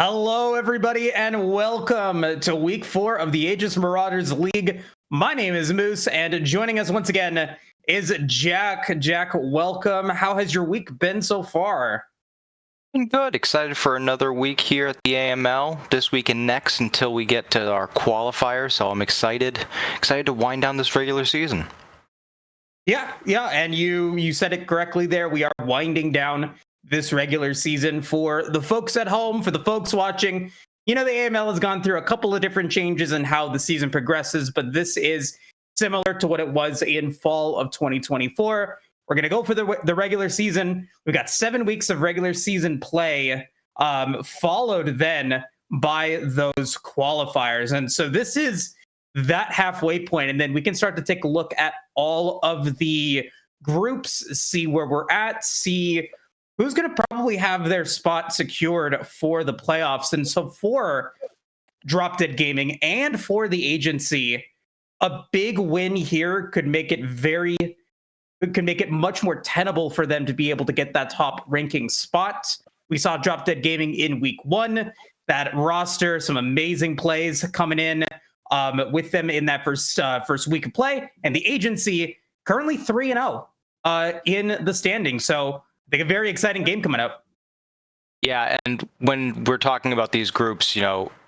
Hello, everybody, and welcome to week 4 of the Aegis Marauders League. My name is Moose, and joining us once again is Jack. Jack, welcome. How has your week been so far? Been good. Excited for another week here at the AML this week and next until we get to our qualifier. So I'm excited to wind down this regular season. Yeah, and you said it correctly there. We are winding down this regular season. For the folks at home, for the folks watching, the AML has gone through a couple of different changes in how the season progresses, but this is similar to what it was in fall of 2024. We're going to go for the regular season. We've got 7 weeks of regular season play, followed then by those qualifiers. And so this is that halfway point, and then we can start to take a look at all of the groups, see where we're at, see who's going to probably have their spot secured for the playoffs. And so for Drop Dead Gaming and for the agency, a big win here could make it much more tenable for them to be able to get that top ranking spot. We saw Drop Dead Gaming in week 1, that roster, some amazing plays coming in with them in that first week of play, and the agency currently 3-0 in the standings. So I think a very exciting game coming up. Yeah, and when we're talking about these groups,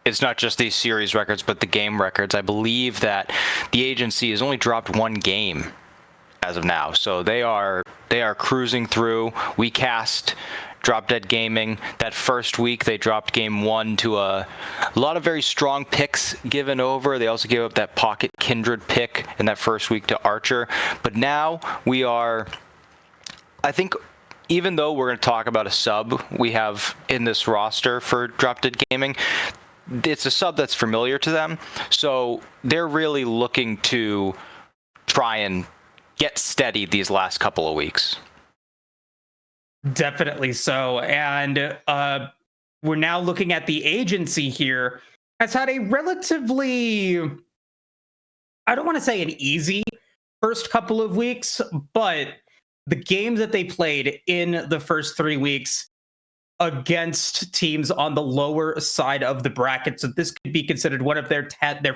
it's not just these series records, but the game records. I believe that the agency has only dropped one game as of now, so they are cruising through. We cast Drop Dead Gaming that first week. They dropped game 1 to a lot of very strong picks given over. They also gave up that Pocket Kindred pick in that first week to Archer. But now we are, I think, even though we're going to talk about a sub we have in this roster for Drop Dead Gaming, it's a sub that's familiar to them. So they're really looking to try and get steady these last couple of weeks. Definitely so. And we're now looking at the agency here. Has had a relatively, I don't want to say an easy first couple of weeks, but the games that they played in the first 3 weeks against teams on the lower side of the bracket. So this could be considered one of their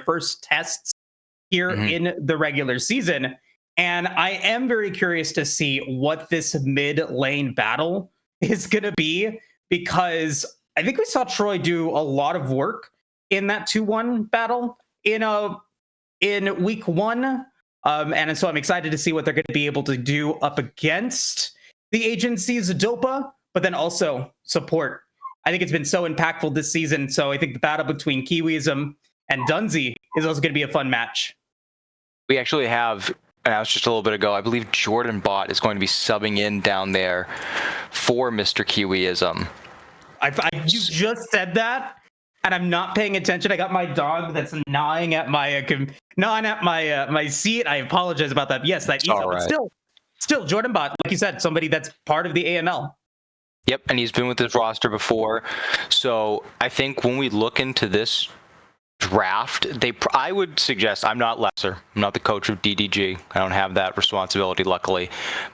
first tests here in the regular season. And I am very curious to see what this mid lane battle is going to be, because I think we saw Troy do a lot of work in that 2-1 battle in week 1. And so I'm excited to see what they're going to be able to do up against the agency's Dopa, but then also support. I think it's been so impactful this season. So I think the battle between Kiwism and Dunzi is also going to be a fun match. We actually have, announced just a little bit ago, I believe Jordan Bot is going to be subbing in down there for Mr. Kiwism. You just said that, and I'm not paying attention. I got my dog that's gnawing at my my seat. I apologize about that. Yes, that all right. Still Jordan Bot, like you said, somebody that's part of the AML. Yep, and he's been with this roster before. So I think when we look into this draft, I would suggest, I'm not Lesser, I'm not the coach of DDG, I don't have that responsibility luckily,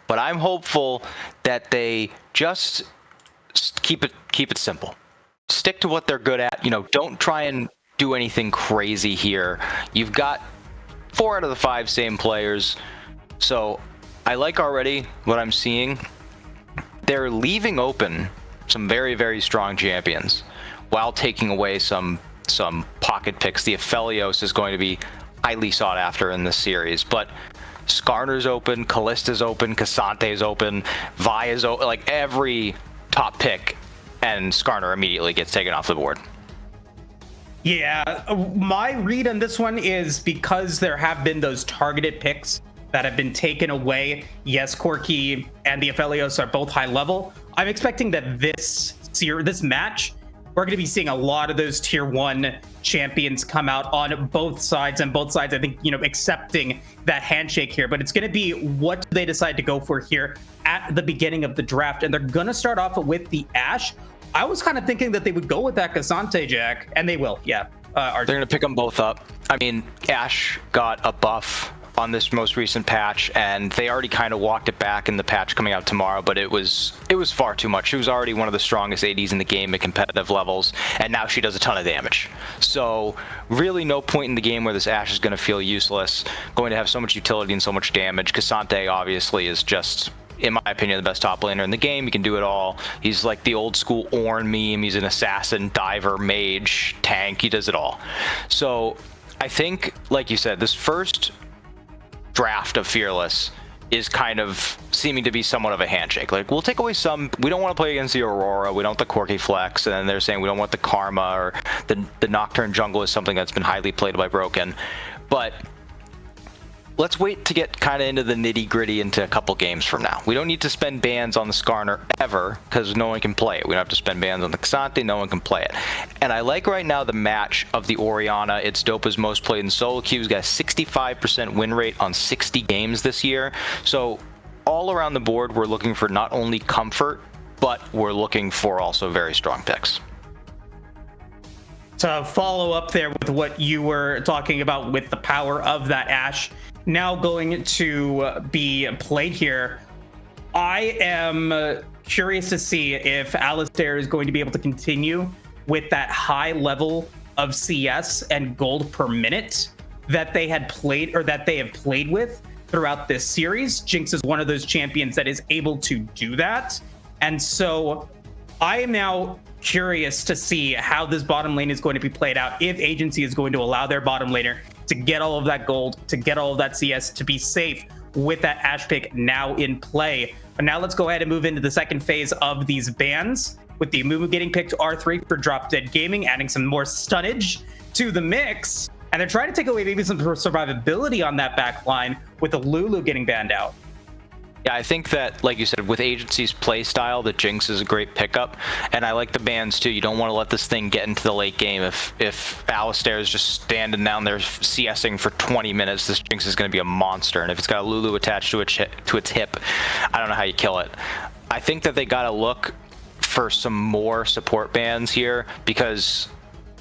but I'm hopeful that they just keep it simple. Stick to what they're good at. Don't try and do anything crazy here. You've got 4 out of the 5 same players. So I like already what I'm seeing. They're leaving open some very, very strong champions while taking away some pocket picks. The Aphelios is going to be highly sought after in this series, but Skarner's open, Kallista's open, Casante's open, Vi's open, like every top pick, and Skarner immediately gets taken off the board. Yeah, my read on this one is because there have been those targeted picks that have been taken away. Yes, Corki and the Aphelios are both high level. I'm expecting that this match, we're going to be seeing a lot of those tier 1 champions come out on both sides, and both sides, I think, accepting that handshake here. But it's going to be what they decide to go for here at the beginning of the draft. And they're going to start off with the Ashe. I was kind of thinking that they would go with that Casante, Jack, and they will. Yeah. They're going to pick them both up. I mean, Ashe got a buff on this most recent patch, and they already kind of walked it back in the patch coming out tomorrow, but it was far too much. She was already one of the strongest ADs in the game at competitive levels, and now she does a ton of damage. So really no point in the game where this Ashe is going to feel useless, going to have so much utility and so much damage. Cassante obviously is just, in my opinion, the best top laner in the game. He can do it all. He's like the old school Ornn meme. He's an assassin, diver, mage, tank. He does it all. So I think, like you said, this first draft of Fearless is kind of seeming to be somewhat of a handshake. Like, we'll take away some, we don't want to play against the Aurora, we don't want the Corki Flex, and then they're saying we don't want the Karma, or the Nocturne Jungle is something that's been highly played by Broken. But let's wait to get kind of into the nitty gritty into a couple games from now. We don't need to spend bans on the Skarner ever, because no one can play it. We don't have to spend bans on the Cassante, no one can play it. And I like right now the match of the Orianna. It's Dopa's most played in solo queue. He's got a 65% win rate on 60 games this year. So all around the board, we're looking for not only comfort, but we're looking for also very strong picks. To follow up there with what you were talking about with the power of that Ashe now going to be played here, I am curious to see if Alistair is going to be able to continue with that high level of CS and gold per minute that they had played, or that they have played with throughout this series. Jinx is one of those champions that is able to do that. And so I am now curious to see how this bottom lane is going to be played out, if Agency is going to allow their bottom laner to get all of that gold, to get all of that CS, to be safe with that Ashe pick now in play. But now let's go ahead and move into the second phase of these bans, with the Mumu getting picked R3 for Drop Dead Gaming, adding some more stunnage to the mix. And they're trying to take away maybe some survivability on that back line with the Lulu getting banned out. Yeah, I think that, like you said, with Agency's play style, the Jinx is a great pickup, and I like the bans too. You don't want to let this thing get into the late game. If Alistair is just standing down there CSing for 20 minutes, this Jinx is going to be a monster, and if it's got a Lulu attached to its hip, I don't know how you kill it. I think that they got to look for some more support bans here, because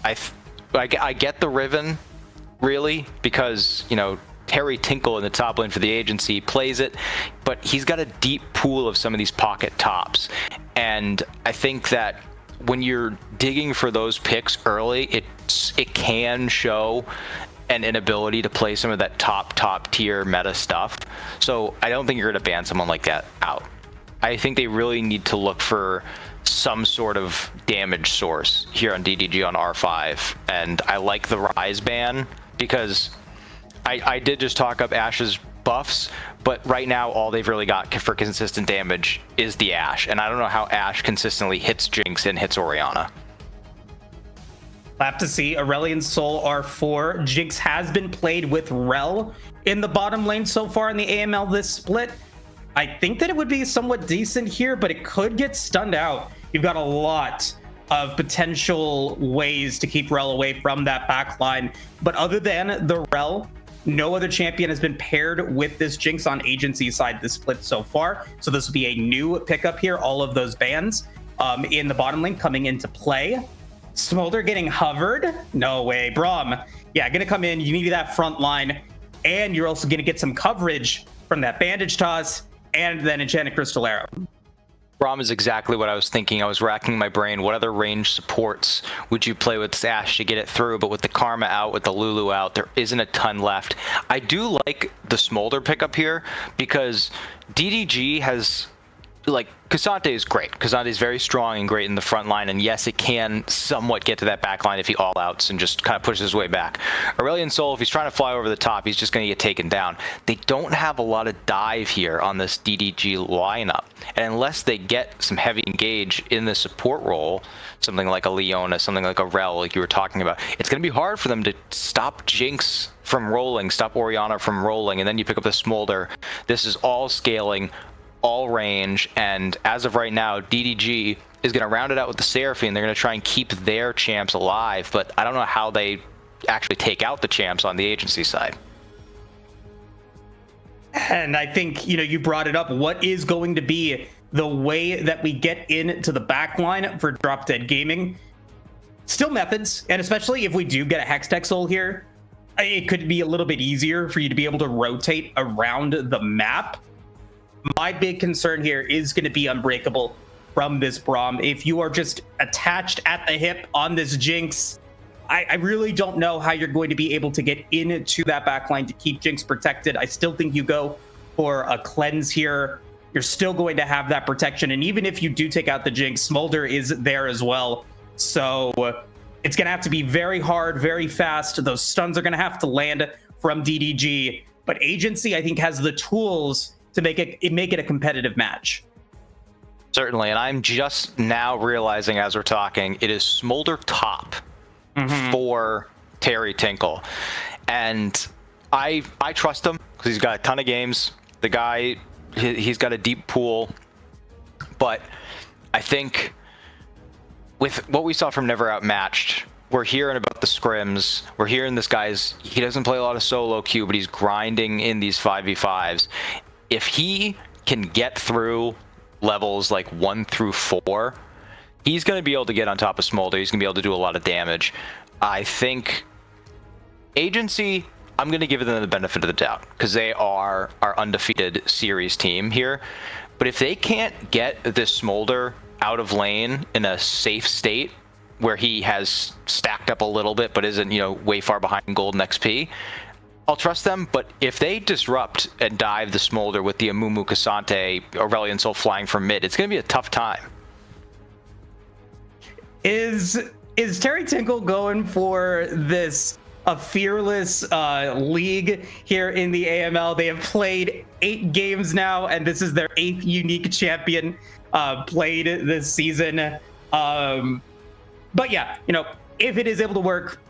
I get the Riven, really, because, you know, Terry Tinkle in the top lane for the Agency plays it, but he's got a deep pool of some of these pocket tops. And I think that when you're digging for those picks early, it can show an inability to play some of that top tier meta stuff. So I don't think you're going to ban someone like that out. I think they really need to look for some sort of damage source here on DDG on R5. And I like the Rise ban, because I did just talk up Ashe's buffs, but right now all they've really got for consistent damage is the Ashe, and I don't know how Ashe consistently hits Jinx and hits Orianna. We'll have to see. Aurelion Sol R4. Jinx has been played with Rel in the bottom lane so far in the AML this split. I think that it would be somewhat decent here, but it could get stunned out. You've got a lot of potential ways to keep Rel away from that backline, but other than the Rel, no other champion has been paired with this Jinx on Agency side this split so far. So this will be a new pickup here. All of those bans in the bottom lane coming into play. Smolder getting hovered. No way. Braum, yeah, going to come in. You need that front line. And you're also going to get some coverage from that bandage toss and then Enchanted Crystal Arrow. Braum is exactly what I was thinking. I was racking my brain. What other range supports would you play with Ashe to get it through? But with the Karma out, with the Lulu out, there isn't a ton left. I do like the Smolder pickup here, because DDG has, like, Cassante is great. Cassante is very strong and great in the front line, and yes, it can somewhat get to that back line if he all-outs and just kind of pushes his way back. Aurelion Sol, if he's trying to fly over the top, he's just going to get taken down. They don't have a lot of dive here on this DDG lineup, and unless they get some heavy engage in the support role, something like a Leona, something like a Rel, like you were talking about, it's going to be hard for them to stop Jinx from rolling, stop Orianna from rolling, and then you pick up the Smolder. This is all scaling, all range, and as of right now, DDG is going to round it out with the Seraphine. They're going to try and keep their champs alive, but I don't know how they actually take out the champs on the Agency side. And I think, you know, you brought it up. What is going to be the way that we get into the backline for Drop Dead Gaming? Still methods, and especially if we do get a Hextech Soul here, it could be a little bit easier for you to be able to rotate around the map. My big concern here is going to be Unbreakable from this Braum. If you are just attached at the hip on this Jinx, I really don't know how you're going to be able to get into that backline to keep Jinx protected. I still think you go for a cleanse here. You're still going to have that protection. And even if you do take out the Jinx, Smolder is there as well. So it's going to have to be very hard, very fast. Those stuns are going to have to land from DDG. But Agency, I think, has the tools to make it a competitive match. Certainly. And I'm just now realizing as we're talking, it is Smolder top for Terry Tinkle. And I trust him because he's got a ton of games. The guy, he's got a deep pool. But I think with what we saw from Never Outmatched, we're hearing about the scrims. We're hearing this guy's, he doesn't play a lot of solo queue, but he's grinding in these 5v5s. If he can get through levels like 1 through 4, he's going to be able to get on top of Smolder. He's going to be able to do a lot of damage. I think Agency, I'm going to give them the benefit of the doubt because they are our undefeated series team here. But if they can't get this Smolder out of lane in a safe state where he has stacked up a little bit but isn't, you know, way far behind golden XP, I'll trust them. But if they disrupt and dive the Smolder with the Amumu Cassante Aurelion Soul flying from mid, it's going to be a tough time. Is Terry Tinkle going for this a fearless league here in the AML? They have played 8 games now, and this is their 8th unique champion played this season. But yeah, you know, if it is able to work,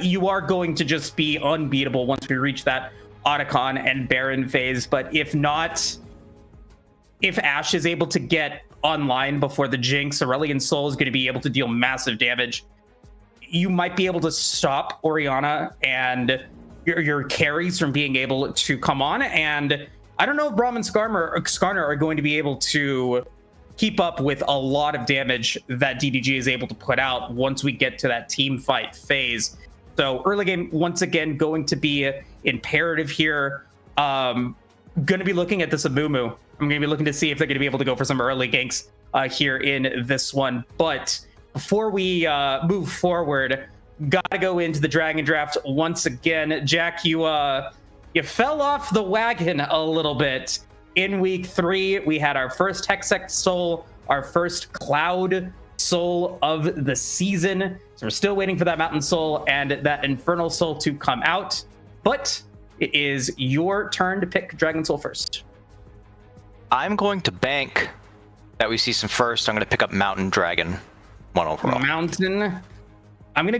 you are going to just be unbeatable once we reach that Otacon and Baron phase. But if not, if Ashe is able to get online before the Jinx, Aurelion Soul is going to be able to deal massive damage. You might be able to stop Orianna and your carries from being able to come on. And I don't know if Braum and Skarner are going to be able to keep up with a lot of damage that DDG is able to put out once we get to that team fight phase. So early game, once again, going to be imperative here. Going to be looking at this Amumu. I'm going to be looking to see if they're going to be able to go for some early ganks here in this one. But before we move forward, gotta go into the Dragon Draft once again. Jack, you fell off the wagon a little bit. In week 3, we had our first Hextech Soul, our first Cloud Soul of the season. So we're still waiting for that Mountain Soul and that Infernal Soul to come out. But it is your turn to pick Dragon Soul first. I'm going to bank that we see some first. I'm going to pick up Mountain Dragon 1 overall. Mountain. I'm going to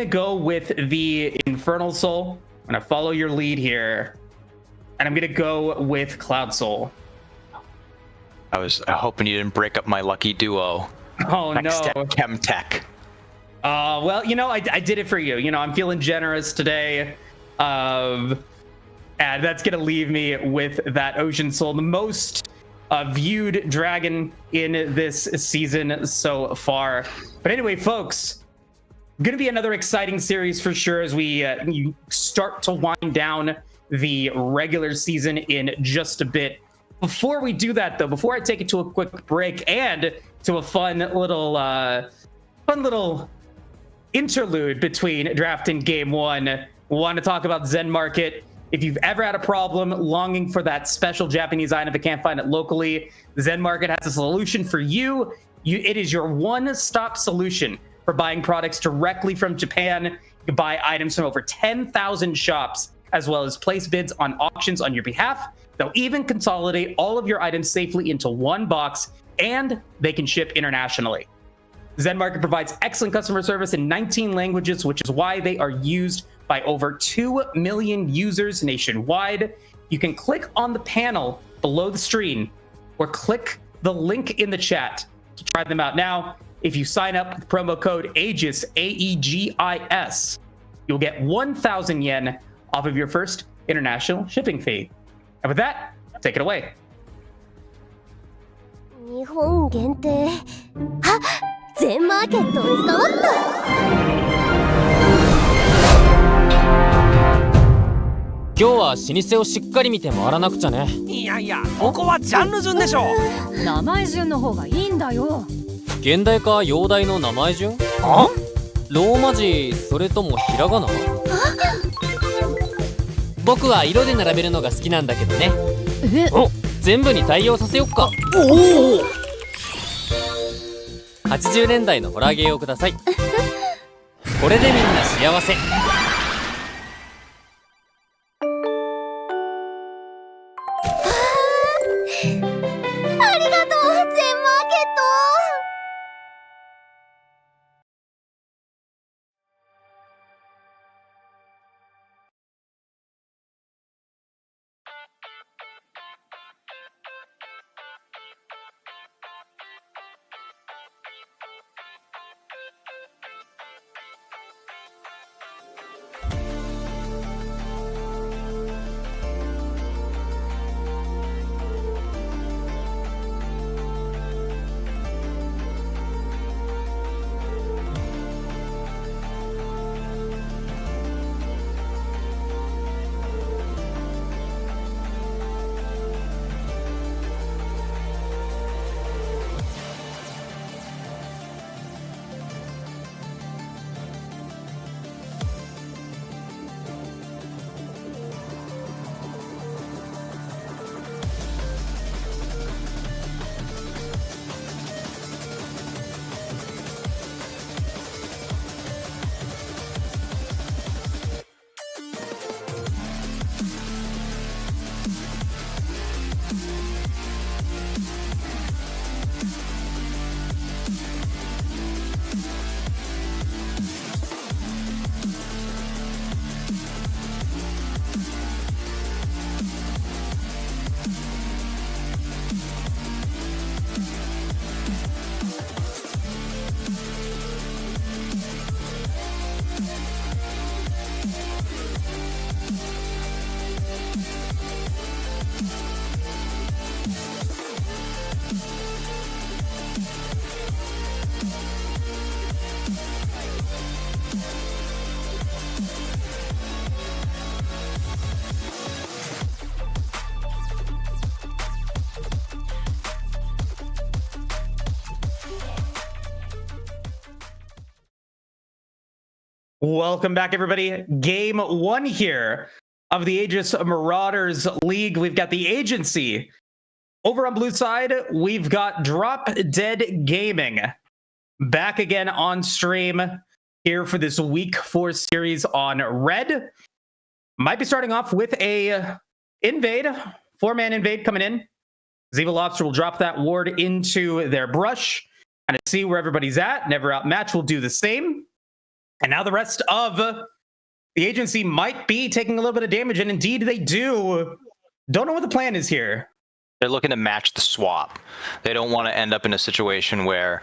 go with the Infernal Soul. I'm going to follow your lead here. And I'm going to go with Cloud Soul. I was hoping you didn't break up my lucky duo. Oh, no. Chemtech. Well, you know, I did it for you. You know, I'm feeling generous today. And that's going to leave me with that Ocean Soul, the most viewed dragon in this season so far. But anyway, folks, going to be another exciting series for sure as we you start to wind down the regular season in just a bit. Before we do that, though, before I take it to a quick break and to a fun little interlude between draft and game 1, we want to talk about Zen Market. If you've ever had a problem longing for that special Japanese item but can't find it locally, Zen Market has a solution for you. It is your one-stop solution for buying products directly from Japan. You can buy items from over 10,000 shops, as well as place bids on auctions on your behalf. They'll even consolidate all of your items safely into one box, and they can ship internationally. Zen Market provides excellent customer service in 19 languages, which is why they are used by over 2 million users nationwide. You can click on the panel below the stream or click the link in the chat to try them out now. If you sign up with promo code Aegis, AEGIS, you'll get 1,000 yen off of your first international shipping fee. And with that, take it away. 日本限定。あ、全マーケットを使った。今日は老舗をしっかり見て回らなくちゃね。いやいや、ここはジャンル順でしょ。名前順の方がいいんだよ。現代か洋題の名前順？ローマ字それともひらがな？僕は色で並べるのが好きなんだけどね。全部に対応させよっか。80年代のホラーゲーをください。これでみんな幸せ。ありがとう、全マーケット。Welcome back, everybody. Game 1 here of the Aegis Marauders League. We've got the agency. Over on blue side, we've got Drop Dead Gaming. Back again on stream here for this week 4 series on red. Might be starting off with a invade, 4-man invade coming in. Ziva Lobster will drop that ward into their brush and see where everybody's at. Never Outmatch will do the same. And now the rest of the agency might be taking a little bit of damage, and indeed they do. Don't know what the plan is here. They're looking to match the swap. They don't want to end up in a situation where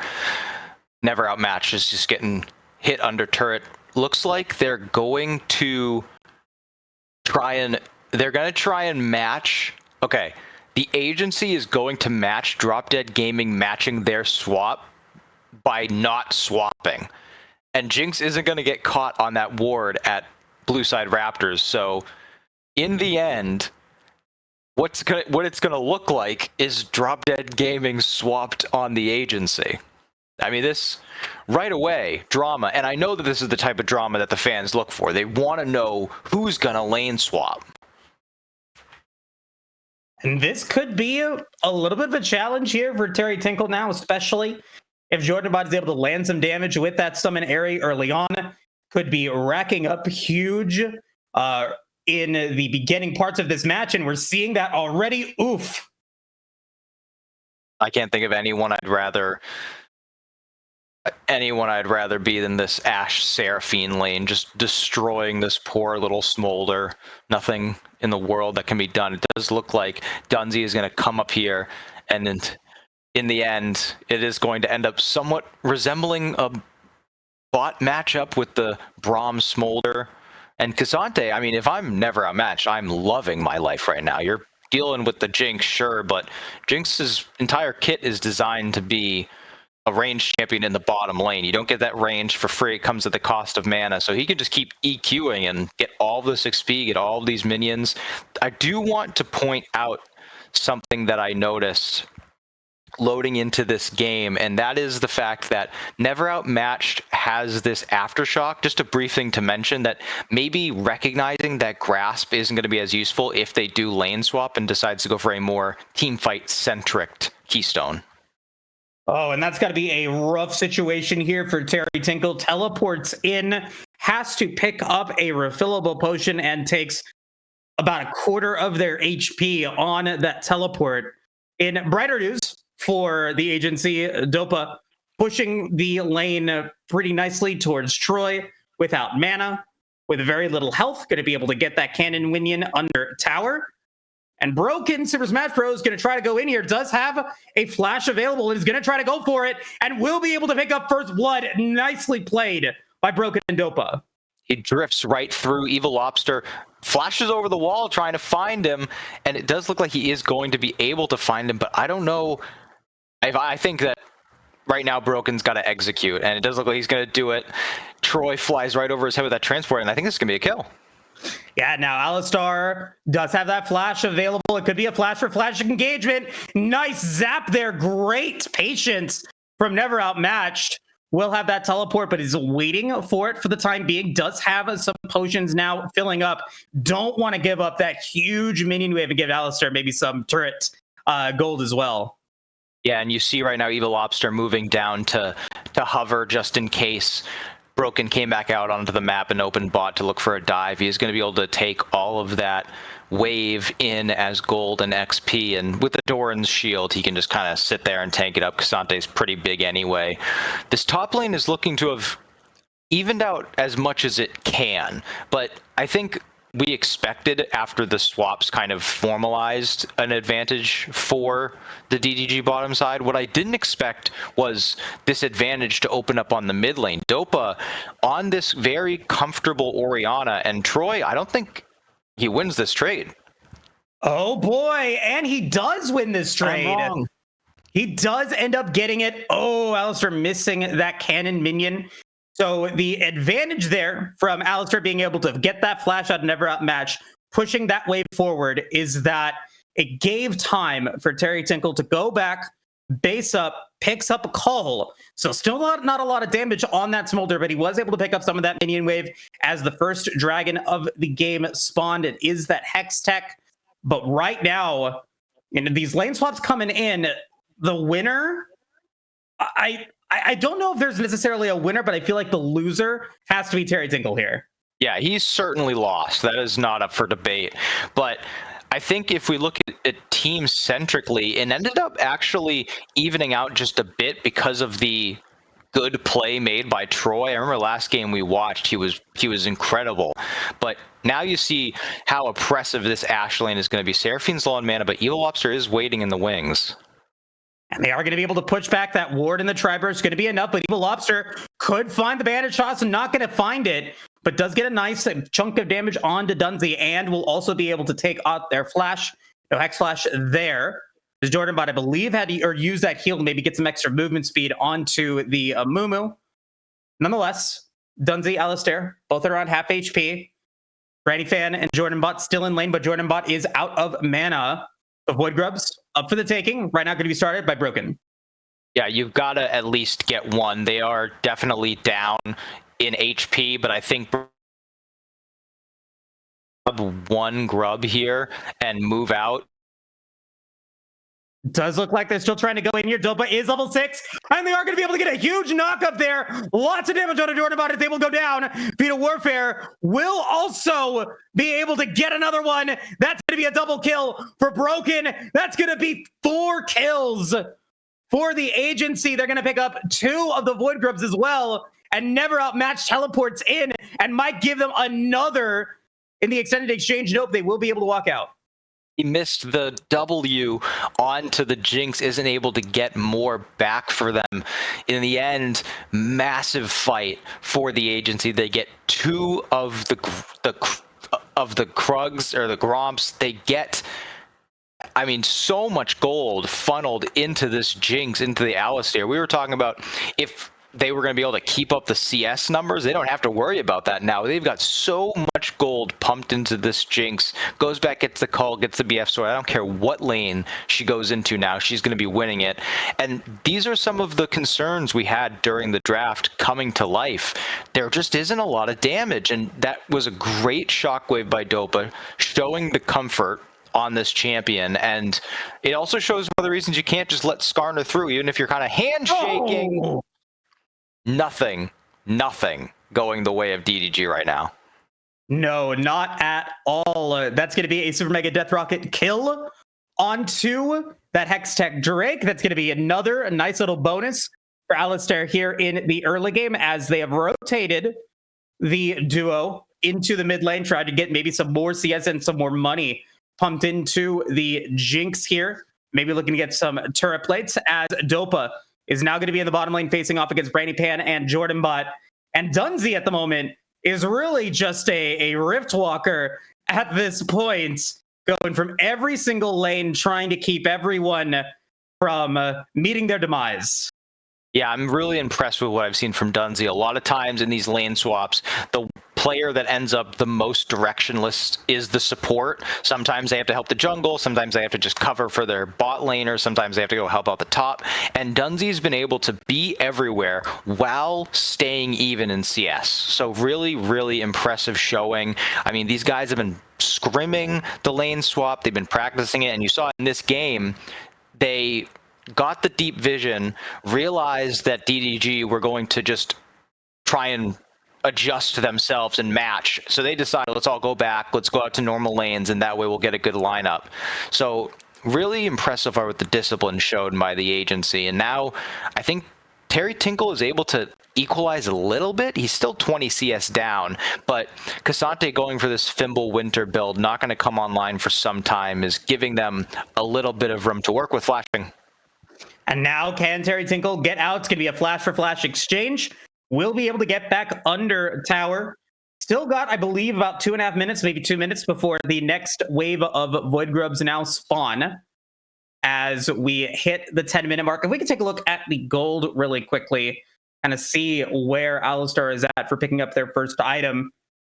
Never Outmatch is just getting hit under turret. Looks like they're going to try and match. Okay, the agency is going to match Drop Dead Gaming matching their swap by not swapping. And Jinx isn't going to get caught on that ward at Blue Side Raptors. So in the end, what it's going to look like is Drop Dead Gaming swapped on the agency. I mean, this right away, drama. And I know that this is the type of drama that the fans look for. They want to know who's going to lane swap. And this could be a little bit of a challenge here for Terry Tinkle now, especially if Jordan Bot is able to land some damage with that summon Airy early on. Could be racking up huge in the beginning parts of this match, and we're seeing that already. Oof. I can't think of anyone I'd rather be than this Ashe Seraphine lane, just destroying this poor little Smolder. Nothing in the world that can be done. It does look like Dunzy is going to come up here, and in the end, it is going to end up somewhat resembling a bot matchup with the Braum Smolder and Cassante. I mean, if I'm Never Outmatched, I'm loving my life right now. You're dealing with the Jinx, sure, but Jinx's entire kit is designed to be a ranged champion in the bottom lane. You don't get that range for free. It comes at the cost of mana. So he can just keep EQing and get all this XP, get all of these minions. I do want to point out something that I noticed loading into this game, and that is the fact that Never Outmatched has this aftershock. Just a brief thing to mention, that maybe recognizing that Grasp isn't going to be as useful if they do lane swap and decides to go for a more team fight centric Keystone. Oh, and that's got to be a rough situation here for Terry Tinkle. Teleports in, has to pick up a refillable potion, and takes about a quarter of their HP on that teleport. In brighter news for the agency, Dopa pushing the lane pretty nicely towards Troy without mana, with very little health, going to be able to get that cannon minion under tower. And Broken, Super Smash Bros. Going to try to go in here, does have a flash available, and is going to try to go for it, and will be able to pick up first blood. Nicely played by Broken and Dopa. He drifts right through. Evil Lobster flashes over the wall trying to find him, and it does look like he is going to be able to find him, but I don't know. I think that right now Broken's got to execute, and it does look like he's going to do it. Troy flies right over his head with that transport, and I think this is going to be a kill. Yeah, now Alistar does have that flash available. It could be a flash for flash engagement. Nice zap there. Great patience from Never Outmatched. Will have that teleport, but is waiting for it for the time being. Does have some potions now filling up. Don't want to give up that huge minion wave and give Alistar maybe some turret gold as well. Yeah, and you see right now Evil Lobster moving down to hover just in case Broken came back out onto the map and opened bot to look for a dive. He is going to be able to take all of that wave in as gold and XP, and with the Doran's shield, he can just kind of sit there and tank it up. Casante's pretty big anyway. This top lane is looking to have evened out as much as it can, but I think we expected after the swaps kind of formalized an advantage for the DDG bottom side. What I didn't expect was this advantage to open up on the mid lane. Dopa on this very comfortable Orianna, and Troy, I don't think he wins this trade. Oh boy, and he does win this trade. He does end up getting it. Oh, Alistar missing that cannon minion. So the advantage there from Alistar being able to get that flash out and Never Outmatched, pushing that wave forward, is that it gave time for Terry Tinkle to go back, base up, picks up a call. So still not a lot of damage on that Smolder, but he was able to pick up some of that minion wave as the first dragon of the game spawned. It is that Hex Tech. But right now, these lane swaps coming in, the winner, I don't know if there's necessarily a winner, but I feel like the loser has to be Terry Tinkle here. Yeah, he's certainly lost. That is not up for debate. But I think if we look at team centrically, it ended up actually evening out just a bit because of the good play made by Troy. I remember last game we watched, he was incredible. But now you see how oppressive this Ashe lane is going to be. Seraphine's low on mana, but Evil Lobster is waiting in the wings. And they are going to be able to push back that ward, and the Triburst is going to be enough, but Evil Lobster could find the bandage shots and not going to find it, but does get a nice chunk of damage onto Dunsey, and will also be able to take out their flash, no Hex Flash there. As Jordan Bot, I believe, used that heal to maybe get some extra movement speed onto the Mumu. Nonetheless, Dunsey, Alistair, both are on half HP. Granny Fan and Jordan Bot still in lane, but Jordan Bot is out of mana. The Void Grubs up for the taking. Right now going to be started by Broken. Yeah, you've got to at least get one. They are definitely down in HP, but I think one grub here and move out. Does look like they're still trying to go in here. Dopa is level 6, and they are going to be able to get a huge knock up there. Lots of damage on a Jordan Bot as they will go down. Vita Warfare will also be able to get another one. That's going to be a double kill for Broken. That's going to be 4 kills for the agency. They're going to pick up 2 of the Void Grubs as well, and Never Outmatched teleports in and might give them another in the extended exchange. Nope, they will be able to walk out. He missed the W onto the Jinx, isn't able to get more back for them. In the end, massive fight for the agency. They get 2 of the Krugs or the Gromps. They get I mean, so much gold funneled into this Jinx, into the Alistair. We were talking about if they were going to be able to keep up the CS numbers. They don't have to worry about that now. They've got so much gold pumped into this Jinx. Goes back, gets the call, gets the BF sword. I don't care what lane she goes into now. She's going to be winning it. And these are some of the concerns we had during the draft coming to life. There just isn't a lot of damage. And that was a great shockwave by Dopa, showing the comfort on this champion. And it also shows one of the reasons you can't just let Skarner through, even if you're kind of handshaking. Oh! Nothing going the way of DDG right now. No, not at all. That's going to be a Super Mega Death Rocket kill onto that Hextech Drake. That's going to be a nice little bonus for Alistair here in the early game as they have rotated the duo into the mid lane, tried to get maybe some more CS and some more money pumped into the Jinx here. Maybe looking to get some turret plates as Dopa is now going to be in the bottom lane facing off against Brandy Pan and Jordan Bot. And Dunsey at the moment is really just a Rift Walker at this point, going from every single lane, trying to keep everyone from meeting their demise. Yeah, I'm really impressed with what I've seen from Dunsey. A lot of times in these lane swaps, the player that ends up the most directionless is the support. Sometimes they have to help the jungle, sometimes they have to just cover for their bot laner, sometimes they have to go help out the top. And Dunsey's been able to be everywhere while staying even in CS. So really, really impressive showing. I mean, these guys have been scrimming the lane swap, they've been practicing it, and you saw in this game, they got the deep vision, realized that DDG were going to just try and adjust to themselves and match. So they decided, let's all go back, let's go out to normal lanes, and that way we'll get a good lineup. So really impressive with the discipline shown by the agency. And now I think Terry Tinkle is able to equalize a little bit. He's still 20 CS down, but Cassante going for this Fimble Winter build, not going to come online for some time, is giving them a little bit of room to work with flashing. And now can Terry Tinkle get out? It's going to be a flash for flash exchange. We'll be able to get back under tower. Still got, I believe, about 2.5 minutes, maybe 2 minutes before the next wave of Void Grubs now spawn as we hit the 10-minute mark. If we can take a look at the gold really quickly, kind of see where Alistair is at for picking up their first item.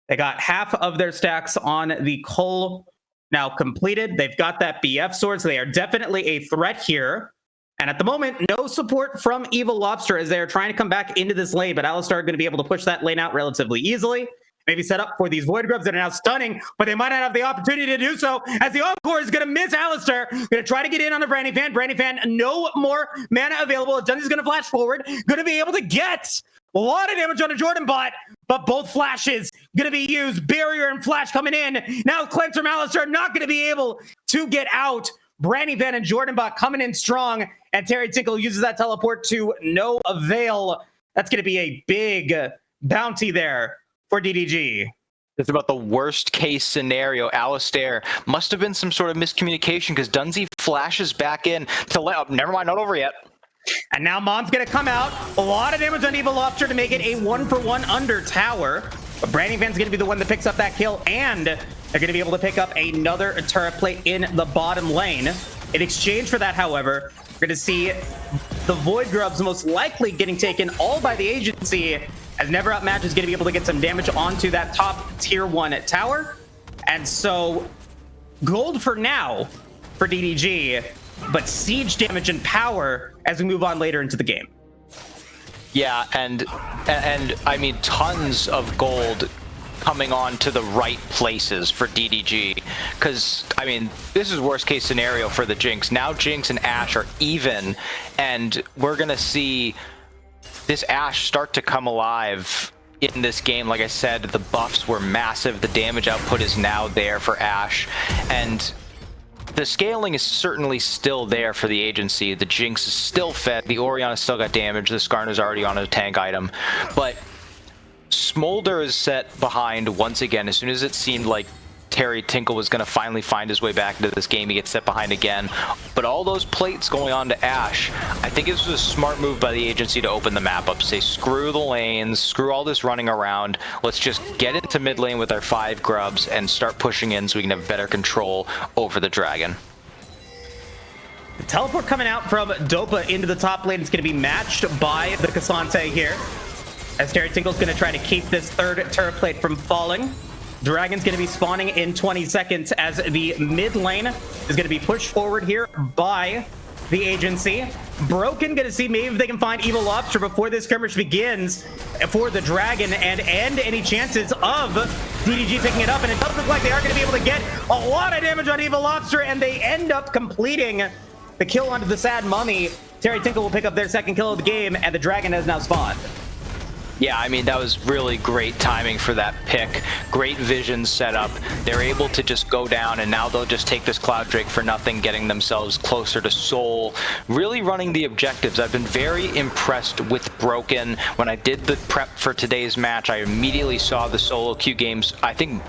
They got half of their stacks on the coal now completed. They've got that BF sword, so they are definitely a threat here. And at the moment, no support from Evil Lobster as they are trying to come back into this lane, but Alistair are going to be able to push that lane out relatively easily. Maybe set up for these Void Grubs that are now stunning, but they might not have the opportunity to do so as the Encore is going to miss Alistair. Going to try to get in on the Brandy Fan. Brandy Fan, no more mana available. Dunsey's going to flash forward. Going to be able to get a lot of damage on a Jordan Bot, but both flashes going to be used. Barrier and flash coming in. Now Cleanse from Alistair not going to be able to get out. Brandy Van and Jordan Bot coming in strong, and Terry Tinkle uses that teleport to no avail. That's going to be a big bounty there for DDG. It's about the worst case scenario. Alistair must have been some sort of miscommunication because Dunsey flashes back in to let up. Never mind, not over yet. And now Mom's going to come out. A lot of damage on Evil Lobster to make it a 1-for-1 under tower. But Brandy Van's going to be the one that picks up that kill, and they're going to be able to pick up another turret plate in the bottom lane. In exchange for that, however, we're going to see the Void Grubs most likely getting taken all by the agency, as Never Outmatch is going to be able to get some damage onto that top tier 1 tower. And so gold for now for DDG, but siege damage and power as we move on later into the game. Yeah, and I mean, tons of gold coming on to the right places for DDG, because I mean, this is worst case scenario for the Jinx. Now Jinx and Ashe are even, and we're gonna see this Ashe start to come alive in this game. Like I said, the buffs were massive. The damage output is now there for Ashe, and the scaling is certainly still there for the agency. The Jinx is still fed. The Orianna still got damage. The Skarner's already on a tank item. But Smolder is set behind once again. As soon as it seemed like Terry Tinkle was going to finally find his way back into this game, he gets set behind again. But all those plates going on to Ashe, I think it was a smart move by the agency to open the map up. Say, screw the lanes, screw all this running around. Let's just get into mid lane with our 5 grubs and start pushing in so we can have better control over the dragon. The teleport coming out from Dopa into the top lane is going to be matched by the Cassante here. As Terry Tinkle's going to try to keep this third turret plate from falling. Dragon's going to be spawning in 20 seconds as the mid lane is going to be pushed forward here by the agency. Broken going to see maybe if they can find Evil Lobster before this skirmish begins for the Dragon and end any chances of DDG picking it up. And it does look like they are going to be able to get a lot of damage on Evil Lobster, and they end up completing the kill onto the Sad Mummy. Terry Tinkle will pick up their second kill of the game, and the Dragon has now spawned. Yeah, I mean, that was really great timing for that pick. Great vision set up. They're able to just go down, and now they'll just take this Cloud Drake for nothing, getting themselves closer to Soul. Really running the objectives. I've been very impressed with Broken. When I did the prep for today's match, I immediately saw the solo queue games. I think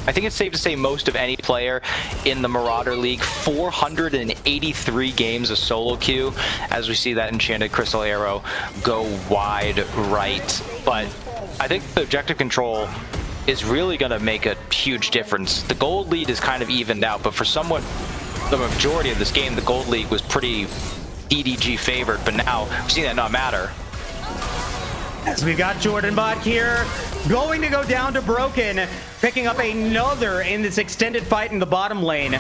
it's safe to say most of any player in the Marauder League. 483 games of solo queue, as we see that Enchanted Crystal Arrow go wide right. But I think the objective control is really going to make a huge difference. The gold lead is kind of evened out, but for somewhat the majority of this game, the gold league was pretty DDG favored, but now we've seen that not matter. As we've got Jordan Bot here, going to go down to Broken, picking up another in this extended fight in the bottom lane.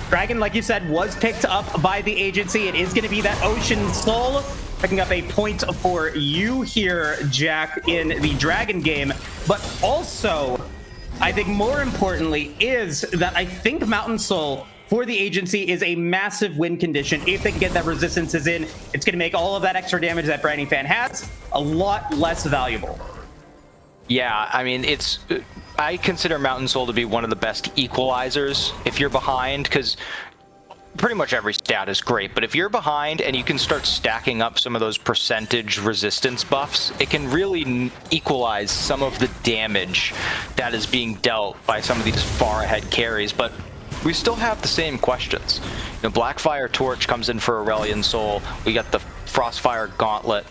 Dragon, like you said, was picked up by the agency. It is going to be that Ocean Soul, picking up a point for you here, Jack, in the Dragon game. But also, I think more importantly, is that I think Mountain Soul for the agency is a massive win condition. If they can get that resistances in, it's going to make all of that extra damage that Branding Fan has a lot less valuable. Yeah, I mean, I consider Mountain Soul to be one of the best equalizers if you're behind, because pretty much every stat is great, but if you're behind and you can start stacking up some of those percentage resistance buffs, it can really equalize some of the damage that is being dealt by some of these far ahead carries. But we still have the same questions. You know, Blackfire Torch comes in for Aurelion Soul. We got the Frostfire Gauntlet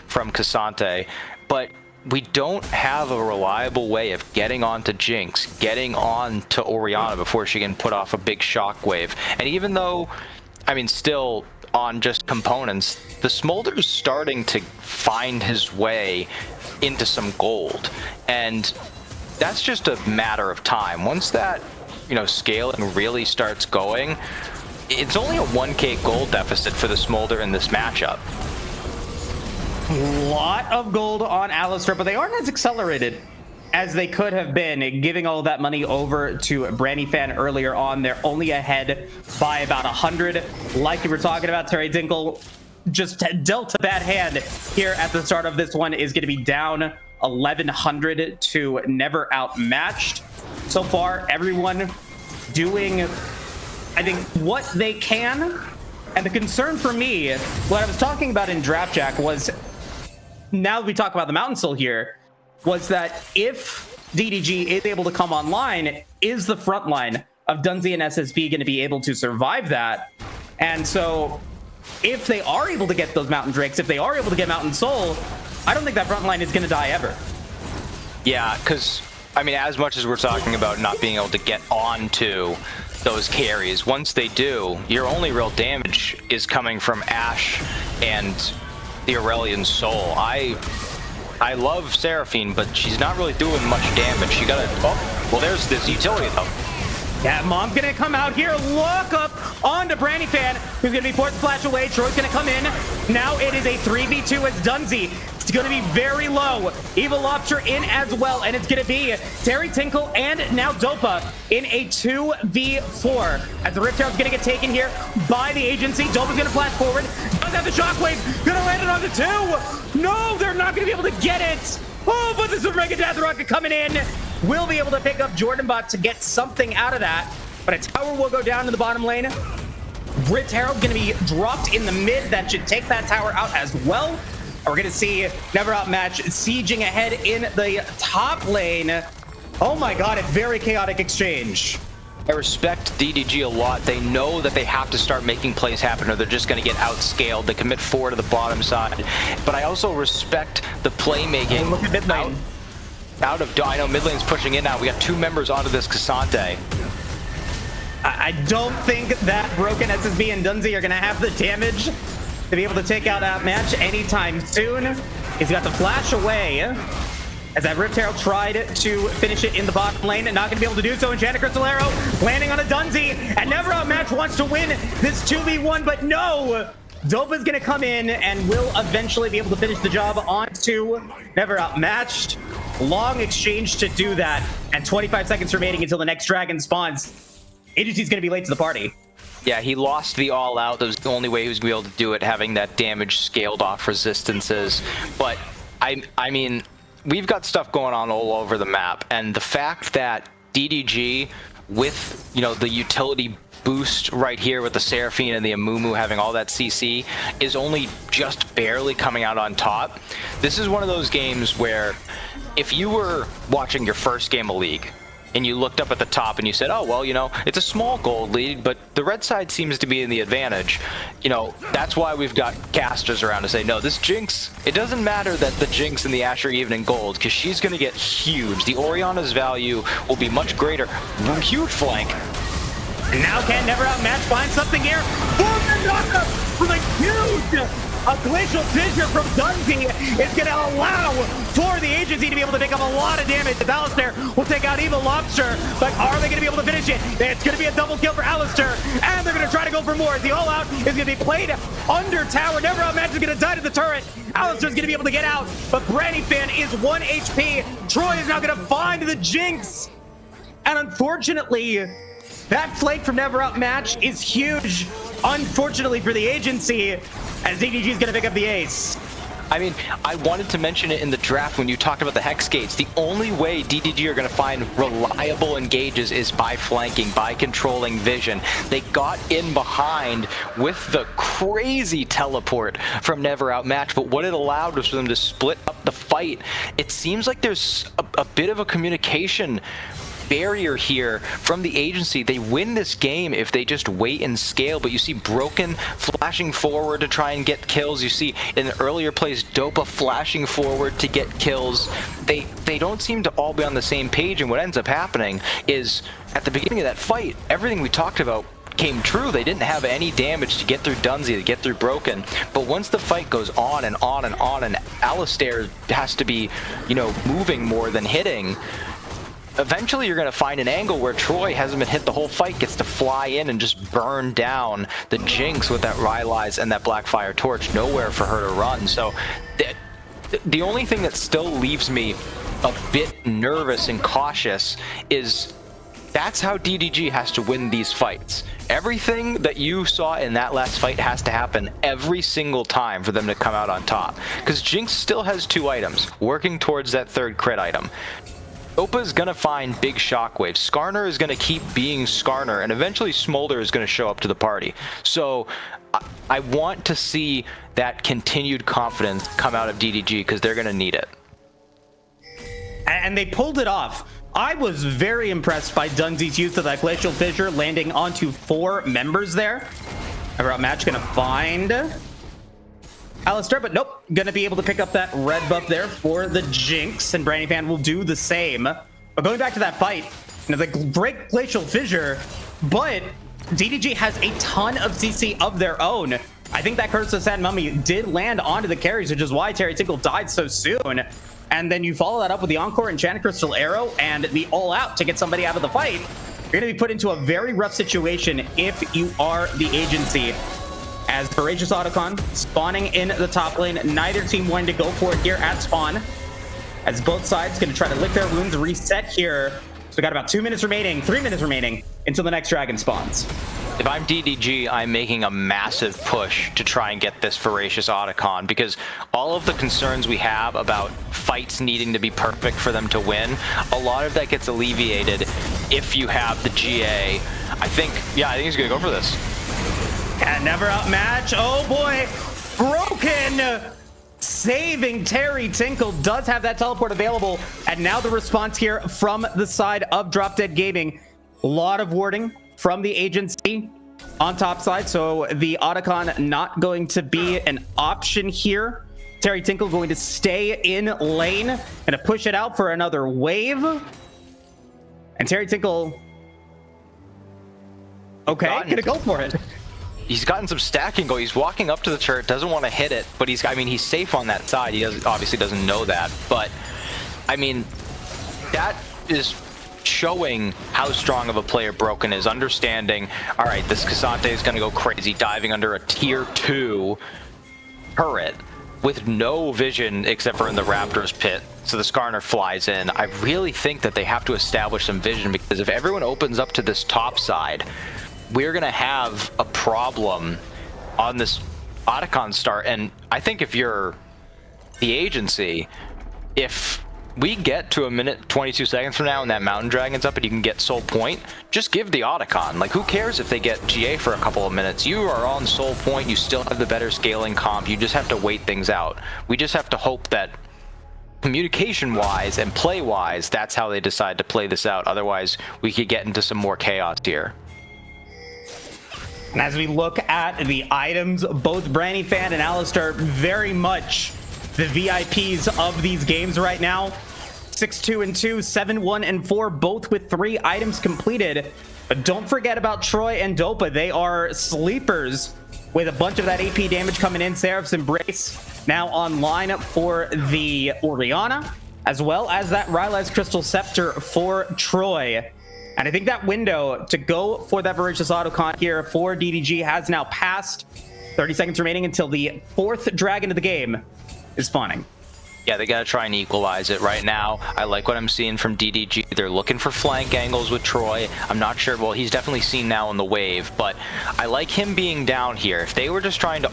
from Cassante, but we don't have a reliable way of getting onto Jinx, getting on to Orianna before she can put off a big shockwave. And even though, I mean, still on just components, the Smolder's starting to find his way into some gold. And that's just a matter of time. Once that, you know, scaling really starts going, it's only a 1k gold deficit for the Smolder in this matchup. A lot of gold on Alistar, but they aren't as accelerated as they could have been, giving all that money over to Brandy Fan earlier on. They're only ahead by about 100. Like we were talking about, Terry Dinkle just dealt a bad hand here at the start of this one, is going to be down 1100 to never outmatched. So far, everyone doing, I think, what they can. And the concern for me, what I was talking about in Draft Jack was, now that we talk about the Mountain Soul here, was that if DDG is able to come online, is the front line of Dunsey and SSB going to be able to survive that? And so if they are able to get those Mountain Drakes, if they are able to get Mountain Soul, I don't think that front line is going to die ever. Yeah, because, I mean, as much as we're talking about not being able to get onto those carries, once they do, your only real damage is coming from Ashe and the Aurelion Soul. I love Seraphine, but she's not really doing much damage. She got a, oh, well, there's this utility though. Yeah, Mom's gonna come out here, lock up onto Brandy Fan, who's gonna be forced to flash away. Troy's gonna come in. Now it is a 3v2 as Dunsey. It's gonna be very low. Evil Lobster in as well, and it's gonna be Terry Tinkle and now Dopa in a 2v4. As the Rift Herald's gonna get taken here by the agency. Dopa's gonna flash forward. Does have the shockwave. Gonna land it on the 2. No, they're not gonna be able to get it. Oh, but this is Mega Death Rocket coming in. Will be able to pick up Jordan Bot to get something out of that. But a tower will go down in the bottom lane. Rift Herald gonna be dropped in the mid. That should take that tower out as well. We're going to see Never Outmatched sieging ahead in the top lane. Oh my god, a very chaotic exchange. I respect DDG a lot. They know that they have to start making plays happen or they're just going to get outscaled. They commit 4 to the bottom side. But I also respect the playmaking. Look at mid lane. Out of, I know mid lane's pushing in now. We got 2 members onto this Cassante. I don't think that Broken SSB and Dunsey are going to have the damage to be able to take out Outmatch anytime soon. He's got to flash away as that Rift Herald tried to finish it in the bottom lane and not going to be able to do so. Enchanted Crystal Arrow landing on a Dunsey, and Never Outmatch wants to win this 2v1, but no! Dopa's going to come in and will eventually be able to finish the job onto Never Outmatched. Long exchange to do that, and 25 seconds remaining until the next dragon spawns. Agency's going to be late to the party. Yeah, he lost the all out. That was the only way he was going to be able to do it, having that damage scaled off resistances. But I mean, we've got stuff going on all over the map, and the fact that DDG with, you know, the utility boost right here with the Seraphine and the Amumu having all that CC is only just barely coming out on top. This is one of those games where if you were watching your first game of League and you looked up at the top and you said, oh, well, you know, it's a small gold lead, but the red side seems to be in the advantage. You know, that's why we've got casters around to say, no, this Jinx, it doesn't matter that the Jinx and the Asher are even in gold, because she's going to get huge. The Orianna's value will be much greater. Huge flank. Now can Never Outmatch find something here? Boom, the knockup with a huge glacial fissure from Dunsey is going to allow for the Agency to be able to pick up a lot of damage. Alistair will take out Evil Lobster, but are they going to be able to finish it? It's going to be a double kill for Alistair, and they're going to try to go for more. The all-out is going to be played under tower. Never Outmatch is going to die to the turret. Alistair's going to be able to get out, but Brandyfan is 1 HP. Troy is now going to find the Jinx, and unfortunately, that flank from Never Outmatch is huge, unfortunately for the Agency, as DDG is going to pick up the ace. I mean, I wanted to mention it in the draft when you talked about the Hex Gates. The only way DDG are going to find reliable engages is by flanking, by controlling vision. They got in behind with the crazy teleport from Never Outmatch, but what it allowed was for them to split up the fight. It seems like there's a bit of a communication barrier here from the Agency. They win this game if they just wait and scale, but you see Broken flashing forward to try and get kills. You see in the earlier plays Dopa flashing forward to get kills. They don't seem to all be on the same page, and what ends up happening is at the beginning of that fight, everything we talked about came true. They didn't have any damage to get through Dunsey, to get through Broken, but once the fight goes on and on and on, and Alistair has to be, you know, moving more than hitting, eventually you're going to find an angle where Troy hasn't been hit the whole fight, gets to fly in and just burn down the Jinx with that Rylai's and that Blackfire Torch. Nowhere for her to run. So the only thing that still leaves me a bit nervous and cautious is that's how DDG has to win these fights. Everything that you saw in that last fight has to happen every single time for them to come out on top, because Jinx still has 2 items, working towards that 3rd crit item. Dopa's gonna find big shockwaves. Skarner is gonna keep being Skarner, and eventually Smolder is gonna show up to the party. So I want to see that continued confidence come out of DDG, because they're gonna need it. And they pulled it off. I was very impressed by Dunsey's use of that Glacial Fissure, landing onto 4 members there. Never Outmatch gonna find Alistair, but nope, gonna be able to pick up that red buff there for the Jinx, and Brandyfan will do the same. But going back to that fight, you know, the great Glacial Fissure, but DDG has a ton of CC of their own. I think that Curse of Sad Mummy did land onto the carries, which is why Terry Tinkle died so soon. And then you follow that up with the Encore Enchanted Crystal Arrow and the All Out to get somebody out of the fight. You're gonna be put into a very rough situation if you are the Agency. As Voracious Autocon spawning in the top lane, neither team wanting to go for it here at spawn, as both sides going to try to lick their wounds, reset here. So we got about 2 minutes remaining, 3 minutes remaining until the next dragon spawns. If I'm DDG, I'm making a massive push to try and get this Voracious Autocon, because all of the concerns we have about fights needing to be perfect for them to win, a lot of that gets alleviated if you have the GA. I think he's going to go for this. And Never Outmatch. Oh boy, Broken saving Terry Tinkle, does have that teleport available. And now the response here from the side of Drop Dead Gaming. A lot of warding from the Agency on top side, so the Autocon not going to be an option here. Terry Tinkle going to stay in lane and to push it out for another wave. And Terry Tinkle Okay, gonna go for it. He's gotten some stacking go. He's walking up to the turret, doesn't want to hit it, but he's safe on that side. He obviously doesn't know that, but I mean, that is showing how strong of a player Broken is, understanding, all right, this Cassante is going to go crazy, diving under a tier 2 turret with no vision except for in the Raptor's pit. So the Skarner flies in. I really think that they have to establish some vision, because if everyone opens up to this top side, we're going to have a problem on this Otacon start. And I think if you're the agency, if we get to a minute 22 seconds from now and that Mountain Dragon's up and you can get Soul Point, just give the Otacon. Like, who cares if they get GA for a couple of minutes? You are on Soul Point, you still have the better scaling comp, you just have to wait things out. We just have to hope that communication-wise and play-wise, that's how they decide to play this out. Otherwise, we could get into some more chaos here. And as we look at the items, both Brandyfan and Alistar very much the VIPs of these games right now. 6-2 and 2, 7-1 and 4, both with 3 items completed. But don't forget about Troy and Dopa. They are sleepers with a bunch of that AP damage coming in. Seraph's Embrace now online for the Orianna, as well as that Rylai's Crystal Scepter for Troy. And I think that window to go for that Voracious Otacon here for DDG has now passed. 30 seconds remaining until the 4th dragon of the game is spawning. Yeah, they gotta try and equalize it right now. I like what I'm seeing from DDG. They're looking for flank angles with Troy. I'm not sure, well, he's definitely seen now in the wave, but I like him being down here. If they were just trying to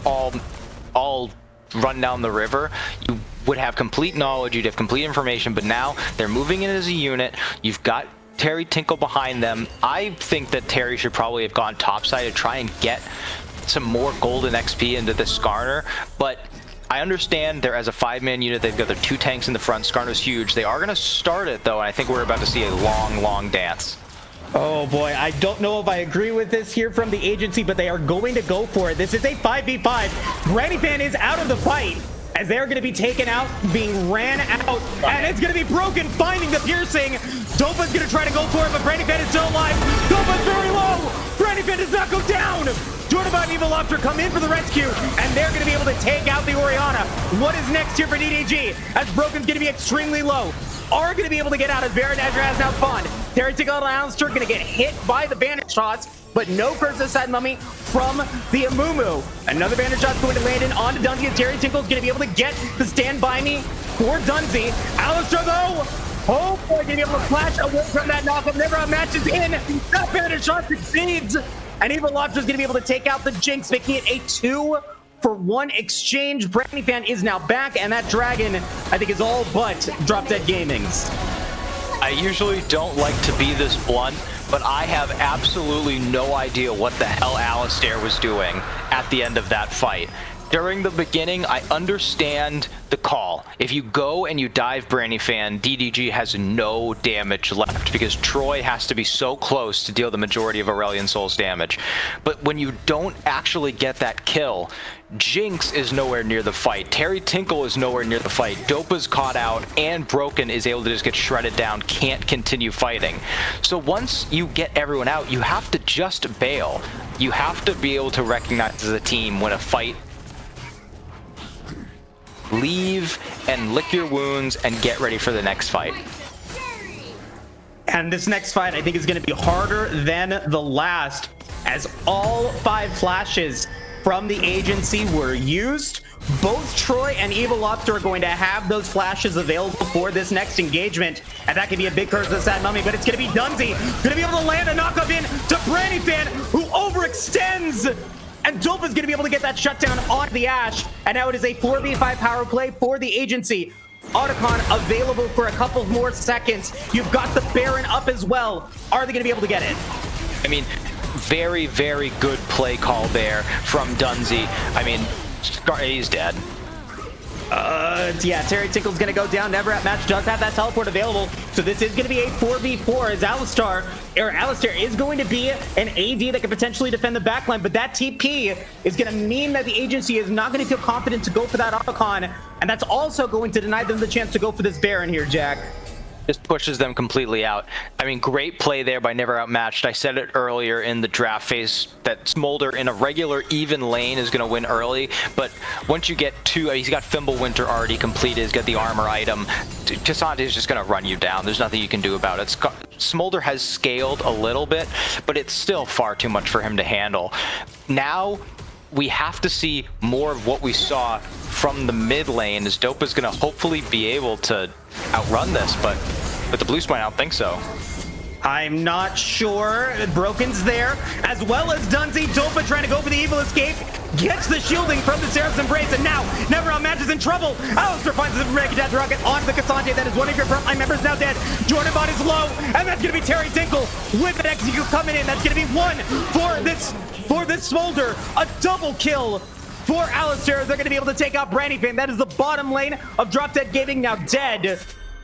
all run down the river, you would have complete knowledge, you'd have complete information, but now they're moving in as a unit. You've got Terry Tinkle behind them. I think that Terry should probably have gone topside to try and get some more golden XP into the Skarner, but I understand they're as a 5-man unit, they've got their 2 tanks in the front. Skarner's huge. They are going to start it though, and I think we're about to see a long dance. Oh boy, I don't know if I agree with this here from the agency, but they are going to go for it. This is a 5v5. Brandyfan is out of the fight, as they're going to be taken out, being ran out, and it's going to be Broken finding the piercing. Dopa's going to try to go for it, but Brandyfan is still alive. Dopa's very low. Brandyfan does not go down. Jordanbot and Evil Lobster come in for the rescue, and they're going to be able to take out the Orianna. What is next here for DDG? As Broken's going to be extremely low. Are going to be able to get out as Baron Azure has now spawned. Terry Tinkle and Alistair going to get hit by the bandit shots, but no Curse of Sad Mummy from the Amumu. Another bandit shot's going to land in onto Dunsey, and Terry Tinkle's going to be able to get the Stand By Me for Dunsey. Alistair though, oh boy, going to be able to flash away from that knockup. Never matches in. That bandit shot succeeds, and Evil Lobster's going to be able to take out the Jinx, making it a 2-for-1 exchange. Brandyfan is now back, and that dragon, I think, is all but Drop Dead Gaming's. I usually don't like to be this blunt, but I have absolutely no idea what the hell Alistair was doing at the end of that fight. During the beginning, I understand the call. If you go and you dive Brandyfan, DDG has no damage left because Troy has to be so close to deal the majority of Aurelion Soul's damage. But when you don't actually get that kill, Jinx is nowhere near the fight. Terry Tinkle is nowhere near the fight. Dopa's caught out, and Broken is able to just get shredded down, can't continue fighting. So once you get everyone out, you have to just bail. You have to be able to recognize as a team when a fight, leave and lick your wounds and get ready for the next fight. And this next fight, I think, is going to be harder than the last, as all 5 flashes from the agency were used. Both Troy and Evil Lobster are going to have those flashes available for this next engagement, and that could be a big curse of the Sad Mummy, but it's going to be Dunsey going to be able to land a knockup in to Brandyfan, who overextends. And Dopa's going to be able to get that shutdown on the Ashe. And now it is a 4v5 power play for the agency. Otacon available for a couple more seconds. You've got the Baron up as well. Are they going to be able to get it? I mean, very, very good play call there from Dunsey. I mean, he's dead. Yeah, Terry Tinkle's going to go down. Never at match does have that teleport available. So this is going to be a 4v4 as Alistair is going to be an AD that could potentially defend the backline. But that TP is going to mean that the agency is not going to feel confident to go for that Otacon. And that's also going to deny them the chance to go for this Baron here, Jack. just pushes them completely out. I mean, great play there by Never Outmatched. I said it earlier in the draft phase that Smolder in a regular even lane is going to win early, but once you get to, he's got Fimbulwinter already completed, he's got the armor item, Cassandra is just going to run you down. There's nothing you can do about it. Smolder has scaled a little bit, but it's still far too much for him to handle. Now, we have to see more of what we saw from the mid lane, as Dopa's going to hopefully be able to outrun this, but with the blue spine, I don't think so. I'm not sure. Broken's there, as well as Dunzy. Dopa trying to go for the evil escape. Gets the shielding from the Seraph's Embrace, and now Never Outmatched is in trouble. Alistair finds the Mega Death Rocket onto the Cassandra. That is one of your frontline members now dead. Jordan Bot is low, and that's going to be Terry Tinkle with an execute coming in. That's going to be one for this Smolder. A double kill for Alistair. They're going to be able to take out Brandyfan. That is the bottom lane of Drop Dead Gaming now dead.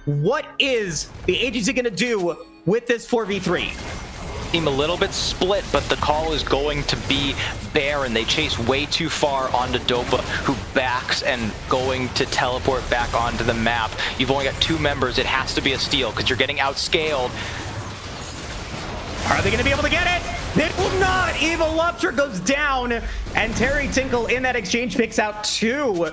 What is the agency going to do with this 4v3? Seem a little bit split, but the call is going to be Baron. They chase way too far onto Dopa, who backs and going to teleport back onto the map. You've only got 2 members. It has to be a steal because you're getting outscaled. Are they going to be able to get it? They will not. Evil Lobster goes down, and Terry Tinkle in that exchange picks out 2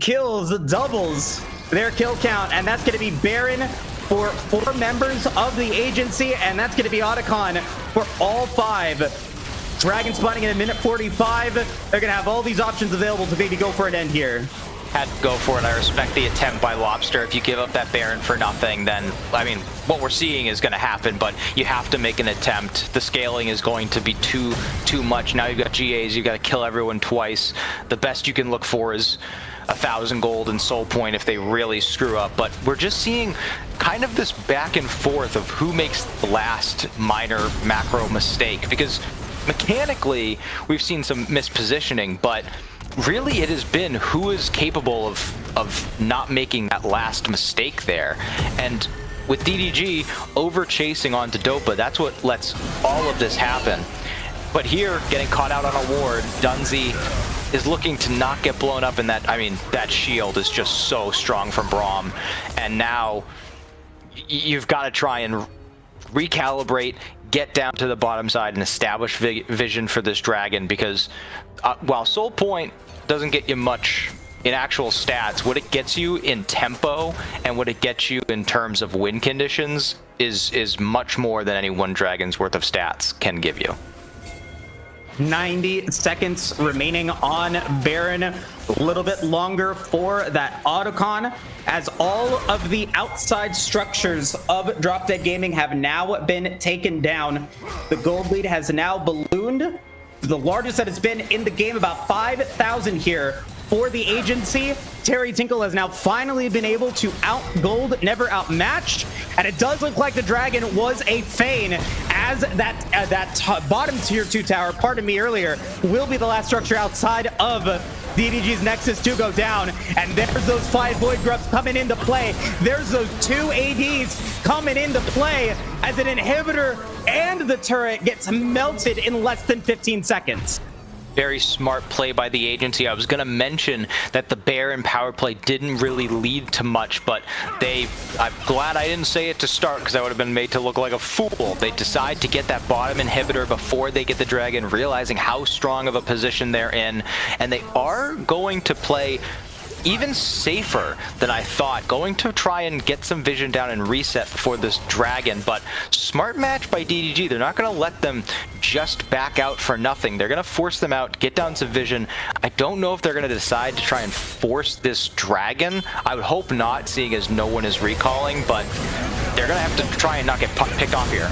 kills, doubles their kill count, and that's going to be Baron for 4 members of the agency, and that's going to be Otacon for all 5. Dragon spawning in a minute 45. They're going to have all these options available to maybe go for an end here. Had to go for it. I respect the attempt by Lobster. If you give up that Baron for nothing, then, I mean, what we're seeing is going to happen, but you have to make an attempt. The scaling is going to be too much. Now you've got GAs, you've got to kill everyone twice. The best you can look for is 1,000 gold and soul point if they really screw up, but we're just seeing kind of this back and forth of who makes the last minor macro mistake, because mechanically we've seen some mispositioning, but really it has been who is capable of not making that last mistake there. And with DDG over chasing onto Dopa, that's what lets all of this happen. But here, getting caught out on a ward, Dunzy is looking to not get blown up in that. I mean, that shield is just so strong from Braum. And now you've got to try and recalibrate, get down to the bottom side and establish vision for this dragon, because while soul point doesn't get you much in actual stats, what it gets you in tempo and what it gets you in terms of win conditions is much more than any one dragon's worth of stats can give you. 90 seconds remaining on Baron. A little bit longer for that Otacon, as all of the outside structures of Drop Dead Gaming have now been taken down. The gold lead has now ballooned, the largest that it's been in the game, about 5,000 here for the agency. Terry Tinkle has now finally been able to out-gold Never Outmatched, and it does look like the dragon was a feign, as that bottom tier 2 tower, pardon me earlier, will be the last structure outside of DDG's Nexus to go down. And there's those 5 Void Grubs coming into play. There's those 2 ADs coming into play as an inhibitor and the turret gets melted in less than 15 seconds. Very smart play by the agency. I was going to mention that the Baron power play didn't really lead to much, but I'm glad I didn't say it to start, because I would have been made to look like a fool. They decide to get that bottom inhibitor before they get the dragon, realizing how strong of a position they're in, and they are going to play even safer than I thought, going to try and get some vision down and reset before this dragon. But smart match by DDG. They're not going to let them just back out for nothing. They're going to force them out, get down some vision. I don't know if they're going to decide to try and force this dragon. I would hope not, seeing as no one is recalling, but they're going to have to try and not get picked off here.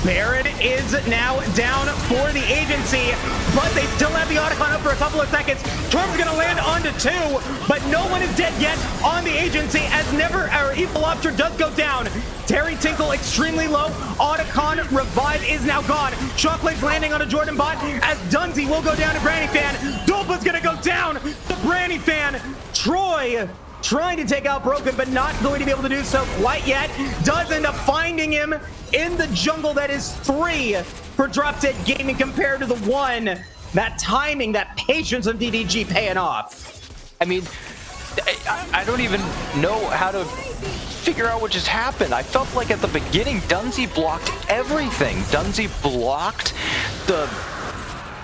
Baron is now down for the agency, but they still have the Otacon up for a couple of seconds. Torm's gonna land onto 2, but no one is dead yet on the agency, as Evil Lobster does go down. Terry Tinkle extremely low. Otacon revive is now gone. Shockwave's landing on a Jordan bot, as Dunzy will go down to Brandyfan. Dopa's gonna go down to Brandyfan. Troy trying to take out Broken, but not going to be able to do so quite yet. Does end up finding him in the jungle. That is 3 for Drop Dead Gaming compared to the 1. That timing, that patience of DDG paying off. I mean, I don't even know how to figure out what just happened. I felt like at the beginning, Dunsey blocked everything. Dunsey blocked the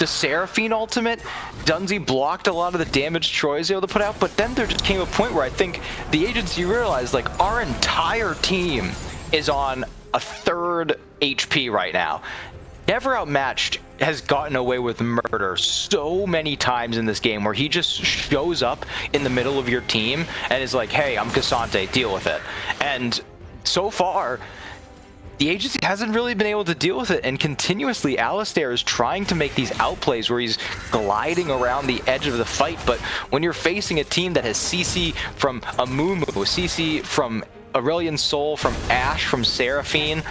Seraphine ultimate. Dunsey blocked a lot of the damage Troy was able to put out, but then there just came a point where I think the agency realized, like, our entire team is on a third HP right now. Never Outmatched has gotten away with murder so many times in this game where he just shows up in the middle of your team and is like, hey, I'm Cassante, deal with it. And so far, the agency hasn't really been able to deal with it, and continuously Alistair is trying to make these outplays where he's gliding around the edge of the fight, but when you're facing a team that has CC from Amumu, CC from Aurelion Sol, from Ashe, from Seraphine,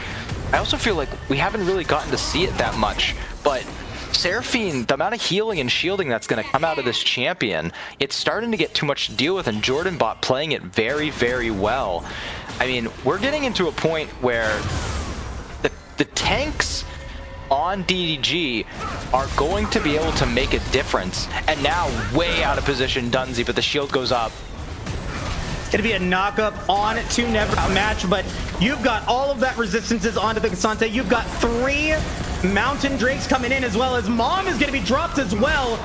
I also feel like we haven't really gotten to see it that much, but Seraphine, the amount of healing and shielding that's going to come out of this champion, it's starting to get too much to deal with, and Jordanbot playing it very, very well. I mean, we're getting into a point where the tanks on DDG are going to be able to make a difference. And now, way out of position, Dunsey, but the shield goes up. It's going to be a knock-up on to Never Outmatched, but you've got all of that resistances onto the Cassante. You've got 3 Mountain Drakes coming in, as well as Mom is going to be dropped as well.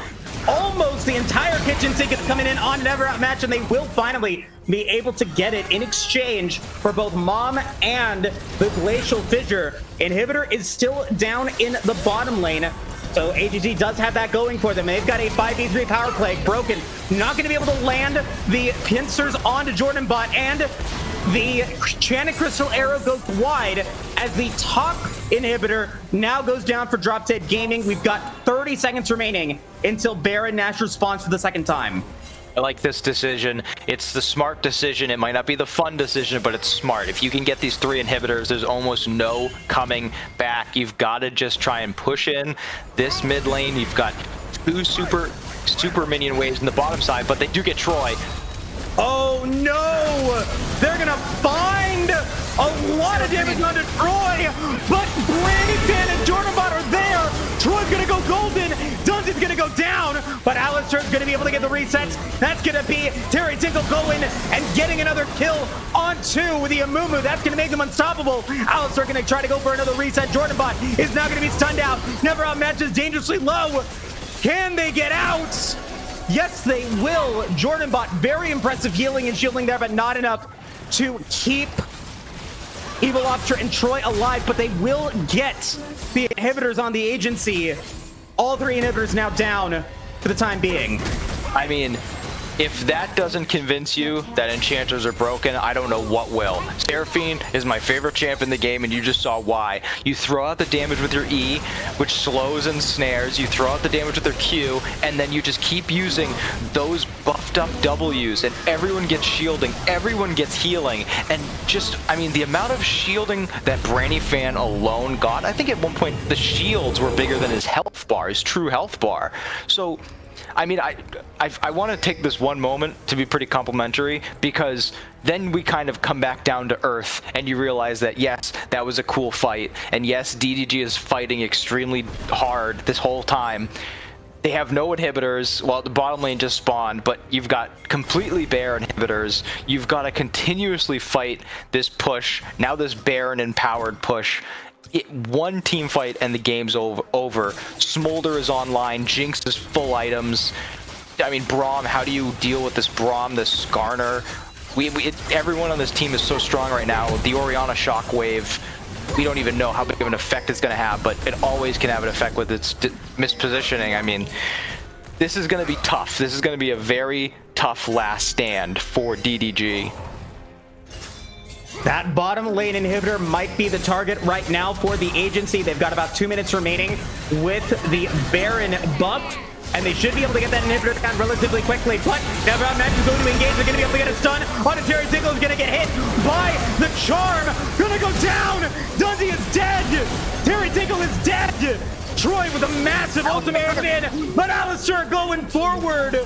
Almost the entire kitchen sink is coming in on Never Outmatched, and they will finally be able to get it in exchange for both Mom and the Glacial Fissure. Inhibitor is still down in the bottom lane, so AGT does have that going for them. They've got a 5v3 power play. Broken not going to be able to land the pincers onto Jordanbot, and the Enchanted Crystal Arrow goes wide as the top inhibitor now goes down for Drop Dead Gaming. We've got 30 seconds remaining until Baron Nash responds for the second time. I like this decision. It's the smart decision. It might not be the fun decision, but it's smart. If you can get these 3 inhibitors, there's almost no coming back. You've got to just try and push in this mid lane. You've got 2 super minion waves in the bottom side, but they do get Troy. Oh no! They're gonna find a lot of damage onto Troy, but Brandon and Jordanbot are there. Troy's gonna go golden, Dunsey's gonna go down, but Alistair's gonna be able to get the resets. That's gonna be Terry Tinkle going and getting another kill onto the Amumu. That's gonna make them unstoppable. Alistair gonna try to go for another reset. Jordanbot is now gonna be stunned out. Never Outmatched is dangerously low. Can they get out? Yes, they will. Jordanbot, very impressive healing and shielding there, but not enough to keep Evil Lobster and Troy alive, but they will get the inhibitors on the agency. All 3 inhibitors now down for the time being. I mean, if that doesn't convince you that enchanters are broken, I don't know what will. Seraphine is my favorite champ in the game, and you just saw why. You throw out the damage with your E, which slows and snares. You throw out the damage with their Q, and then you just keep using those buffed up Ws, and everyone gets shielding, everyone gets healing, and just, I mean, the amount of shielding that Branny Fan alone got, I think at one point the shields were bigger than his health bar, his true health bar. So, I mean, I want to take this one moment to be pretty complimentary, because then we kind of come back down to earth and you realize that, yes, that was a cool fight. And yes, DDG is fighting extremely hard this whole time. They have no inhibitors. Well, the bottom lane just spawned, but you've got completely bare inhibitors. You've got to continuously fight this push, now this Baron empowered push. One team fight and the game's over. Smolder is online. Jinx is full items. I mean, Braum, how do you deal with this Braum, this Skarner? Everyone on this team is so strong right now. The Orianna Shockwave, we don't even know how big of an effect it's going to have, but it always can have an effect with its mispositioning. I mean, this is going to be tough. This is going to be a very tough last stand for DDG. That bottom lane inhibitor might be the target right now for the agency. They've got about 2 minutes remaining with the Baron buff, and they should be able to get that inhibitor down relatively quickly. But Never Outmatched is going to engage. They're going to be able to get a stun on a Terry Tinkle. Is going to get hit by the charm. Going to go down. Dunsey is dead. Terry Tinkle is dead. Troy with a massive ultimate in, but Alistair going forward.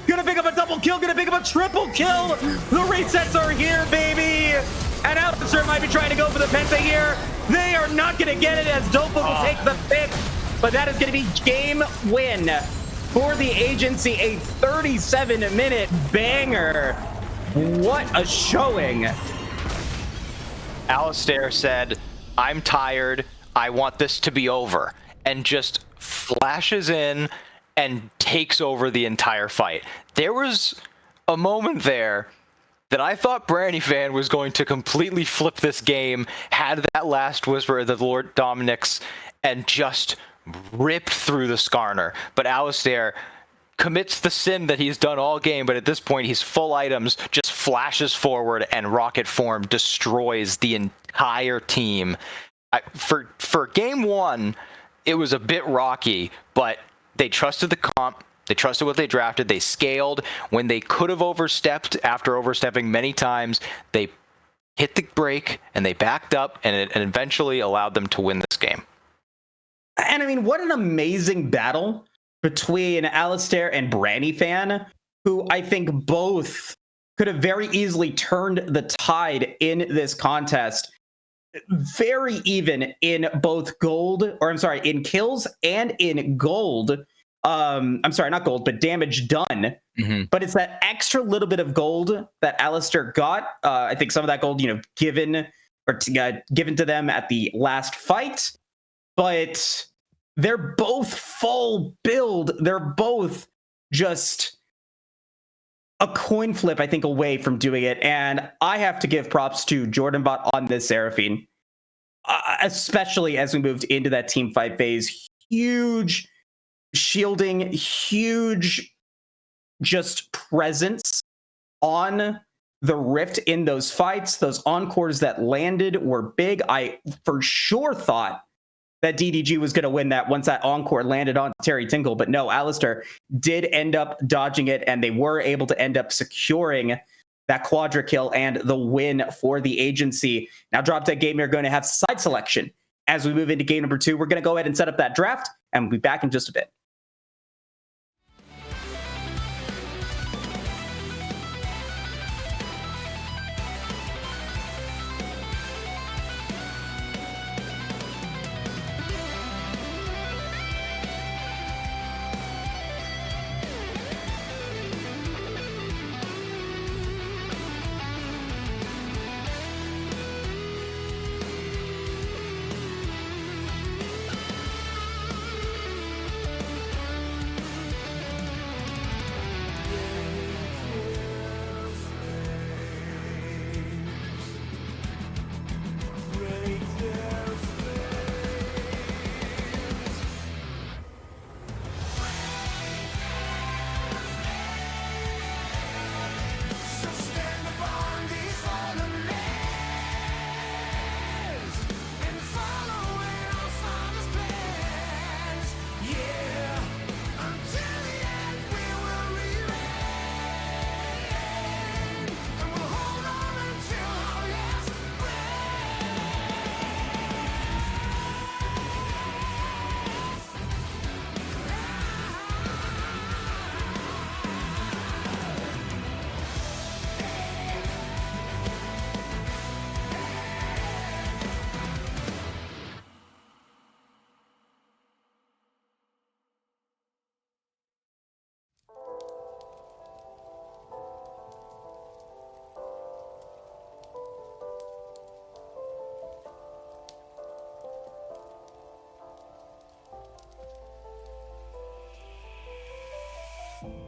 Gonna pick up a double kill, gonna pick up a triple kill. The resets are here, baby. And Alistair might be trying to go for the penta here. They are not gonna get it as Dopa will take the pick, but that is gonna be game win for the agency. A 37-minute banger. What a showing Alistair said, I'm tired, I want this to be over, and just flashes in and takes over the entire fight. There was a moment there that I thought Branny Fan was going to completely flip this game, had that last whisper of the Lord Dominic's, and just ripped through the Skarner. But Alistair commits the sin that he's done all game, but at this point he's full items, just flashes forward, and rocket form destroys the entire team. For game one, it was a bit rocky, but they trusted the comp. They trusted what they drafted. They scaled when they could have overstepped. After overstepping many times, they hit the brake and they backed up, and it eventually allowed them to win this game. And I mean, what an amazing battle between Alistair and Branny Fan, who I think both could have very easily turned the tide in this contest. Very even in both gold, or I'm sorry, in kills and in gold. I'm sorry, not gold, but damage done. Mm-hmm. But it's that extra little bit of gold that Alistair got. I think some of that gold, given to them at the last fight. But they're both full build. They're both just a coin flip, I think, away from doing it. And I have to give props to JordanBot on this Seraphine, especially as we moved into that team fight phase. Huge shielding, huge just presence on the Rift in those fights. Those encores that landed were big. I for sure thought that DDG was going to win that once that encore landed on Terry Tingle, but no, Alistair did end up dodging it, and they were able to end up securing that quadra kill and the win for the agency. Now, Drop Dead Gamer are going to have side selection as we move into game number 2. We're going to go ahead and set up that draft, and we'll be back in just a bit.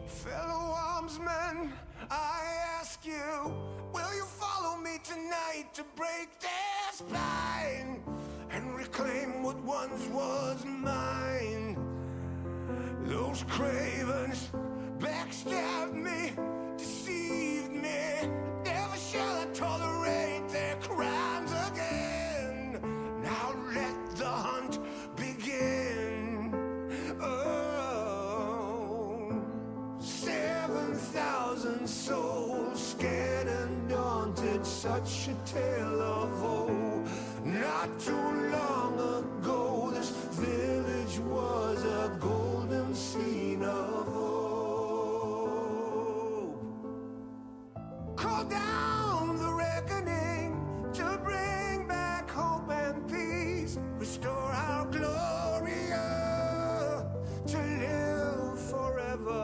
Fellow armsmen, I ask you, will you follow me tonight to break their spine and reclaim what once was mine? Those cravens backstabbed me, deceived me. Never shall I tolerate their crimes again. Now let the hunt begin. Oh, 7,000 souls scared and daunted, such a tale of woe. Not too long ago, this village was a golden scene of hope. Call down the reckoning to bring back hope and peace. Restore our glory to live forever.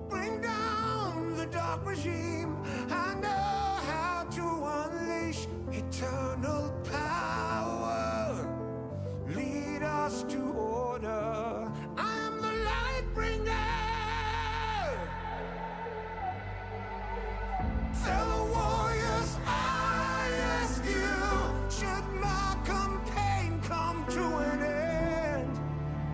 Bring down the dark regime and a eternal power, lead us to order. I am the light bringer. Fellow warriors, I ask you, should my campaign come to an end,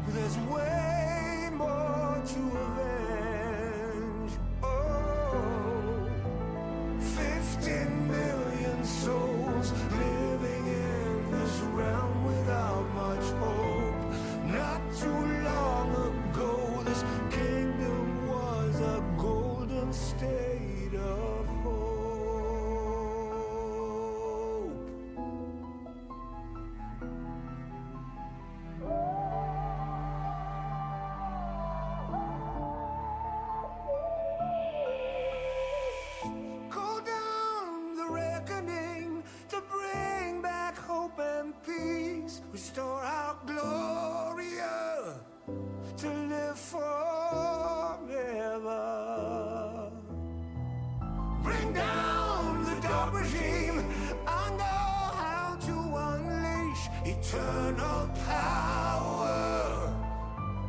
there's way more to avenge. Oh, 15 million souls living in this realm without much hope. Not too long ago, this kingdom was a golden state of hope. Call down the reckoning to bring back hope and peace. Restore our Gloria to live forever. Bring down the dark regime. I know how to unleash eternal power.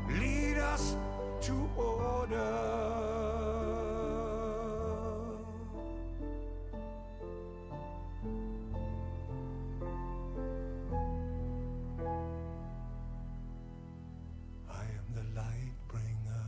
Lead us to order. I am the light bringer.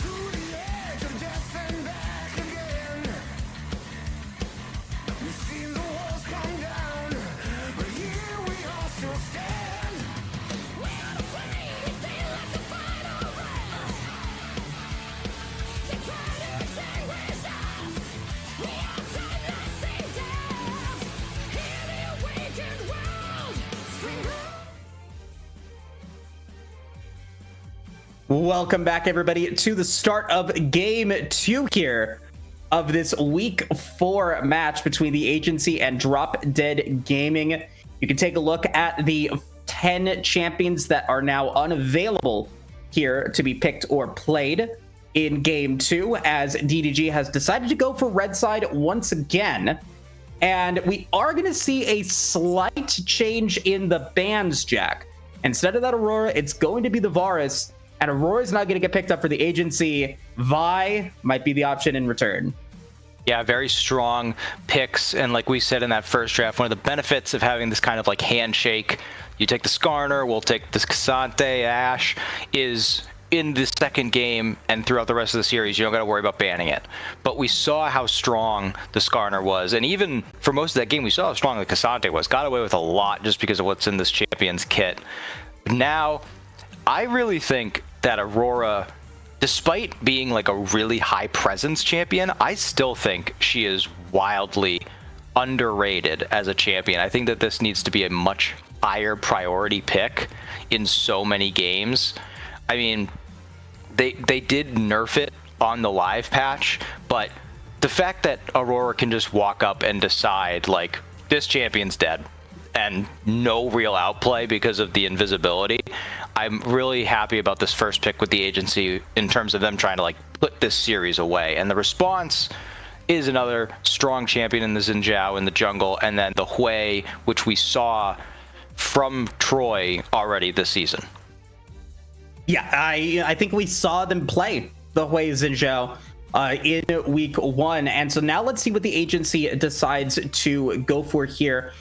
To the edge of death and back again. We've seen the walls come down, but here we all still stand. We are afraid we feel like to fight over. They try to extinguish us. We have done nothing death. Hear the awakened world scream. Welcome back, everybody, to the start of Game 2 here of this Week 4 match between the Agency and Drop Dead Gaming. You can take a look at the 10 champions that are now unavailable here to be picked or played in Game 2, as DDG has decided to go for red side once again. And we are going to see a slight change in the bans, Jack. Instead of that Aurora, it's going to be the Varus. And Aurora's not going to get picked up for the Agency. Vi might be the option in return. Yeah, very strong picks. And like we said in that first draft, one of the benefits of having this kind of like handshake, you take the Skarner, we'll take this Cassante, Ashe, is in the second game and throughout the rest of the series, you don't got to worry about banning it. But we saw how strong the Skarner was. And even for most of that game, we saw how strong the Cassante was. Got away with a lot just because of what's in this champion's kit. Now, I really think that Aurora, despite being like a really high presence champion, I still think she is wildly underrated as a champion. I think that this needs to be a much higher priority pick in so many games. I mean, they did nerf it on the live patch, but the fact that Aurora can just walk up and decide like this champion's dead and no real outplay because of the invisibility, I'm really happy about this first pick with the Agency in terms of them trying to like put this series away. And the response is another strong champion in the Xin Zhao in the jungle, and then the Hui, which we saw from Troy already this season. Yeah, I think we saw them play the Hui Xin Zhao in Week 1. And so now let's see what the Agency decides to go for here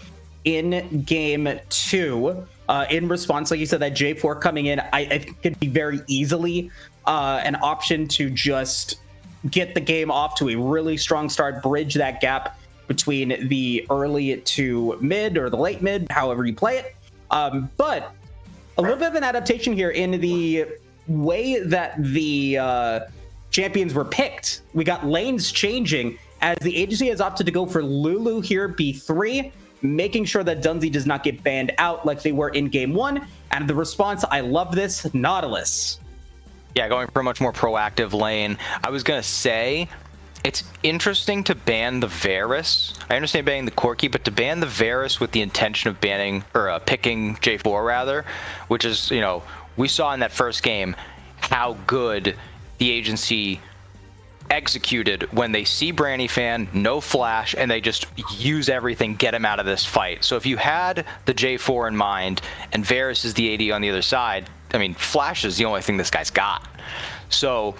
in Game 2. In response, like you said, that J4 coming in, I think could be very easily an option to just get the game off to a really strong start, bridge that gap between the early to mid or the late mid, however you play it. But a little bit of an adaptation here in the way that the champions were picked. We got lanes changing as the agency has opted to go for Lulu here, B3, making sure that Dunsey does not get banned out like they were in game 1. And the response, I love this, Nautilus. Yeah, going for a much more proactive lane. I was going to say, it's interesting to ban the Varus. I understand banning the Corki, but to ban the Varus with the intention of banning, or picking J4 rather, which is, you know, we saw in that first game how good the agency executed when they see Branny Fan, no flash, and they just use everything, get him out of this fight. So if you had the J4 in mind and Varus is the AD on the other side, I mean, flash is the only thing this guy's got. So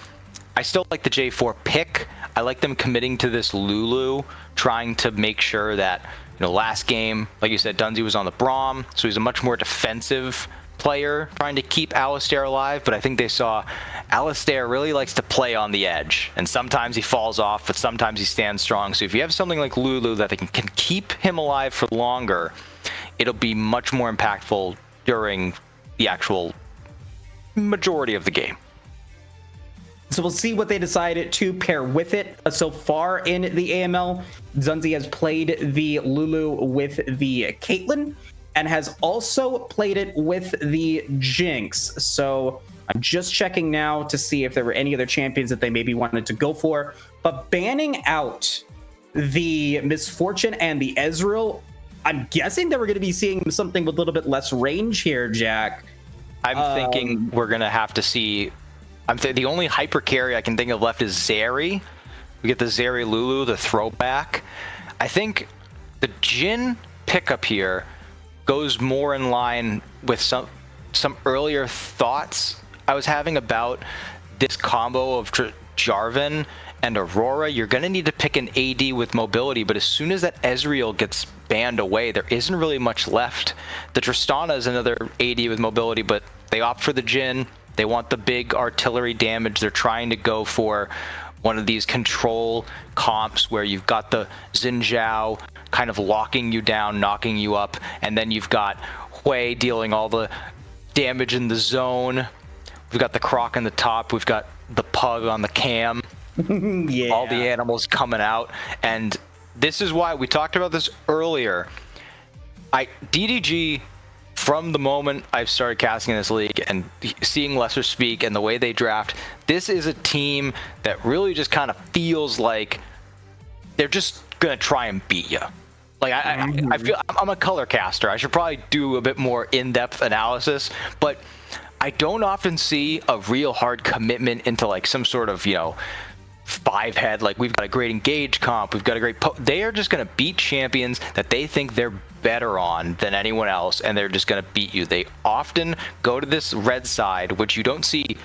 I still like the J4 pick. I like them committing to this Lulu, trying to make sure that, you know, last game, like you said, Dunsey was on the Braum, so he's a much more defensive player trying to keep Alistair alive, but I think they saw Alistair really likes to play on the edge, and sometimes he falls off, but sometimes he stands strong. So if you have something like Lulu that can keep him alive for longer, it'll be much more impactful during the actual majority of the game. So we'll see what they decide to pair with it. So far in the AML, Dunsey has played the Lulu with the Caitlyn and has also played it with the Jinx. So I'm just checking now to see if there were any other champions that they maybe wanted to go for. But banning out the Misfortune and the Ezreal, I'm guessing that we're going to be seeing something with a little bit less range here, Jack. I'm thinking we're going to have to see... the only hyper carry I can think of left is Zeri. We get the Zeri Lulu, the throwback. I think the Jhin pickup here goes more in line with some earlier thoughts I was having about this combo of Jarvan and Aurora. You're going to need to pick an AD with mobility, but as soon as that Ezreal gets banned away, there isn't really much left. The Tristana is another AD with mobility, but they opt for the Jhin. They want the big artillery damage. They're trying to go for one of these control comps where you've got the Xin Zhao kind of locking you down, knocking you up, and then you've got Hui dealing all the damage in the zone. We've got the Croc on the top. We've got the Pug on the cam. Yeah. All the animals coming out. And this is why we talked about this earlier. DDG, from the moment I've started casting in this league and seeing Lesser speak and the way they draft, this is a team that really just kind of feels like they're just going to try and beat you. Like, I feel I'm a color caster. I should probably do a bit more in-depth analysis, but I don't often see a real hard commitment into like some sort of, you know, 5-head, like we've got a great engage comp, we've got a great they are just going to beat champions that they think they're better on than anyone else, and they're just going to beat you. They often go to this red side, which you don't see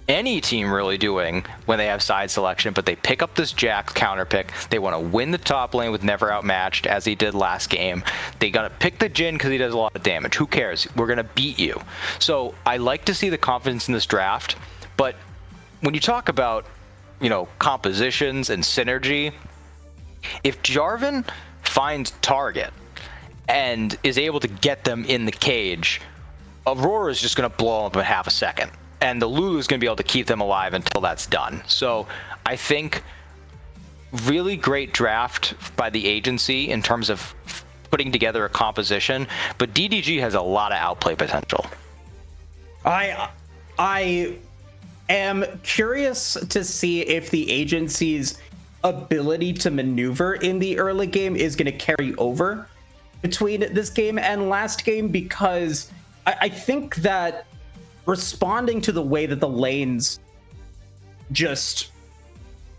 any team really doing when they have side selection, but they pick up this Jack counter pick. They want to win the top lane with Never Outmatched, as he did last game. They got to pick the Jhin because he does a lot of damage. Who cares? We're going to beat you. So I like to see the confidence in this draft, but when you talk about, you know, compositions and synergy, if Jarvan finds target and is able to get them in the cage, Aurora is just going to blow up in half a second, and the Lulu is going to be able to keep them alive until that's done. So I think really great draft by the agency in terms of putting together a composition, but DDG has a lot of outplay potential. I am curious to see if the agency's ability to maneuver in the early game is going to carry over between this game and last game, because I think that responding to the way that the lanes just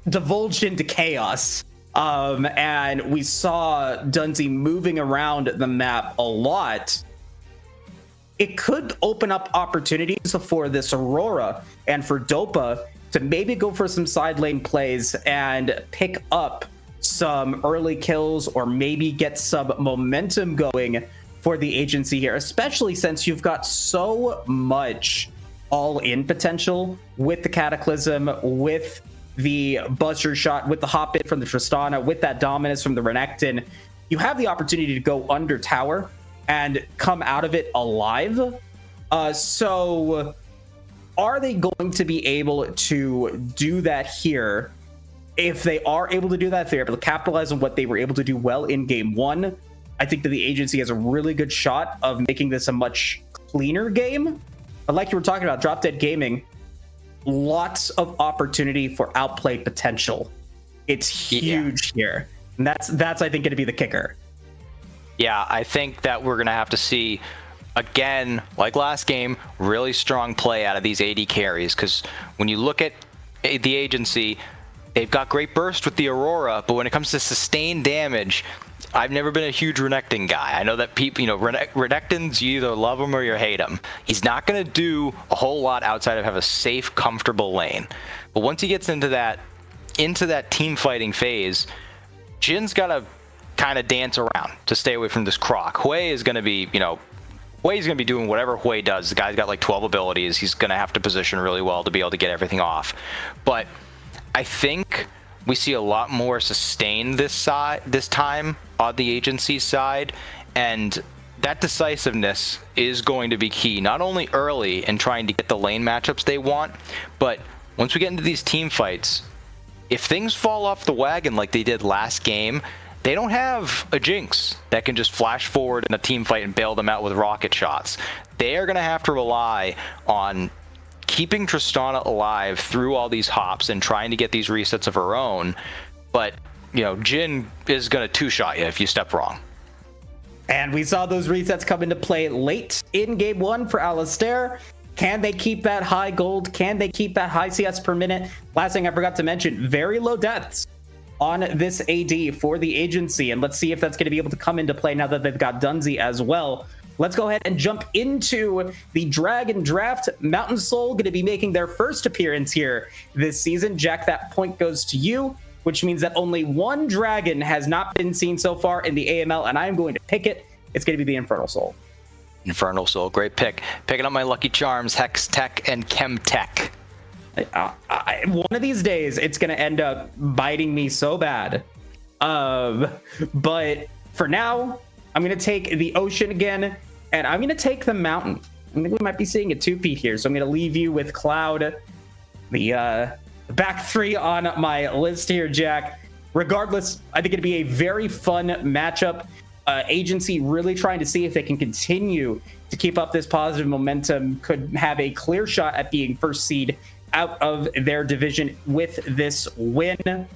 divulged into chaos, and we saw Dunsey moving around the map a lot, it could open up opportunities for this Aurora and for Dopa to maybe go for some side lane plays and pick up some early kills, or maybe get some momentum going for the agency here, especially since you've got so much all-in potential with the Cataclysm, with the Buster Shot, with the hop-in from the Tristana, with that Dominus from the Renekton. You have the opportunity to go under tower and come out of it alive. So are they going to be able to do that here? If they are able to do that, if they're able to capitalize on what they were able to do well in game one, I think that the agency has a really good shot of making this a much cleaner game. But like you were talking about, Drop Dead Gaming, lots of opportunity for outplay potential. It's huge here. And that's I think, going to be the kicker. Yeah, I think that we're going to have to see, again, like last game, really strong play out of these AD carries. Because when you look at the agency, they've got great burst with the Aurora, but when it comes to sustained damage, I've never been a huge Renekton guy. I know that people, Renektons, you either love him or you hate him. He's not going to do a whole lot outside of have a safe, comfortable lane. But once he gets into that team fighting phase, Jin's got to kind of dance around to stay away from this Croc. Hui is going to be, Hui's going to be doing whatever Hui does. The guy's got like 12 abilities. He's going to have to position really well to be able to get everything off. But I think we see a lot more sustain this time on the agency side, and that decisiveness is going to be key, not only early in trying to get the lane matchups they want, but once we get into these team fights, if things fall off the wagon like they did last game, they don't have a Jinx that can just flash forward in a team fight and bail them out with rocket shots. They are going to have to rely on keeping Tristana alive through all these hops and trying to get these resets of her own. But, Jhin is going to two-shot you if you step wrong. And we saw those resets come into play late in game one for Alistair. Can they keep that high gold? Can they keep that high CS per minute? Last thing I forgot to mention, very low deaths on this AD for the agency. And let's see if that's going to be able to come into play now that they've got Dunzi as well. Let's go ahead and jump into the Dragon Draft. Mountain Soul going to be making their first appearance here this season. Jack, that point goes to you, which means that only one dragon has not been seen so far in the AML, and I'm going to pick it. It's going to be the Infernal Soul. Infernal Soul, great pick. Picking up my Lucky Charms, Hex Tech, and Chem Tech. One of these days, it's going to end up biting me so bad. But for now, I'm going to take the Ocean again, and I'm going to take the Mountain. I think we might be seeing a two-peat here, so I'm going to leave you with Cloud, the back three on my list here, Jack. Regardless, I think it'd be a very fun matchup. Agency really trying to see if they can continue to keep up this positive momentum, could have a clear shot at being first seed out of their division with this win.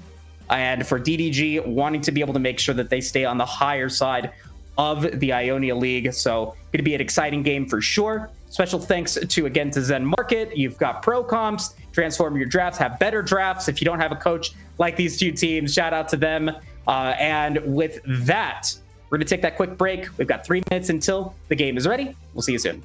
And for DDG, wanting to be able to make sure that they stay on the higher side of the Ionia League. So going to be an exciting game for sure. Special thanks to Zen Market. You've got pro comps, transform your drafts, have better drafts. If you don't have a coach like these two teams, shout out to them. And with that, we're going to take that quick break. We've got 3 minutes until the game is ready. We'll see you soon.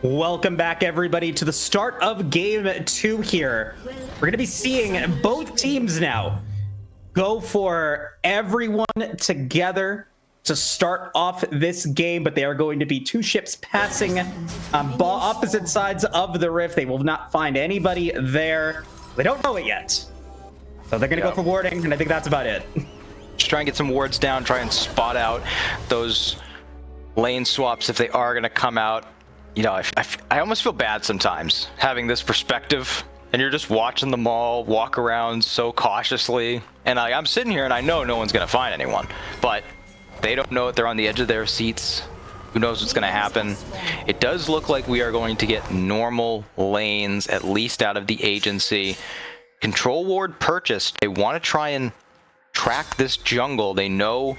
Welcome back, everybody, to the start of Game 2 here. We're going to be seeing both teams now go for everyone together to start off this game, but they are going to be two ships passing on opposite sides of the rift. They will not find anybody there. They don't know it yet. So they're going to go for warding, and I think that's about it. Just try and get some wards down, try and spot out those lane swaps if they are going to come out. You know, I almost feel bad sometimes having this perspective, and you're just watching them all walk around so cautiously. And I'm sitting here and I know no one's going to find anyone, but they don't know it. They're on the edge of their seats. Who knows what's going to happen? It does look like we are going to get normal lanes, at least out of the agency. Control ward purchased. They want to try and track this jungle. They know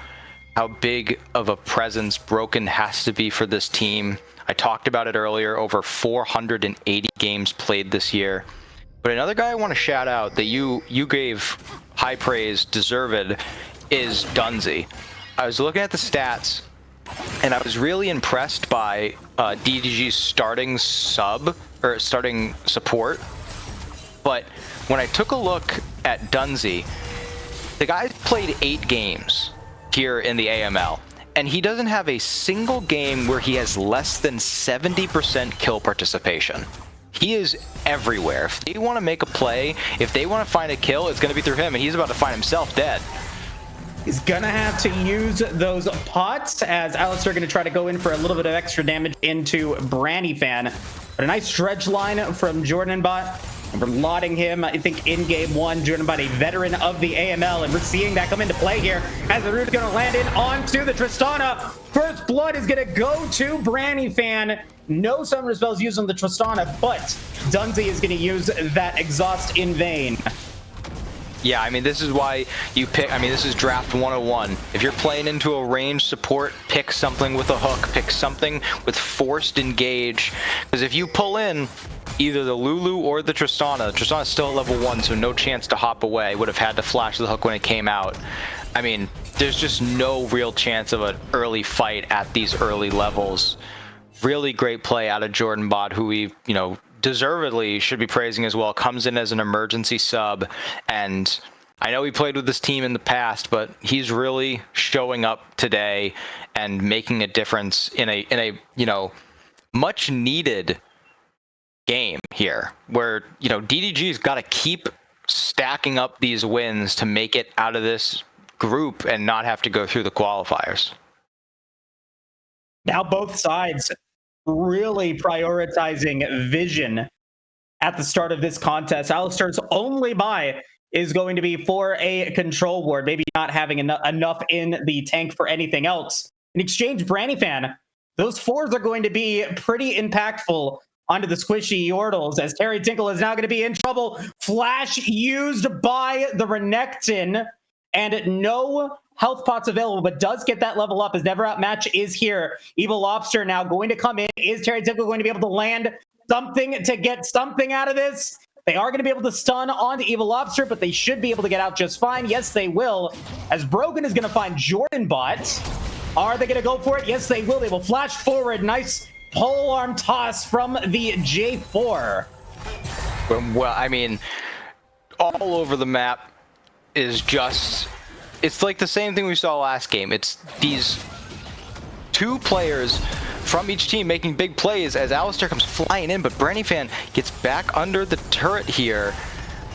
how big of a presence Broken has to be for this team. I talked about it earlier, over 480 games played this year. But another guy I want to shout out that you gave high praise, deserved, is Dunsey. I was looking at the stats, and I was really impressed by DDG's starting support. But when I took a look at Dunsey, the guy's played 8 games here in the AML. And he doesn't have a single game where he has less than 70% kill participation. He is everywhere. If they want to make a play, if they want to find a kill, it's going to be through him, and he's about to find himself dead. He's going to have to use those pots, as Alistair going to try to go in for a little bit of extra damage into Branny Fan. But a nice stretch line from Jordan Bot. And we're lauding him, I think, in game 1, driven by a veteran of the AML, and we're seeing that come into play here as the root is going to land in onto the Tristana. First blood is going to go to Branny Fan. No summoner spells used on the Tristana, but Dunsey is going to use that exhaust in vain. Yeah, I mean, this is why you pick, I mean, this is draft 101. If you're playing into a ranged support, pick something with a hook, pick something with forced engage, because if you pull in either the Lulu or the Tristana is still at level 1, so no chance to hop away. Would have had to flash the hook when it came out. I mean, there's just no real chance of an early fight at these early levels. Really great play out of Jordan Bot, who we, you know, deservedly should be praising as well. Comes in as an emergency sub, and I know he played with this team in the past, but he's really showing up today and making a difference in a you know, much needed game here, where, you know, DDG's got to keep stacking up these wins to make it out of this group and not have to go through the qualifiers. Now both sides really prioritizing vision at the start of this contest. Alistair's only buy is going to be for a control ward, maybe not having enough in the tank for anything else. In exchange, Branny Fan, those 4s are going to be pretty impactful onto the squishy Yordles, as Terry Tinkle is now going to be in trouble. Flash used by the Renekton, and no health pots available, but does get that level up as Never Outmatch is here. Evil Lobster now going to come in. Is Terry Tinkle going to be able to land something to get something out of this? They are going to be able to stun on the Evil Lobster, but they should be able to get out just fine. Yes, they will, as Broken is going to find Jordan Bot. Are they going to go for it? Yes, they will. They will flash forward. Nice pole arm toss from the J4. Well, I mean, all over the map is just, it's like the same thing we saw last game. It's these 2 players from each team making big plays as Alistair comes flying in, but Branny Fan gets back under the turret here.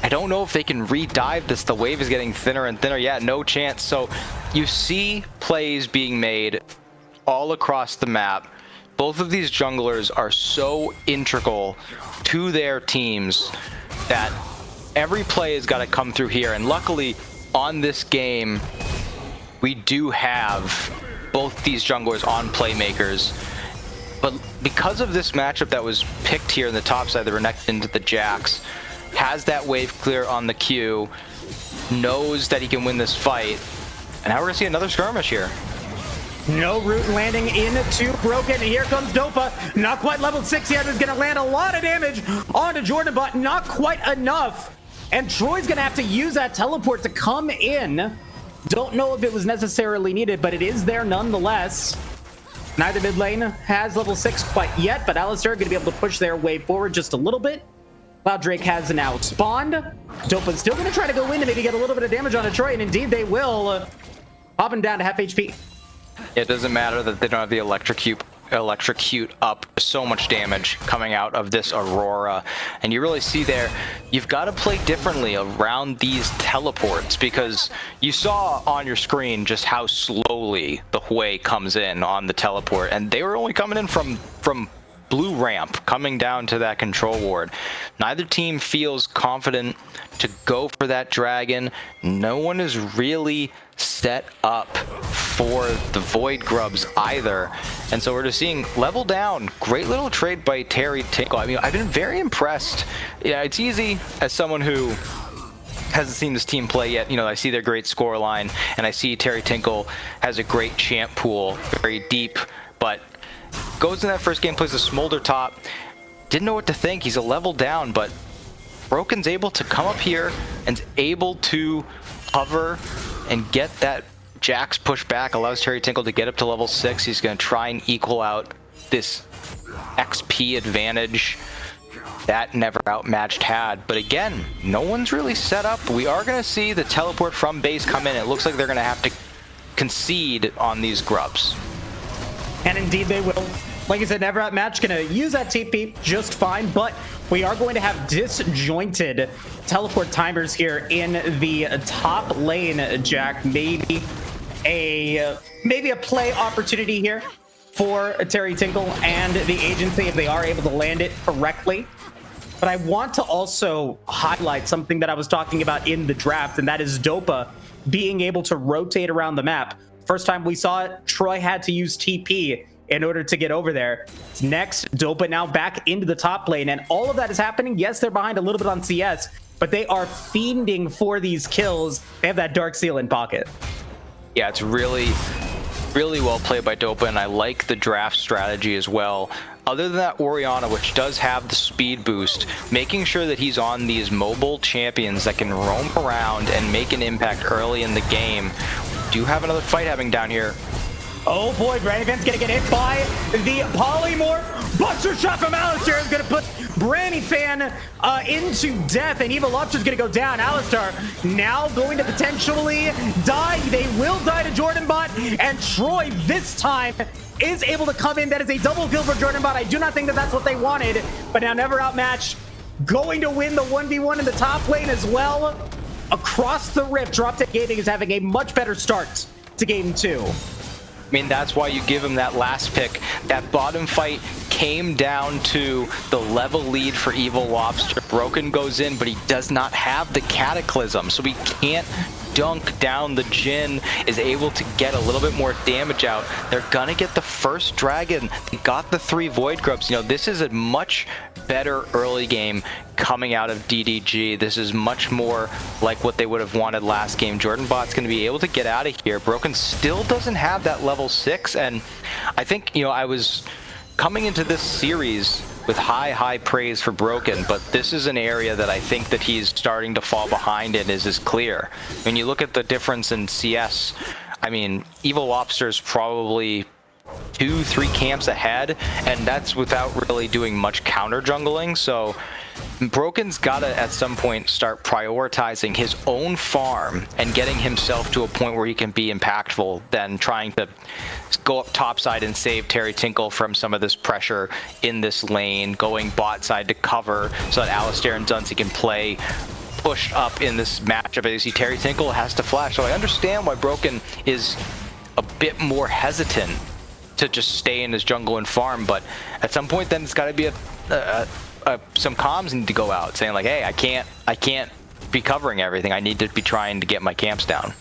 I don't know if they can re-dive this. The wave is getting thinner and thinner. Yeah, no chance. So you see plays being made all across the map. Both of these junglers are so integral to their teams that every play has got to come through here. And luckily, on this game, we do have both these junglers on playmakers. But because of this matchup that was picked here in the top side, the Renekton into the Jax, has that wave clear on the Q, knows that he can win this fight. And now we're going to see another skirmish here. No root landing into Broken. Here comes Dopa. Not quite level 6 yet. Is going to land a lot of damage onto Jordan, but not quite enough. And Troy's going to have to use that teleport to come in. Don't know if it was necessarily needed, but it is there nonetheless. Neither mid lane has level 6 quite yet, but Alistar going to be able to push their way forward just a little bit. Cloud Drake has now spawned. Dopa's still going to try to go in to maybe get a little bit of damage on a Troy, and indeed they will. Popping down to half HP. It doesn't matter that they don't have the electrocute up. So much damage coming out of this Aurora, and you really see there you've got to play differently around these teleports, because you saw on your screen just how slowly the Hui comes in on the teleport, and they were only coming in from blue ramp coming down to that control ward. Neither team feels confident to go for that dragon. No one is really set up for the Void Grubs either, and so we're just seeing level down. Great little trade by Terry Tinkle. I mean, I've been very impressed. Yeah, it's easy as someone who hasn't seen this team play yet. You know, I see their great score line, and I see Terry Tinkle has a great champ pool, very deep, but goes in that first game, plays a smolder top. Didn't know what to think. He's a level down, but Broken's able to come up here and able to hover and get that Jax push back, allows Terry Tinkle to get up to level 6. He's going to try and equal out this XP advantage that never outmatched had. But again, no one's really set up. We are going to see the teleport from base come in. It looks like they're going to have to concede on these grubs. And indeed they will. Like I said, never outmatched, gonna use that TP just fine, but we are going to have disjointed teleport timers here in the top lane, Jack. Maybe a play opportunity here for Terry Tinkle and the agency if they are able to land it correctly. But I want to also highlight something that I was talking about in the draft, and that is Dopa being able to rotate around the map. First time we saw it, Troy had to use TP in order to get over there. Next, Dopa now back into the top lane, and all of that is happening. Yes, they're behind a little bit on CS, but they are fiending for these kills. They have that Dark Seal in pocket. Yeah, it's really well played by Dopa, and I like the draft strategy as well. Other than that Orianna, which does have the speed boost, making sure that he's on these mobile champions that can roam around and make an impact early in the game. We do have another fight happening down here. Oh boy, Brannigan's gonna get hit by the polymorph. Buster shot from Alistar is gonna put Brannifan into death, and Evil Lobster's gonna go down. Alistar now going to potentially die. They will die to Jordan Bot, and Troy this time is able to come in. That is a double kill for Jordan Bot. I do not think that that's what they wanted, but now never outmatched. Going to win the 1v1 in the top lane as well. Across the rip, Droptech Gaming is having a much better start to game 2. I mean, that's why you give him that last pick. That bottom fight came down to the level lead for Evil Lobster. Broken goes in, but he does not have the Cataclysm, so he can't dunk down the Jhin, is able to get a little bit more damage out. They're gonna get the first dragon. They got the 3 Void Grubs. You know, this is a much better early game coming out of DDG. This is much more like what they would have wanted last game. Jordan Bot's going to be able to get out of here. Broken still doesn't have that level 6, and I think, you know, I was coming into this series with high praise for Broken, but this is an area that I think that he's starting to fall behind in is clear. When you look at the difference in CS, I mean, Evil Lobster's probably 2-3 camps ahead, and that's without really doing much counter jungling. So Broken's gotta at some point start prioritizing his own farm and getting himself to a point where he can be impactful than trying to go up topside and save Terry Tinkle from some of this pressure in this lane, going bot side to cover so that Alistar and Duncy can play pushed up in this matchup. As you see, Terry Tinkle has to flash, so I understand why Broken is a bit more hesitant to just stay in his jungle and farm, but at some point then it's got to be some comms need to go out saying like, hey, I can't be covering everything. I need to be trying to get my camps down.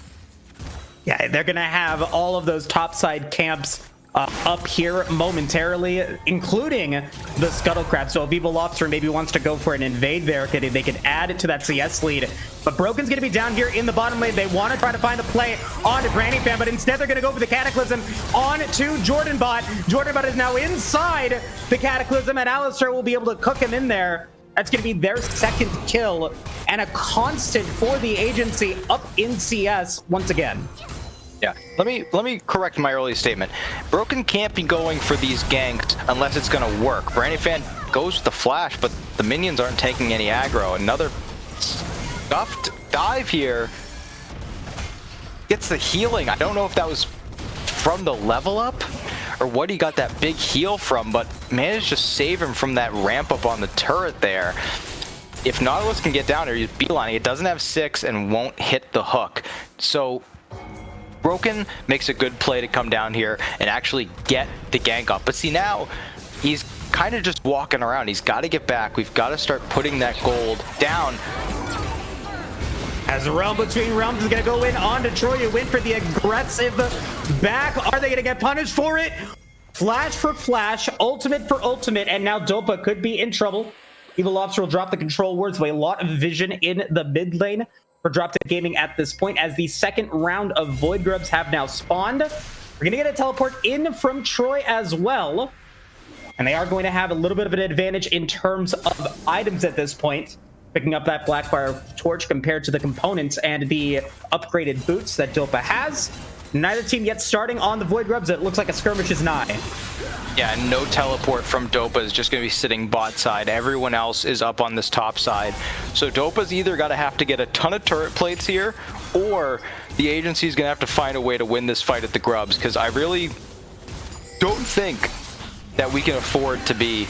Yeah, they're gonna have all of those topside camps up here momentarily, including the Scuttle Crab. So if Evil Lobster maybe wants to go for an invade there, they could add it to that CS lead. But Broken's going to be down here in the bottom lane. They want to try to find the play onto Brannifan, but instead they're going to go for the Cataclysm on to Jordan Bot. Jordan Bot is now inside the Cataclysm, and Alistar will be able to cook him in there. That's going to be their second kill, and a constant for the agency up in CS once again. Yeah, let me correct my earlier statement. Broken can't be going for these ganks unless it's gonna work. Brandy Fan goes with the flash, but the minions aren't taking any aggro. Another scuffed dive here. Gets the healing. I don't know if that was from the level up or what he got that big heal from, but managed to save him from that ramp up on the turret there. If Nautilus can get down there, he's beelining. It doesn't have 6 and won't hit the hook. So Broken makes a good play to come down here and actually get the gank up. But see, now he's kind of just walking around. He's got to get back. We've got to start putting that gold down. As the Realm Between Realms is going to go in on Detroit, you win for the aggressive back. Are they going to get punished for it? Flash for flash, ultimate for ultimate, and now Dopa could be in trouble. Evil Lobster will drop the control words with a lot of vision in the mid lane for Drop Dead Gaming at this point, as the second round of Void Grubs have now spawned. We're going to get a teleport in from Troy as well, and they are going to have a little bit of an advantage in terms of items at this point, picking up that Blackfire Torch compared to the components and the upgraded boots that Dopa has. Neither team yet starting on the Void Grubs. It looks like a skirmish is nigh. Yeah, no teleport from Dopa is just going to be sitting bot side. Everyone else is up on this top side. So Dopa's either got to have to get a ton of turret plates here, or the agency's going to have to find a way to win this fight at the Grubs, because I really don't think that we can afford to be...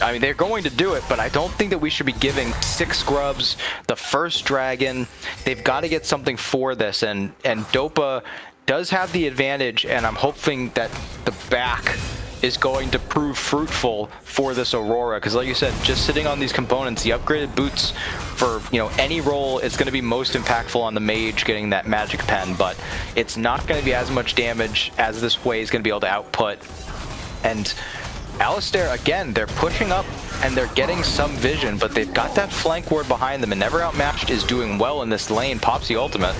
I mean, they're going to do it, but I don't think that we should be giving 6 Grubs the first dragon. They've got to get something for this, and Dopa does have the advantage, and I'm hoping that the back is going to prove fruitful for this Aurora, because like you said, just sitting on these components, the upgraded boots for, you know, any role, it's going to be most impactful on the mage getting that magic pen, but it's not going to be as much damage as this way is going to be able to output. And Alistair, again, they're pushing up and they're getting some vision, but they've got that flank ward behind them, and Never Outmatched is doing well in this lane. Pops the ultimate.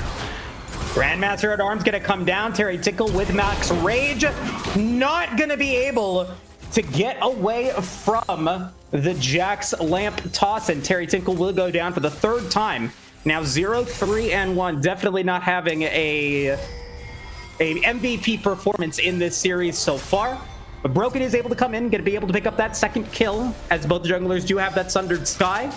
Grandmaster at Arms going to come down. Terry Tinkle with Max Rage. Not going to be able to get away from the Jax Lamp toss, and Terry Tinkle will go down for the third time. Now 0-3-1. Definitely not having a MVP performance in this series so far. But Broken is able to come in, going to be able to pick up that second kill, as both junglers do have that Sundered Sky.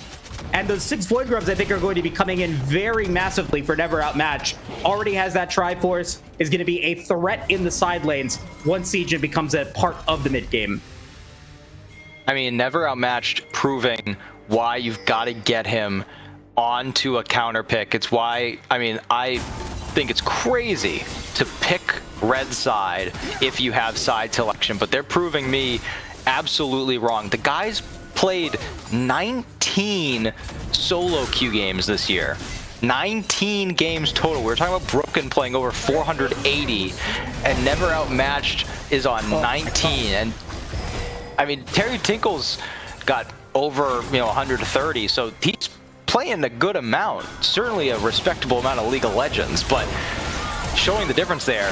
And those 6 Void Grubs, I think, are going to be coming in very massively for Never Outmatch. Already has that Triforce, is going to be a threat in the side lanes once Siege becomes a part of the mid game. I mean, Never Outmatched proving why you've got to get him onto a counter pick. It's why, I mean, I think it's crazy to pick red side if you have side selection, but they're proving me absolutely wrong. The guys played 19 solo queue games this year. 19 games total. We're talking about Broken playing over 480, and Never Outmatched is on 19. And I mean, Terry Tinkle's got over, you know, 130, so he's playing a good amount. Certainly a respectable amount of League of Legends, but showing the difference there.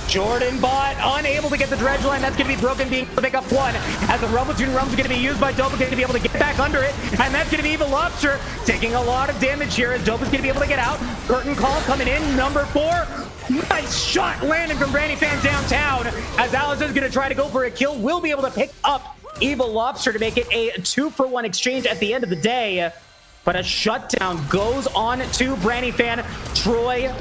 Jordan Bot unable to get the dredge line. That's going to be Broken being able to pick up 1. As the Realm Between Realms is going to be used by Dopa, going to be able to get back under it. And that's going to be Evil Lobster taking a lot of damage here as Dopa's going to be able to get out. Curtain Call coming in, number 4. Nice shot landing from Brandy Fan downtown. As Alice is going to try to go for a kill, will be able to pick up Evil Lobster to make it a 2-for-1 exchange at the end of the day. But a shutdown goes on to Brandy Fan. Troy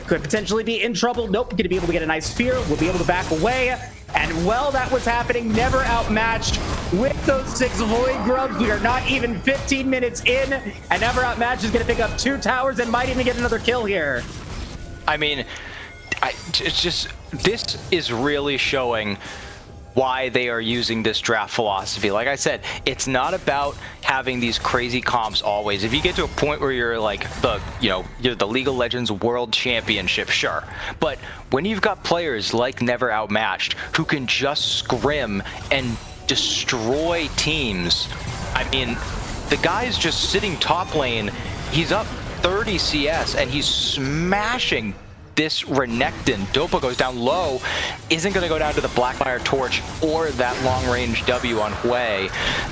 could potentially be in trouble. Nope, going to be able to get a nice fear. We'll be able to back away. And while that was happening, Never Outmatched with those 6 Void Grubs. We are not even 15 minutes in, and Never Outmatched is going to pick up 2 towers and might even get another kill here. I mean, it's just, this is really showing why they are using this draft philosophy. Like I said, it's not about having these crazy comps always. If you get to a point where you're like the, you know, you're the League of Legends World Championship, sure. But when you've got players like Never Outmatched who can just scrim and destroy teams, I mean, the guy's just sitting top lane, he's up 30 CS and he's smashing this Renekton. Dopa goes down low, isn't going to go down to the Blackfire Torch or that long-range W on Hui.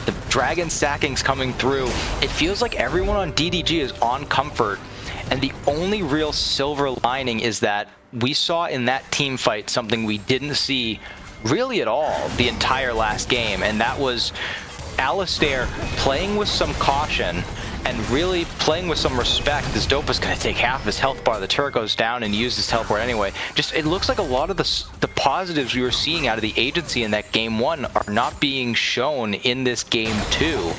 The Dragon stacking's coming through. It feels like everyone on DDG is on comfort, And the only real silver lining is that we saw in that team fight something we didn't see really at all the entire last game, and that was Alistair playing with some caution and really playing with some respect. This Dopa's going to take half of his health bar. The turret goes down and uses his teleport anyway. Just, it looks like a lot of the positives we were seeing out of the agency in that game 1 are not being shown in this game 2.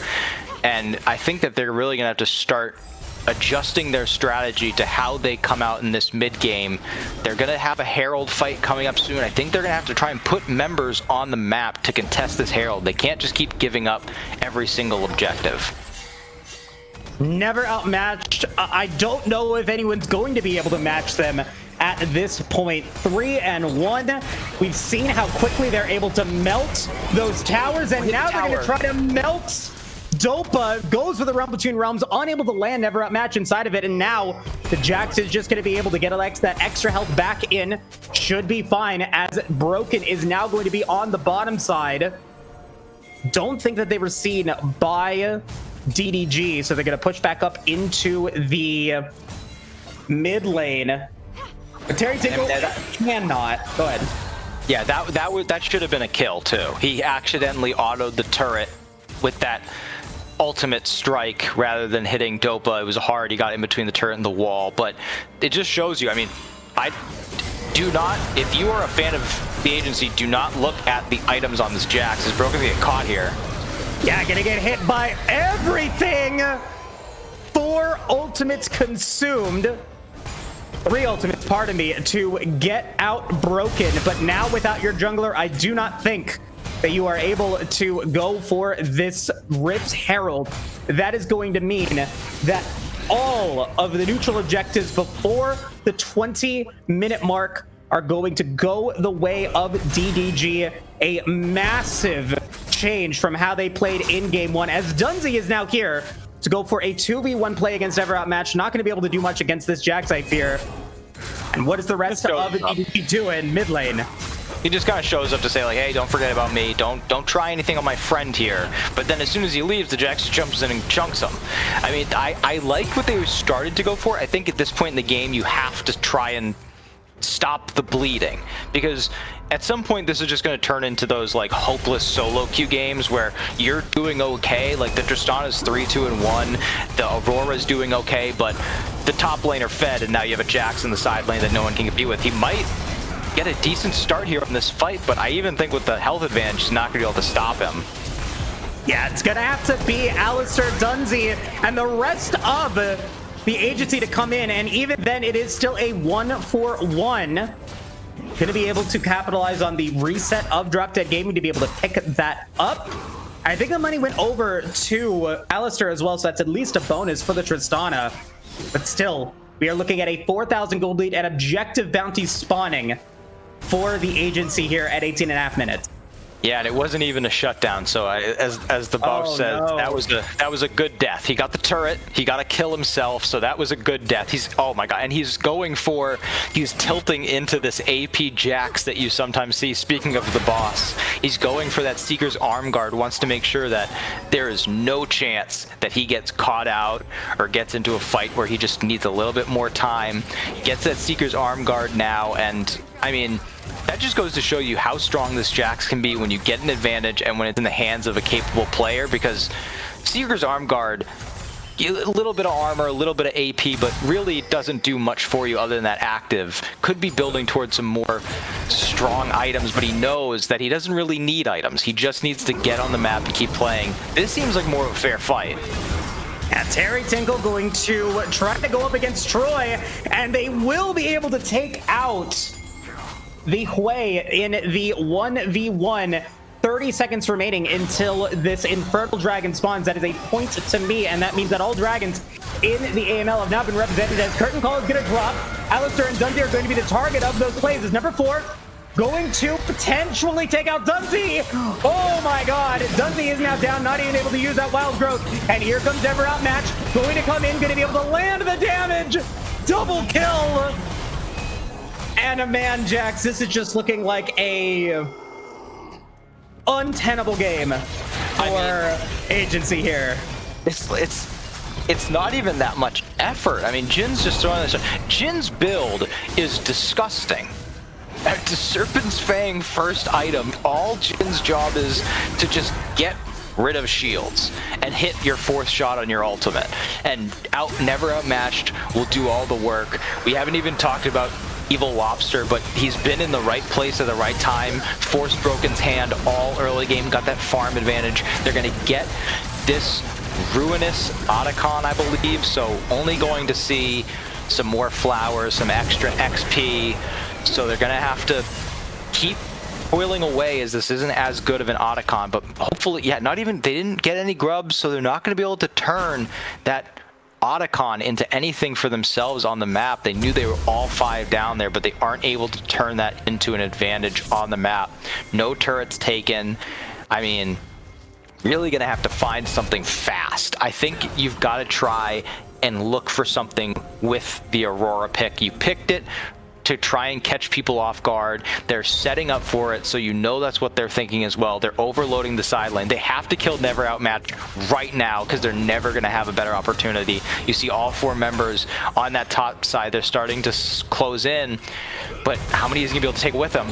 And I think that they're really going to have to start adjusting their strategy to how they come out in this mid game. They're going to have a Herald fight coming up soon. I think they're going to have to try and put members on the map to contest this Herald. They can't just keep giving up every single objective. Never outmatched. I don't know if anyone's going to be able to match them at this point. 3-1. We've seen how quickly they're able to melt those towers, and now they're going to try to melt. Dopa goes for the Realm Between Realms, unable to land, never outmatch inside of it, and now the Jax is just going to be able to get Alex that extra health back in. Should be fine, as Broken is now going to be on the bottom side. Don't think that they were seen by DDG, so they're going to push back up into the mid lane. But Terry Tingle cannot. Go ahead. Yeah, that should have been a kill too. He accidentally autoed the turret with that ultimate strike rather than hitting Dopa. It was hard. He got in between the turret and the wall, but it just shows you. I mean, I do not, if you are a fan of the agency, do not look at the items on this Jax. Is Broken gonna get caught here? Yeah, gonna get hit by everything. 4 ultimates consumed. 3 ultimates, pardon me, to get out Broken. But now without your jungler, I do not think that you are able to go for this Rift Herald. That is going to mean that all of the neutral objectives before the 20-minute mark are going to go the way of DDG. A massive change from how they played in game 1, as Dunzi is now here to go for a 2v1 play against Ever Outmatched. Not going to be able to do much against this Jax, I fear. And what is the rest of DDG doing mid lane? He just kind of shows up to say, like, hey, don't forget about me. Don't try anything on my friend here. But then as soon as he leaves, the Jax jumps in and chunks him. I mean, I like what they started to go for. I think at this point in the game, you have to try and stop the bleeding, because at some point this is just going to turn into those like hopeless solo queue games where you're doing okay, like the Tristana's 3-2-1, the Aurora's doing okay, but the top lane are fed, and now you have a Jax in the side lane that no one can compete with. He might get a decent start here in this fight, but I even think with the health advantage, he's not going to be able to stop him. Yeah, it's going to have to be Alistair, Dunzi, and the rest of the agency to come in, and even then it is still a 1-for-1. Going to be able to capitalize on the reset of Drop Dead Gaming to be able to pick that up. I think the money went over to Alistair as well, so that's at least a bonus for the Tristana. But still, we are looking at a 4,000 gold lead and objective bounties spawning for the agency here at 18.5 minutes. Yeah, and it wasn't even a shutdown. So as the boss said, no. that was a good death. He got the turret, he got to kill himself, so that was a good death. He's, oh my god, and he's tilting into this AP Jax that you sometimes see. Speaking of the boss, he's going for that Seeker's Arm Guard, wants to make sure that there is no chance that he gets caught out or gets into a fight where he just needs a little bit more time. Gets that Seeker's Arm Guard now, and I mean, that just goes to show you how strong this Jax can be when you get an advantage and when it's in the hands of a capable player, because Seeker's Arm Guard, a little bit of armor, a little bit of AP, but really doesn't do much for you other than that active. Could be building towards some more strong items, but he knows that he doesn't really need items. He just needs to get on the map and keep playing. This seems like more of a fair fight. Yeah, Terry Tinkle going to try to go up against Troy, and they will be able to take out the Hui in the 1v1. 30 seconds remaining until this Infernal Dragon spawns. That is a point to me, and that means that all dragons in the AML have now been represented, as Curtain Call is going to drop. Alistair and Dunzi are going to be the target of those plays. As number 4 going to potentially take out Dunzi. Oh my god, Dunzi is now down, not even able to use that Wild Growth. And here comes Ever Outmatched, going to come in, going to be able to land the damage. Double kill. And a man, Jax, this is just looking like a untenable game for agency here. It's it's not even that much effort. I mean, Jin's just throwing this. Jin's build is disgusting. At the Serpent's Fang first item, all Jin's job is to just get rid of shields and hit your 4th shot on your ultimate. And never outmatched will do all the work. We haven't even talked about Evil Lobster, but he's been in the right place at the right time. Forced Broken's hand all early game, got that farm advantage. They're going to get this ruinous Otacon, I believe, so only going to see some more flowers, some extra XP. So they're going to have to keep toiling away, as this isn't as good of an Otacon, but hopefully, yeah, they didn't get any grubs, so they're not going to be able to turn that Otacon into anything for themselves on the map. They knew they were all 5 down there, but they aren't able to turn that into an advantage on the map. No turrets taken. I mean, really going to have to find something fast. I think you've got to try and look for something with the Aurora pick. You picked it to try and catch people off guard. They're setting up for it, so you know that's what they're thinking as well. They're overloading the side lane. They have to kill Never Outmatched right now because they're never going to have a better opportunity. You see all 4 members on that top side. They're starting to close in, but how many is he going to be able to take with them?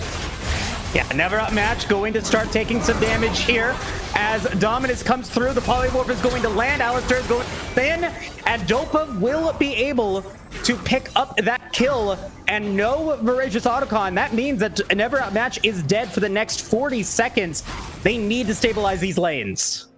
Yeah, Never Outmatched going to start taking some damage here. As Dominus comes through, the Polymorph is going to land. Alistair is going in, and Dopa will be able to pick up that kill, and no Voracious Otacon. That means that Never Outmatched is dead for the next 40 seconds. They need to stabilize these lanes.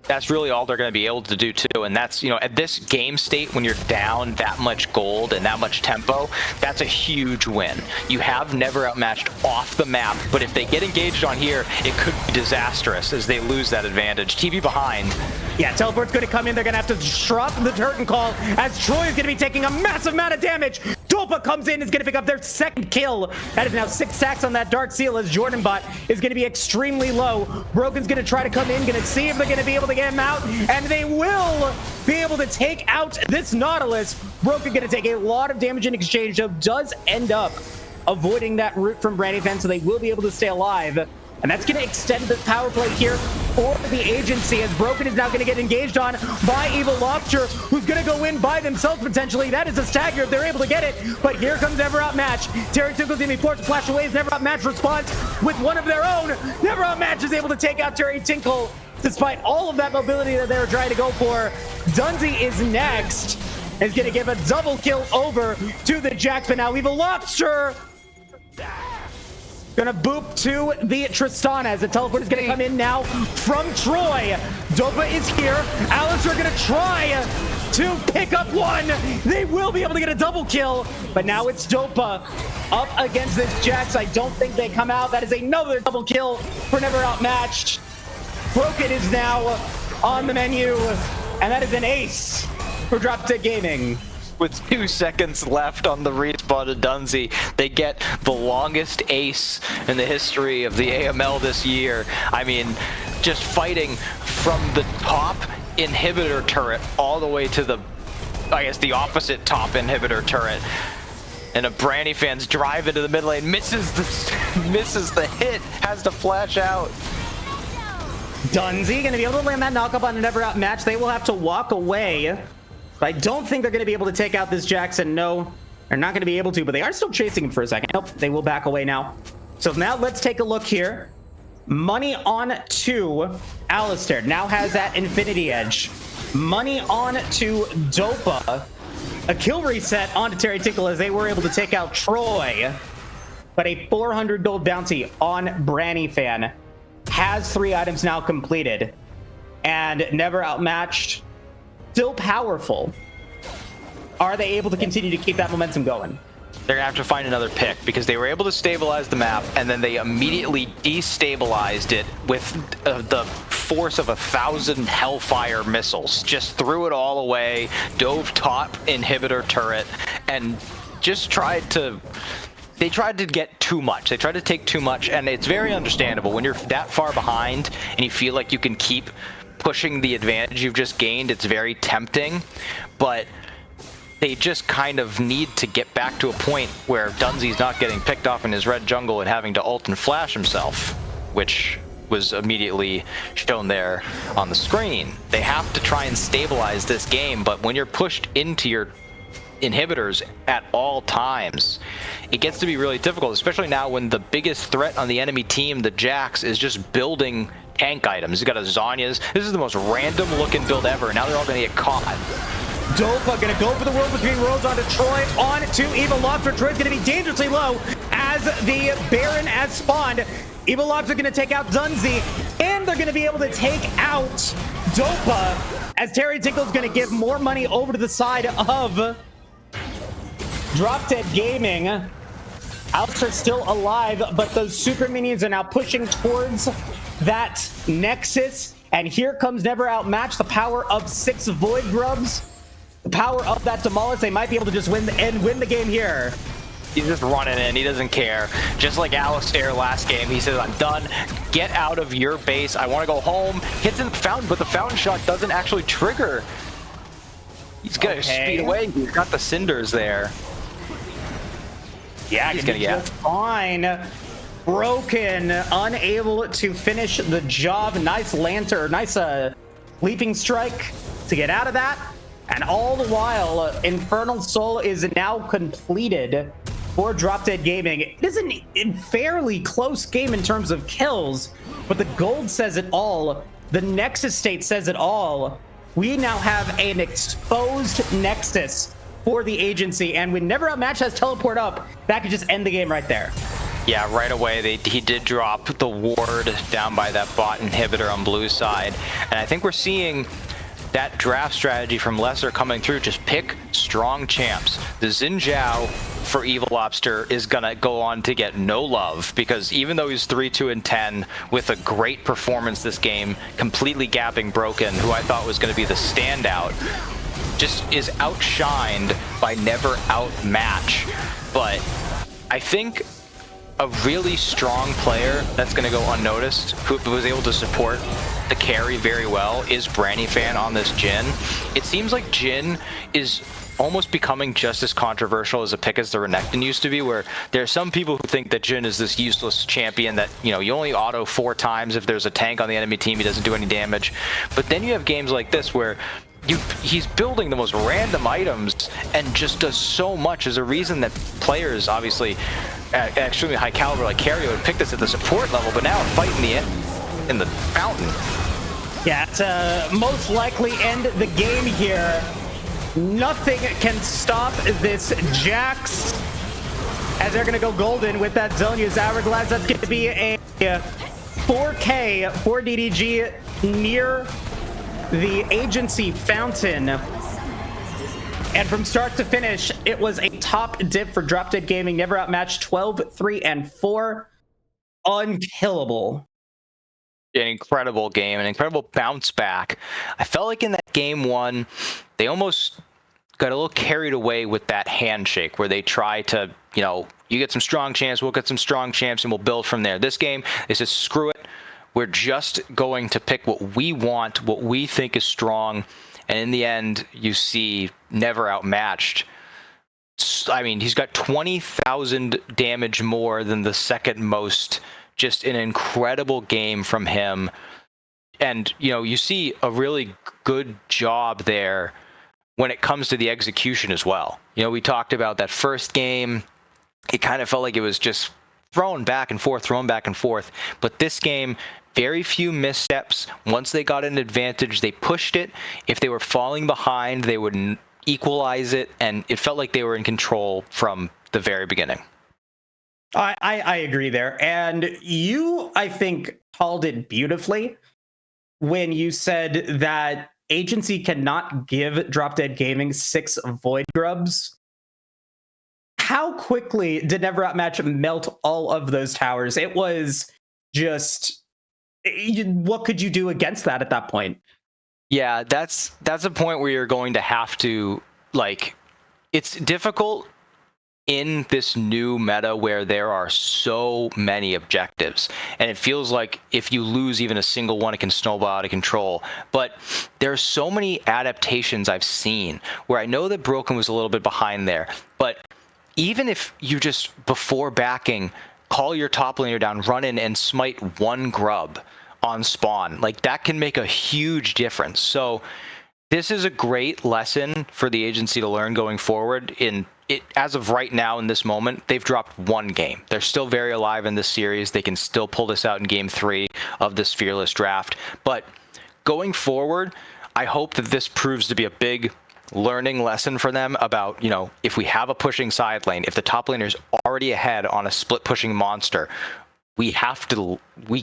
That's really all they're going to be able to do too, and that's, you know, at this game state when you're down that much gold and that much tempo, that's a huge win. You have Never Outmatched off the map, but if they get engaged on here, it could be disastrous as they lose that advantage. TV behind. Yeah, Teleport's going to come in. They're going to have to drop the Turton Call as Troy is going to be taking a massive amount of damage. Dopa comes in, is going to pick up their 2nd kill. That is now 6 stacks on that Dark Seal as Jordan Bot is going to be extremely low. Broken's going to try to come in, going to see if they're going to be able to get him out, and they will be able to take out this Nautilus. Broken going to take a lot of damage in exchange, though does end up avoiding that root from Brandy Fan, so they will be able to stay alive. And that's going to extend the power play here for the agency, as Broken is now going to get engaged on by Evil Lobster, who's going to go in by themselves potentially. That is a stagger if they're able to get it. But here comes Never Outmatched. Terry Tinkle's going to be forced to flash away as Never Outmatched responds with one of their own. Never Outmatched is able to take out Terry Tinkle despite all of that mobility that they were trying to go for. Dunzy is next. Is going to give a double kill over to the Jacks, but now Evil Lobster gonna boop to the Tristana as the teleport is gonna come in now from Troy. Dopa is here. Alistair gonna try to pick up one. They will be able to get a double kill, but now it's Dopa up against this Jax. I don't think they come out. That is another double kill for Never Outmatched. Broken is now on the menu, and that is an ace for Droptech Gaming. With 2 seconds left on the respawn of Dunzy, they get the longest ace in the history of the AML this year. I mean, just fighting from the top inhibitor turret all the way to the, I guess, the opposite top inhibitor turret. And a Brandy Fan's drive into the mid lane, misses the hit, has to flash out. Dunzy gonna be able to land that knockup on a Never Outmatched. They will have to walk away. But I don't think they're going to be able to take out this Jackson. No, they're not going to be able to, but they are still chasing him for a second. Nope, they will back away now. So now let's take a look here. Money on to Alistair. Now has that Infinity Edge. Money on to Dopa. A kill reset onto Terry Tinkle as they were able to take out Troy. But a 400 gold bounty on Branny Fan. Has 3 items now completed. And Never Outmatched. Still powerful. Are they able to continue to keep that momentum going? They're gonna have to find another pick because they were able to stabilize the map and then they immediately destabilized it with the force of 1,000 Hellfire missiles. Just threw it all away, dove top inhibitor turret, and just tried to get too much. They tried to take too much, and it's very understandable when you're that far behind and you feel like you can keep pushing the advantage you've just gained. It's very tempting, but they just kind of need to get back to a point where Dunzy's not getting picked off in his red jungle and having to ult and flash himself, which was immediately shown there on the screen. They have to try and stabilize this game, but when you're pushed into your inhibitors at all times, it gets to be really difficult, especially now when the biggest threat on the enemy team, the Jax, is just building tank items. He's got a Zhonya's. This is the most random looking build ever, and now they're all going to get caught. Dopa gonna go for the world between worlds onto Troy, on to Evil Lobster. Troy's gonna be dangerously low as the Baron has spawned. Evil Lobster gonna take out Dunzi, and they're gonna be able to take out Dopa as Terry Tinkle's gonna give more money over to the side of Drop Dead Gaming. Alistair's still alive, but those super minions are now pushing towards that Nexus, and here comes Never Outmatched, the power of 6 Void Grubs. The power of that Demolish, they might be able to just win the game here. He's just running in. He doesn't care. Just like Alistair last game, he says, I'm done. Get out of your base. I want to go home. Hits in the fountain, but the fountain shot doesn't actually trigger. He's going to speed away. He's got the cinders there. Yeah, he's going to get fine. Broken, unable to finish the job. Nice lantern, nice leaping strike to get out of that. And all the while, Infernal Soul is now completed for Drop Dead Gaming. It is a fairly close game in terms of kills, but the gold says it all. The Nexus state says it all. We now have an exposed Nexus for the agency, and when Never Outmatched has teleport up, that could just end the game right there. Yeah, right away, he did drop the ward down by that bot inhibitor on blue side. And I think we're seeing that draft strategy from Lesser coming through. Just pick strong champs. The Xin Zhao for Evil Lobster is gonna go on to get no love, because even though he's 3-2-10 with a great performance this game, completely gapping Broken, who I thought was gonna be the standout, just is outshined by Never Outmatch. But I think a really strong player that's going to go unnoticed, who was able to support the carry very well, is Brannyfan on this Jhin. It seems like Jhin is almost becoming just as controversial as a pick as the Renekton used to be, where there are some people who think that Jhin is this useless champion that, you know, you only auto 4 times if there's a tank on the enemy team, he doesn't do any damage. But then you have games like this where he's building the most random items and just does so much. As a reason that players, obviously, at extremely high caliber like Cario would pick this at the support level, but now fighting in the fountain. Yeah, to most likely end the game here. Nothing can stop this Jax, as they're gonna go golden with that Zhonya's Hourglass. That's gonna be a 4K for DDG near the agency fountain. And from start to finish, it was a top diff for Drop Dead Gaming. Never Outmatched, 12-3-4. Unkillable. An incredible game, an incredible bounce back. I felt like in that game 1, they almost got a little carried away with that handshake where they try to, you know, you get some strong champs, we'll get some strong champs, and we'll build from there. This game is just screw it. We're just going to pick what we want, what we think is strong. And in the end, you see Never Outmatched. I mean, he's got 20,000 damage more than the second most. Just an incredible game from him. And, you know, you see a really good job there when it comes to the execution as well. You know, we talked about that first game. It kind of felt like it was just thrown back and forth. But this game, very few missteps. Once they got an advantage, they pushed it. If they were falling behind, they would equalize it. And it felt like they were in control from the very beginning. I agree there. And you, I think, called it beautifully when you said that agency cannot give Drop Dead Gaming 6 Void Grubs. How quickly did Never Outmatch melt all of those towers? It was just, what could you do against that at that point? Yeah, that's a point where you're going to have to, like, it's difficult in this new meta where there are so many objectives, and it feels like if you lose even a single one, it can snowball out of control. But there are so many adaptations I've seen where I know that Broken was a little bit behind there, but even if you just, before backing, call your top laner down, run in and smite one grub on spawn. Like, that can make a huge difference. So this is a great lesson for the agency to learn going forward. As of right now, in this moment, they've dropped one game. They're still very alive in this series. They can still pull this out in game 3 of this Fearless draft. But going forward, I hope that this proves to be a big learning lesson for them about, if we have a pushing side lane, if the top laner is already ahead on a split pushing monster, we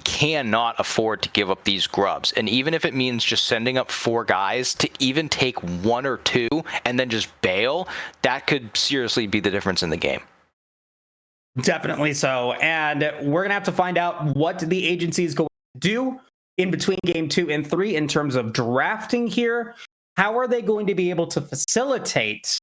cannot afford to give up these grubs. And even if it means just sending up 4 guys to even take 1 or 2 and then just bail, that could seriously be the difference in the game. Definitely so. And we're going to have to find out what the agency is going to do in between game 2 and 3 in terms of drafting here. How are they going to be able to facilitate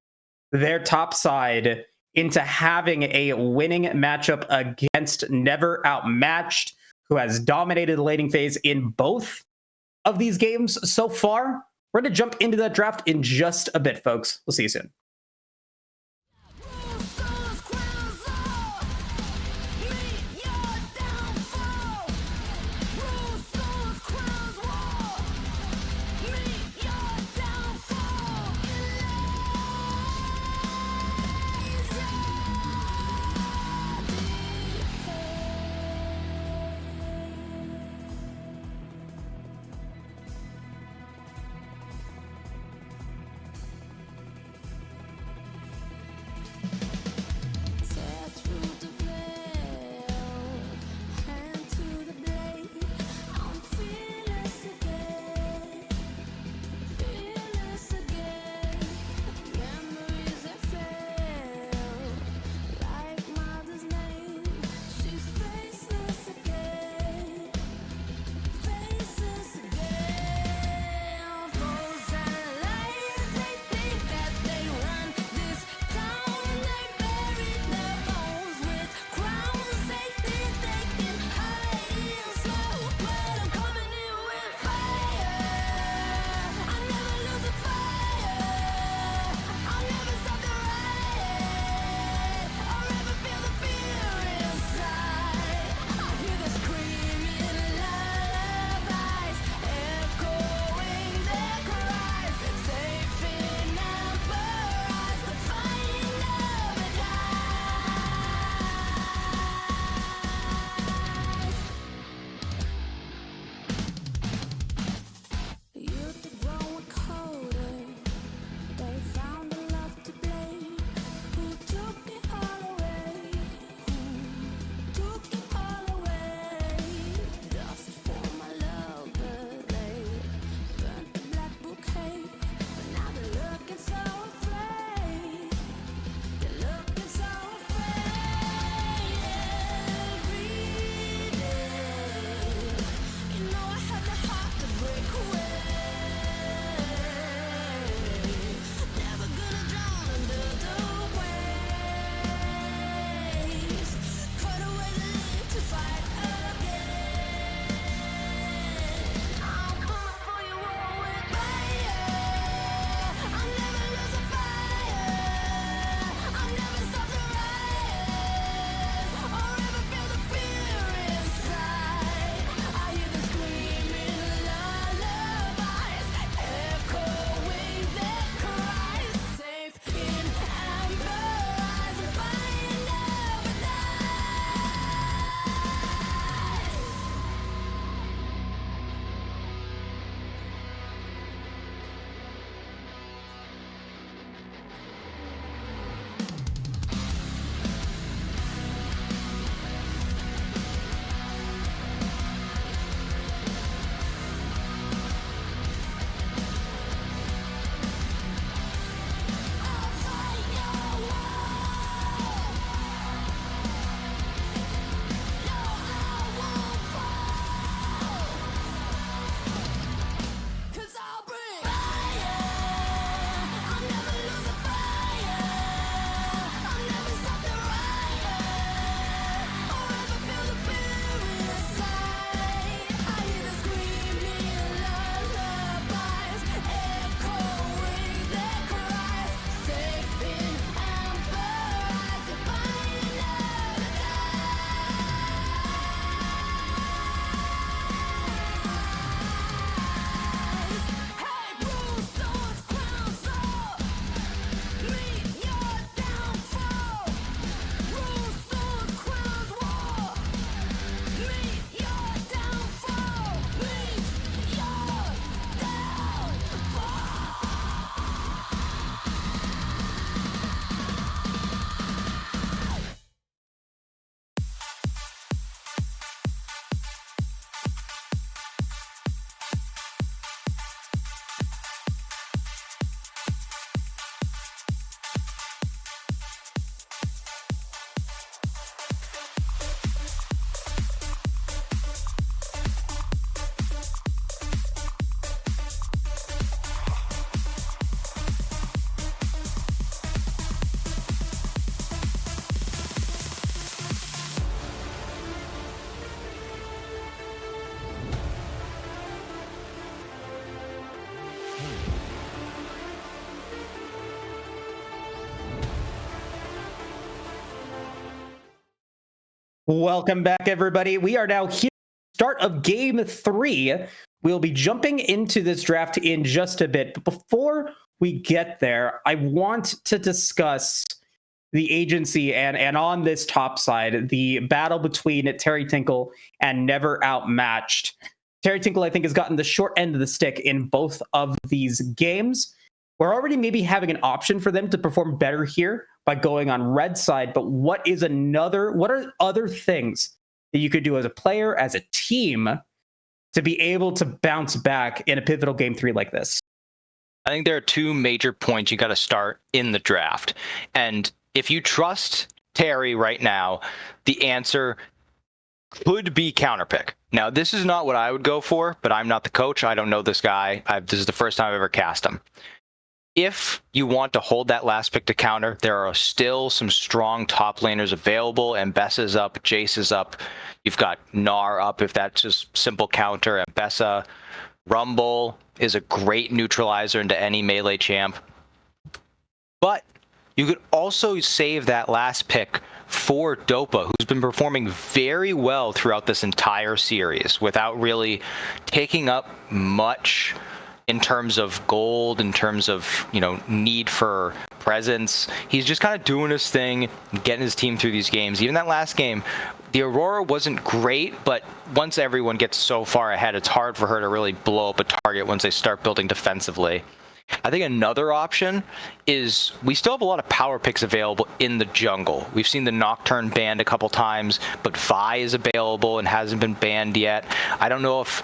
their top side into having a winning matchup against Never Outmatched, who has dominated the laning phase in both of these games so far? We're going to jump into that draft in just a bit, folks. We'll see you soon. Welcome back, everybody. We are now here, start of game 3. We'll be jumping into this draft in just a bit. But before we get there, I want to discuss the agency and on this top side, the battle between Terry Tinkle and Never Outmatched. Terry Tinkle, I think, has gotten the short end of the stick in both of these games. We're already maybe having an option for them to perform better here by going on red side, but what are other things that you could do as a player, as a team, to be able to bounce back in a pivotal game 3 like this? I think there are 2 major points you got to start in the draft. And if you trust Terry right now, the answer could be counterpick. Now, this is not what I would go for, but I'm not the coach. I don't know this guy. This is the first time I've ever cast him. If you want to hold that last pick to counter, there are still some strong top laners available. Mbessa's up, Jace is up. You've got Gnar up if that's just simple counter. Mbessa, Rumble is a great neutralizer into any melee champ. But you could also save that last pick for Dopa, who's been performing very well throughout this entire series without really taking up much in terms of gold, in terms of, need for presence. He's just kind of doing his thing, getting his team through these games. Even that last game, the Aurora wasn't great, but once everyone gets so far ahead, it's hard for her to really blow up a target once they start building defensively. I think another option is we still have a lot of power picks available in the jungle. We've seen the Nocturne banned a couple times, but Vi is available and hasn't been banned yet. I don't know if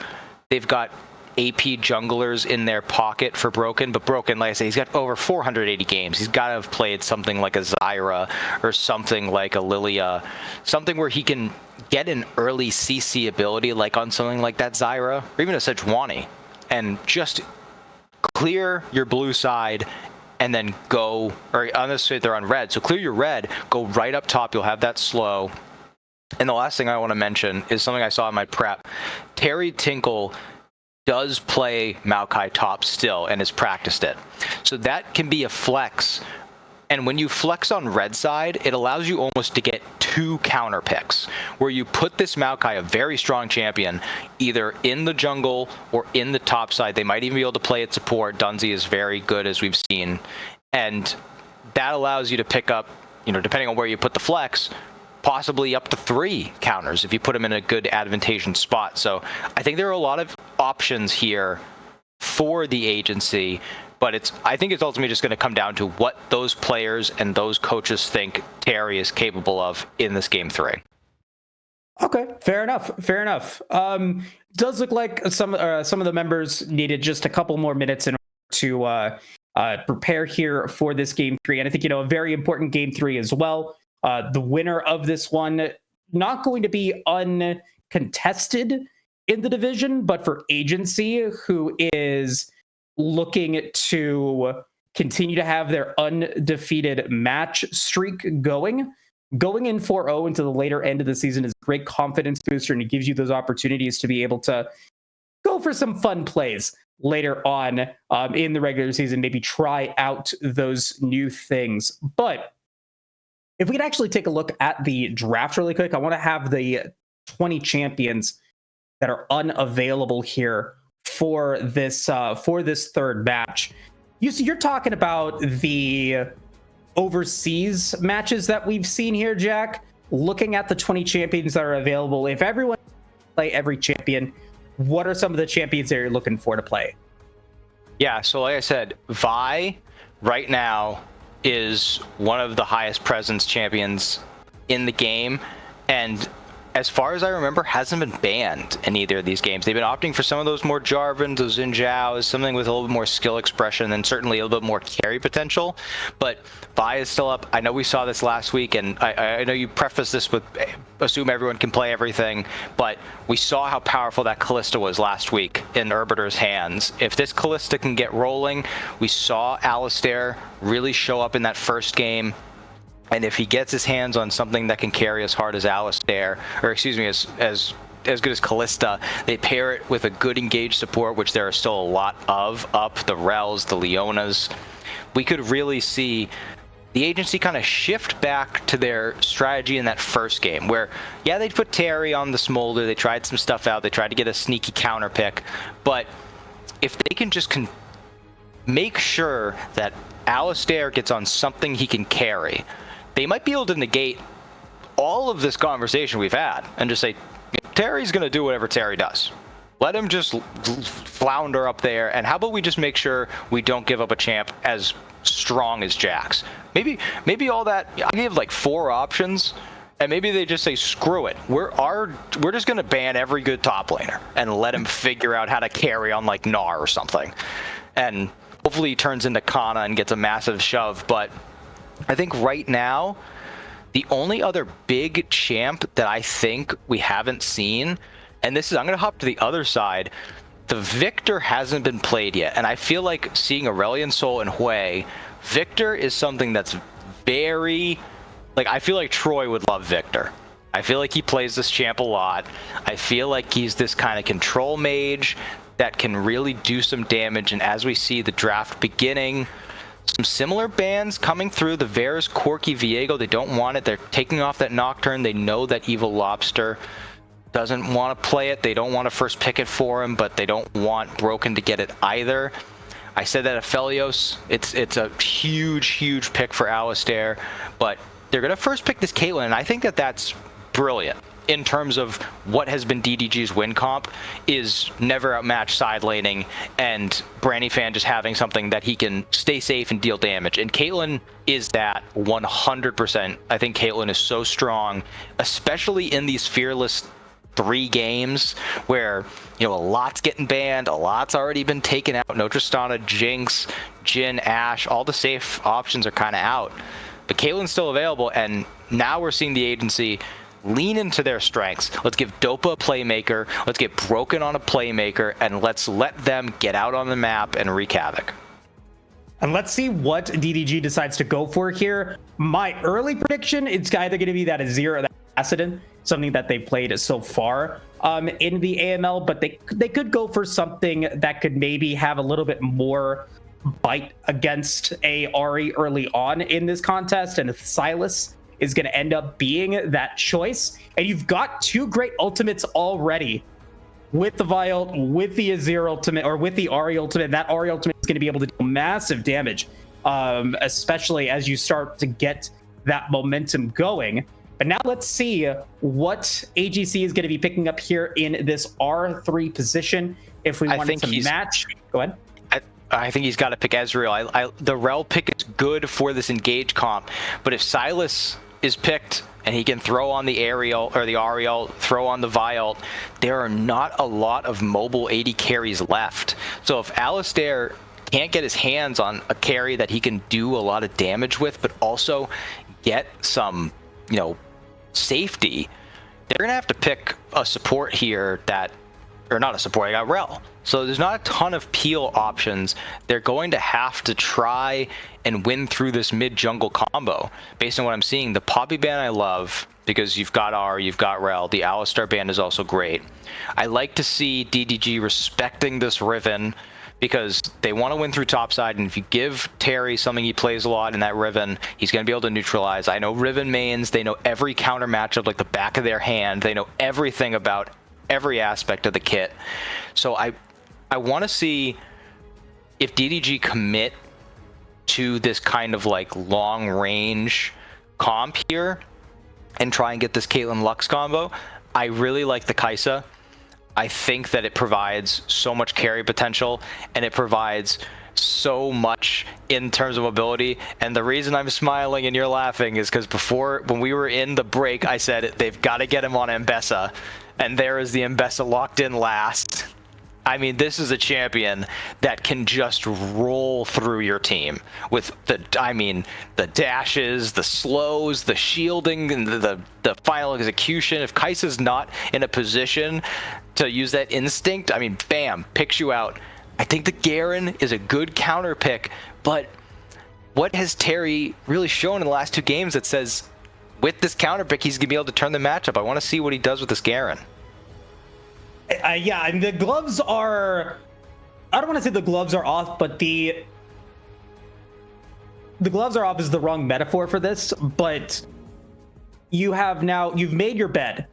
they've got AP junglers in their pocket for Broken, but Broken, like I say, he's got over 480 games. He's got to have played something like a Zyra or something like a Lilia, something where he can get an early CC ability, like on something like that Zyra, or even a Sejuani, and just clear your blue side and then go, or on this side they're on red, so clear your red, go right up top, you'll have that slow. And the last thing I want to mention is something I saw in my prep. Terry Tinkle does play Maokai top still and has practiced it. So that can be a flex. And when you flex on red side, it allows you almost to get 2 counter picks, where you put this Maokai, a very strong champion, either in the jungle or in the top side. They might even be able to play at support. Dunzi is very good, as we've seen. And that allows you to pick up, depending on where you put the flex, possibly up to 3 counters if you put them in a good advantageous spot. So I think there are a lot of options here for the agency, but I think it's ultimately just going to come down to what those players and those coaches think Terry is capable of in this game 3. Okay, fair enough. Does look like some of the members needed just a couple more minutes in order to prepare here for this game 3, and I think a very important game 3 as well. The winner of this one, not going to be uncontested in the division, but for agency, who is looking to continue to have their undefeated match streak going in 4-0 into the later end of the season is a great confidence booster, and it gives you those opportunities to be able to go for some fun plays later on in the regular season, maybe try out those new things. But if we could actually take a look at the draft really quick, I want to have the 20 champions that are unavailable here for this third match. You're talking about the overseas matches that we've seen here, Jack. Looking at the 20 champions that are available, if everyone play every champion, what are some of the champions that you're looking for to play? Yeah, so like I said, Vi right now is one of the highest presence champions in the game, and as far as I remember, hasn't been banned in either of these games. They've been opting for some of those more Jarvans, those Xin Zhaos, something with a little bit more skill expression and certainly a little bit more carry potential. But Vi is still up. I know we saw this last week, and I know you preface this with assume everyone can play everything, but we saw how powerful that Callista was last week in Arbiter's hands. If this Callista can get rolling, we saw Alistair really show up in that first game. And if he gets his hands on something that can carry as hard as Alistair, or excuse me, as good as Callista, they pair it with a good engaged support, which there are still a lot of, up the Rels, the Leonas. We could really see the agency kind of shift back to their strategy in that first game where, yeah, they put Terry on the smolder, they tried some stuff out, they tried to get a sneaky counter pick, but if they can just make sure that Alistair gets on something he can carry, they might be able to negate all of this conversation we've had and just say, Terry's going to do whatever Terry does. Let him just flounder up there, and how about we just make sure we don't give up a champ as strong as Jax? Maybe all that, I gave like 4 options, and maybe they just say, screw it. We're just going to ban every good top laner and let him figure out how to carry on like Gnar or something. And hopefully he turns into Kana and gets a massive shove. But I think right now, the only other big champ that I think we haven't seen, and this is, I'm going to hop to the other side, the Victor hasn't been played yet. And I feel like seeing Aurelion Sol and Hui, Victor is something that's very, like, I feel like Troy would love Victor. I feel like he plays this champ a lot. I feel like he's this kind of control mage that can really do some damage. And as we see the draft beginning, some similar bans coming through. The Varus, Corki, Viego, they don't want it. They're taking off that Nocturne. They know that Evil Lobster doesn't want to play it. They don't want to first pick it for him, but they don't want Broken to get it either. I said that Aphelios, it's a huge pick for Alistair, but they're going to first pick this Caitlyn, and I think that that's brilliant in terms of what has been DDG's win comp, is never outmatch side laning and Brandyfan just having something that he can stay safe and deal damage. And Caitlyn is that 100%. I think Caitlyn is so strong, especially in these Fearless 3 games where, you know, a lot's getting banned, a lot's already been taken out. No Tristana, Jinx, Jhin, Ashe, all the safe options are kind of out. But Caitlyn's still available, and now we're seeing the agency lean into their strengths. Let's give Dopa a playmaker, let's get Broken on a playmaker, and let's let them get out on the map and wreak havoc. And let's see what DDG decides to go for here. My early prediction, it's either going to be that Azir or that Ascendant, something that they've played so far in the AML, but they could go for something that could maybe have a little bit more bite against a Ahri early on in this contest, and Silas is going to end up being that choice. And you've got 2 great ultimates already with the Vial, with the Azir ultimate, or with the Ahri ultimate. That Ahri ultimate is going to be able to do massive damage, especially as you start to get that momentum going. But now let's see what AGC is going to be picking up here in this R3 position. If we wanted to match, go ahead. I think he's got to pick Ezreal. The Rel pick is good for this engage comp, but if Silas is picked and he can throw on the Ariel or the Ariel, throw on the Vial, there are not a lot of mobile AD carries left. So if Alistair can't get his hands on a carry that he can do a lot of damage with, but also get some, you know, safety, they're gonna have to pick a support here that, or not a support, I got Rel. So there's not a ton of peel options. They're going to have to try and win through this mid-jungle combo. Based on what I'm seeing, the Poppy ban I love, because you've got R, you've got Rel. The Alistar ban is also great. I like to see DDG respecting this Riven, because they want to win through topside, and if you give Terry something he plays a lot in that Riven, he's going to be able to neutralize. I know Riven mains, they know every counter matchup like the back of their hand. They know everything about every aspect of the kit. So I want to see if DDG commit to this kind of like long range comp here and try and get this Caitlyn Lux combo. I really like the Kai'Sa. I think that it provides so much carry potential, and it provides so much in terms of mobility. And the reason I'm smiling and you're laughing is because before, when we were in the break, I said they've got to get him on Mbessa, and there is the Mbessa locked in last. I mean, this is a champion that can just roll through your team with the dashes, the slows, the shielding, and the final execution. If Kai'Sa's not in a position to use that instinct, I mean, bam, picks you out. I think the Garen is a good counter pick, but what has Terry really shown in the last 2 games that says with this counter pick, he's going to be able to turn the matchup? I want to see what he does with this Garen. Yeah, and the gloves are, I don't want to say the gloves are off, but the gloves are obviously the wrong metaphor for this, but you've made your bed,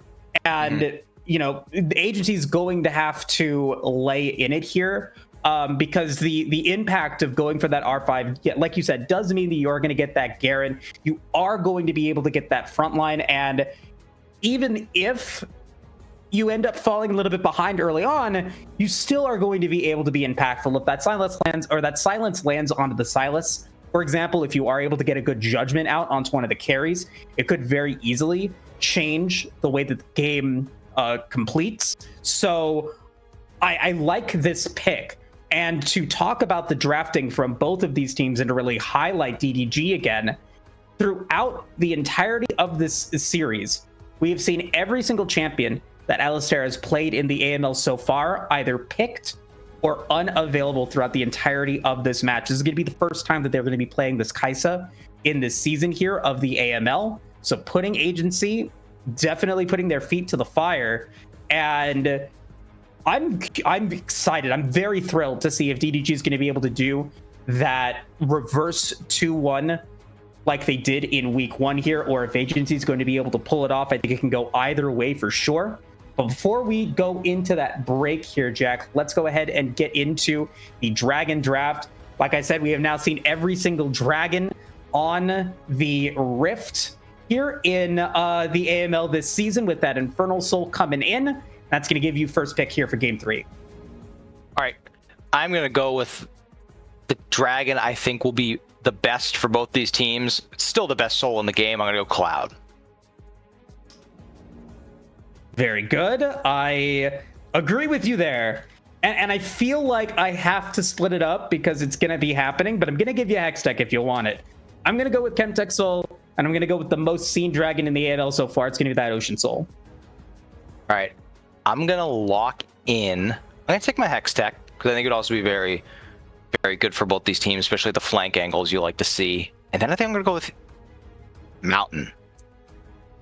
and you know the agency's going to have to lay in it here, because the impact of going for that R5, yeah, like you said, does mean that you're going to get that Garen. You are going to be able to get that front line, and even if you end up falling a little bit behind early on, you still are going to be able to be impactful if that silence lands onto the Silas. For example, if you are able to get a good judgment out onto one of the carries, it could very easily change the way that the game completes. So I like this pick. And to talk about the drafting from both of these teams and to really highlight DDG again, throughout the entirety of this series, we have seen every single champion that Alistair has played in the AML so far either picked or unavailable throughout the entirety of this match. This is going to be the first time that they're going to be playing this Kai'Sa in this season here of the AML. So putting Agency, definitely putting their feet to the fire. And I'm excited. I'm very thrilled to see if DDG is going to be able to do that reverse 2-1 like they did in week 1 here, or if Agency is going to be able to pull it off. I think it can go either way for sure. But before we go into that break here, Jack, let's go ahead and get into the Dragon Draft. Like I said, we have now seen every single Dragon on the Rift here in the AML this season, with that Infernal Soul coming in. That's going to give you first pick here for Game 3. All right. I'm going to go with the Dragon I think will be the best for both these teams. It's still the best soul in the game. I'm going to go Cloud. Very good. I agree with you there. And I feel like I have to split it up because it's going to be happening, but I'm going to give you a Hex Tech if you want it. I'm going to go with Chemtech Soul, and I'm going to go with the most seen Dragon in the AML so far. It's going to be that Ocean Soul. All right. I'm going to lock in. I'm going to take my Hex Tech because I think it would also be very, very good for both these teams, especially the flank angles you like to see. And then I think I'm going to go with Mountain.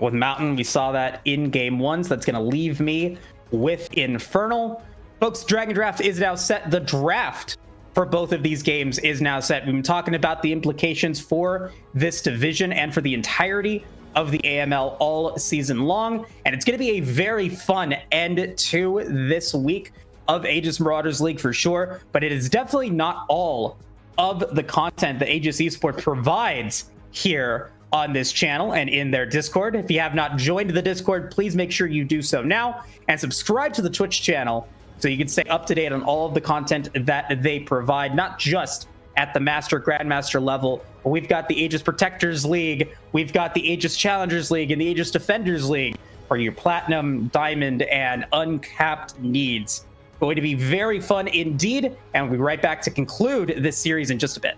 With Mountain, we saw that in Game 1, so that's going to leave me with Infernal. Folks, Dragon Draft is now set. The draft for both of these games is now set. We've been talking about the implications for this division and for the entirety of the AML all season long, and it's going to be a very fun end to this week of Aegis Marauders League for sure, but it is definitely not all of the content that Aegis Esports provides here on this channel and in their Discord. If you have not joined the Discord, please make sure you do so now and subscribe to the Twitch channel so you can stay up to date on all of the content that they provide, not just at the Master Grandmaster level, but we've got the Aegis Protectors League, we've got the Aegis Challengers League, and the Aegis Defenders League for your Platinum, Diamond, and Uncapped needs. Going to be very fun indeed, and we'll be right back to conclude this series in just a bit.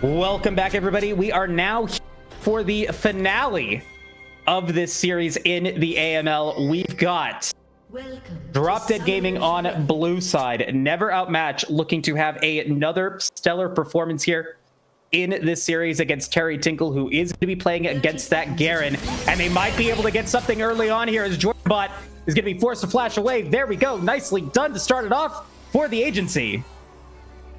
Welcome back, everybody. We are now here for the finale of this series in the AML. We've got Drop Dead Gaming on blue side. Never Outmatch looking to have another stellar performance here in this series against Terry Tinkle, who is going to be playing against that Garen. And they might be able to get something early on here as Jordan Bot is going to be forced to flash away. There we go. Nicely done to start it off for the agency.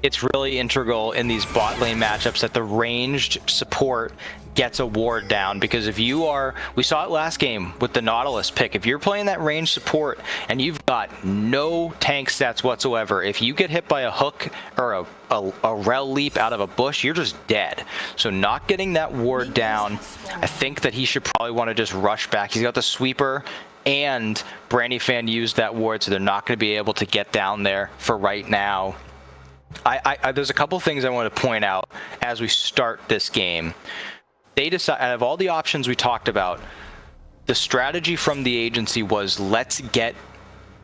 It's really integral in these bot lane matchups that the ranged support gets a ward down, because if you are, we saw it last game with the Nautilus pick, if you're playing that ranged support and you've got no tank stats whatsoever, if you get hit by a hook or a rel leap out of a bush, you're just dead. So not getting that ward down, I think that he should probably want to just rush back. He's got the sweeper and Brandy Fan used that ward, so they're not going to be able to get down there for right now. There's a couple things I want to point out as we start this game. They decide, out of all the options we talked about, the strategy from the agency was, let's get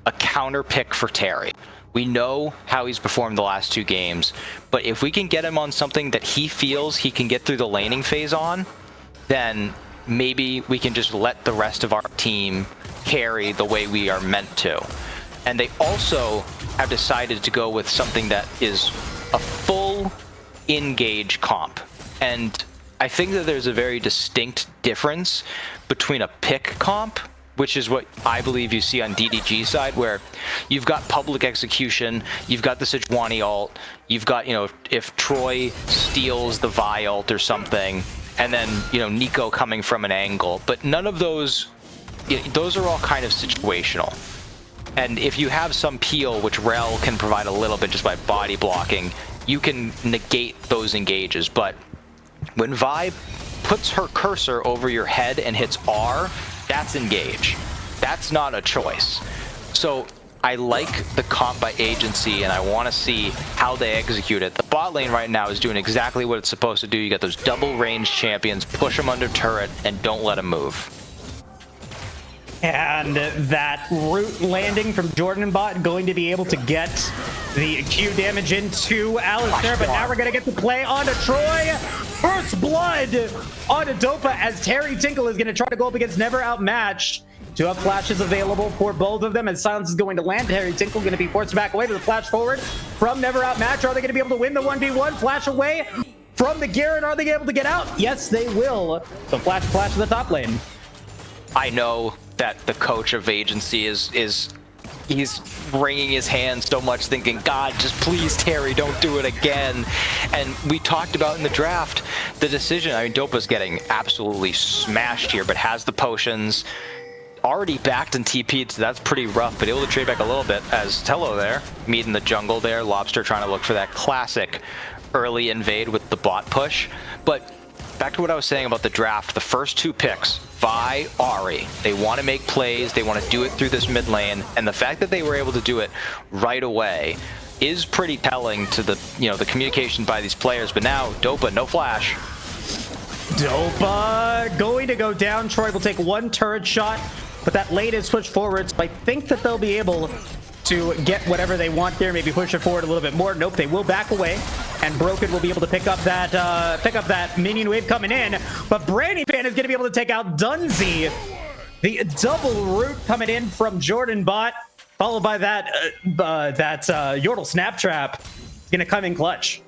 a counter pick for Terry. We know how he's performed the last 2 games, but if we can get him on something that he feels he can get through the laning phase on, then maybe we can just let the rest of our team carry the way we are meant to. And they also have decided to go with something that is a full engage comp. And I think that there's a very distinct difference between a pick comp, which is what I believe you see on DDG side, where you've got public execution, you've got the Sejuani ult, you've got, you know, if Troy steals the Vi ult or something, and then, you know, Nico coming from an angle. But none of those, those are all kind of situational. And if you have some peel, which Rel can provide a little bit just by body blocking, you can negate those engages. But when Vi puts her cursor over your head and hits R, that's engage. That's not a choice. So I like the comp by agency, and I want to see how they execute it. The bot lane right now is doing exactly what it's supposed to do. You got those double range champions, push them under turret, and don't let them move. And that root landing from Jordan Bot going to be able to get the Q damage into Alistair, but now we're going to get the play onto Troy. First blood onto Dopa as Terry Tinkle is going to try to go up against Never Outmatched. 2 up flashes available for both of them as Silence is going to land. Terry Tinkle going to be forced back away to the flash forward from Never Outmatched. Are they going to be able to win the 1v1? Flash away from the Garen. Are they able to get out? Yes, they will. So flash to the top lane. I know that the coach of agency he's wringing his hands so much, thinking, God, just please, Terry, don't do it again. And we talked about in the draft the decision. I mean, Dopa's getting absolutely smashed here, but has the potions, already backed and TP'd, so that's pretty rough, but able to trade back a little bit as Tello there, meet in the jungle there, Lobster trying to look for that classic early invade with the bot push. But back to what I was saying about the draft, the first 2 picks, Vi, Ahri, they want to make plays, they want to do it through this mid lane, and the fact that they were able to do it right away is pretty telling to the, you know, the communication by these players. But now Dopa, no flash. Dopa going to go down. Troy will take 1 turret shot, but that lane is pushed forward, so I think that they'll be able to get whatever they want there, maybe push it forward a little bit more. Nope, they will back away, and Broken will be able to pick up that minion wave coming in. But Brandy Fan is going to be able to take out Dunzi. The double root coming in from Jordan Bot, followed by that Yordle Snap Trap. Going to come in clutch.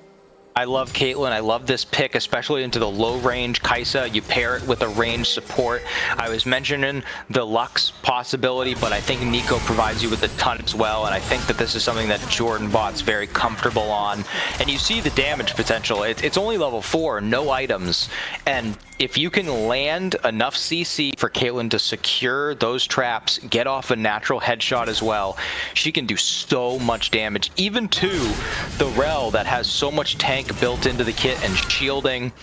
I love Caitlyn. I love this pick, especially into the low range Kai'Sa. You pair it with a range support. I was mentioning the Lux possibility, but I think Nico provides you with a ton as well, and I think that this is something that Jordan Bot's very comfortable on. And you see the damage potential. It's only level 4, no items, and if you can land enough CC for Caitlyn to secure those traps, get off a natural headshot as well, she can do so much damage, even to the Rel that has so much tank built into the kit and shielding.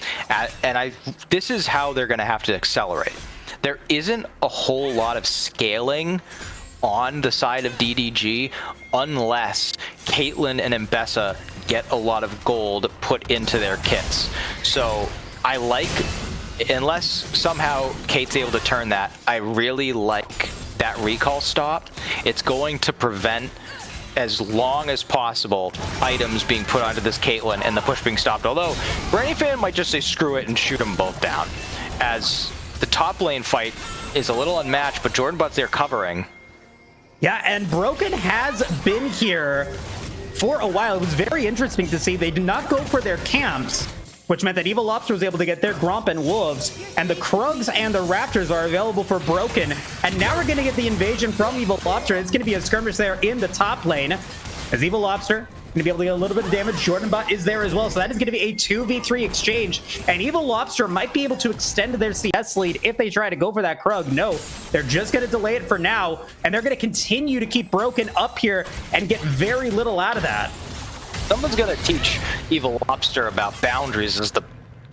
This is how they're going to have to accelerate. There isn't a whole lot of scaling on the side of DDG unless Caitlyn and Mbessa get a lot of gold put into their kits. So I like, unless somehow Kate's able to turn that, I really like that recall stop. It's going to prevent as long as possible items being put onto this Caitlyn and the push being stopped. Although, Branny Fan might just say screw it and shoot them both down. As the top lane fight is a little unmatched, but Jordan Butt's there covering. Yeah, and Broken has been here for a while. It was very interesting to see they did not go for their camps, which meant that Evil Lobster was able to get their Gromp and Wolves, and the Krugs and the Raptors are available for Broken. And now we're going to get the invasion from Evil Lobster. It's going to be a skirmish there in the top lane, as Evil Lobster going to be able to get a little bit of damage. Jordan Butt is there as well, so that is going to be a 2v3 exchange. And Evil Lobster might be able to extend their CS lead if they try to go for that Krug. No, they're just going to delay it for now, and they're going to continue to keep Broken up here and get very little out of that. Someone's gonna teach Evil Lobster about boundaries as the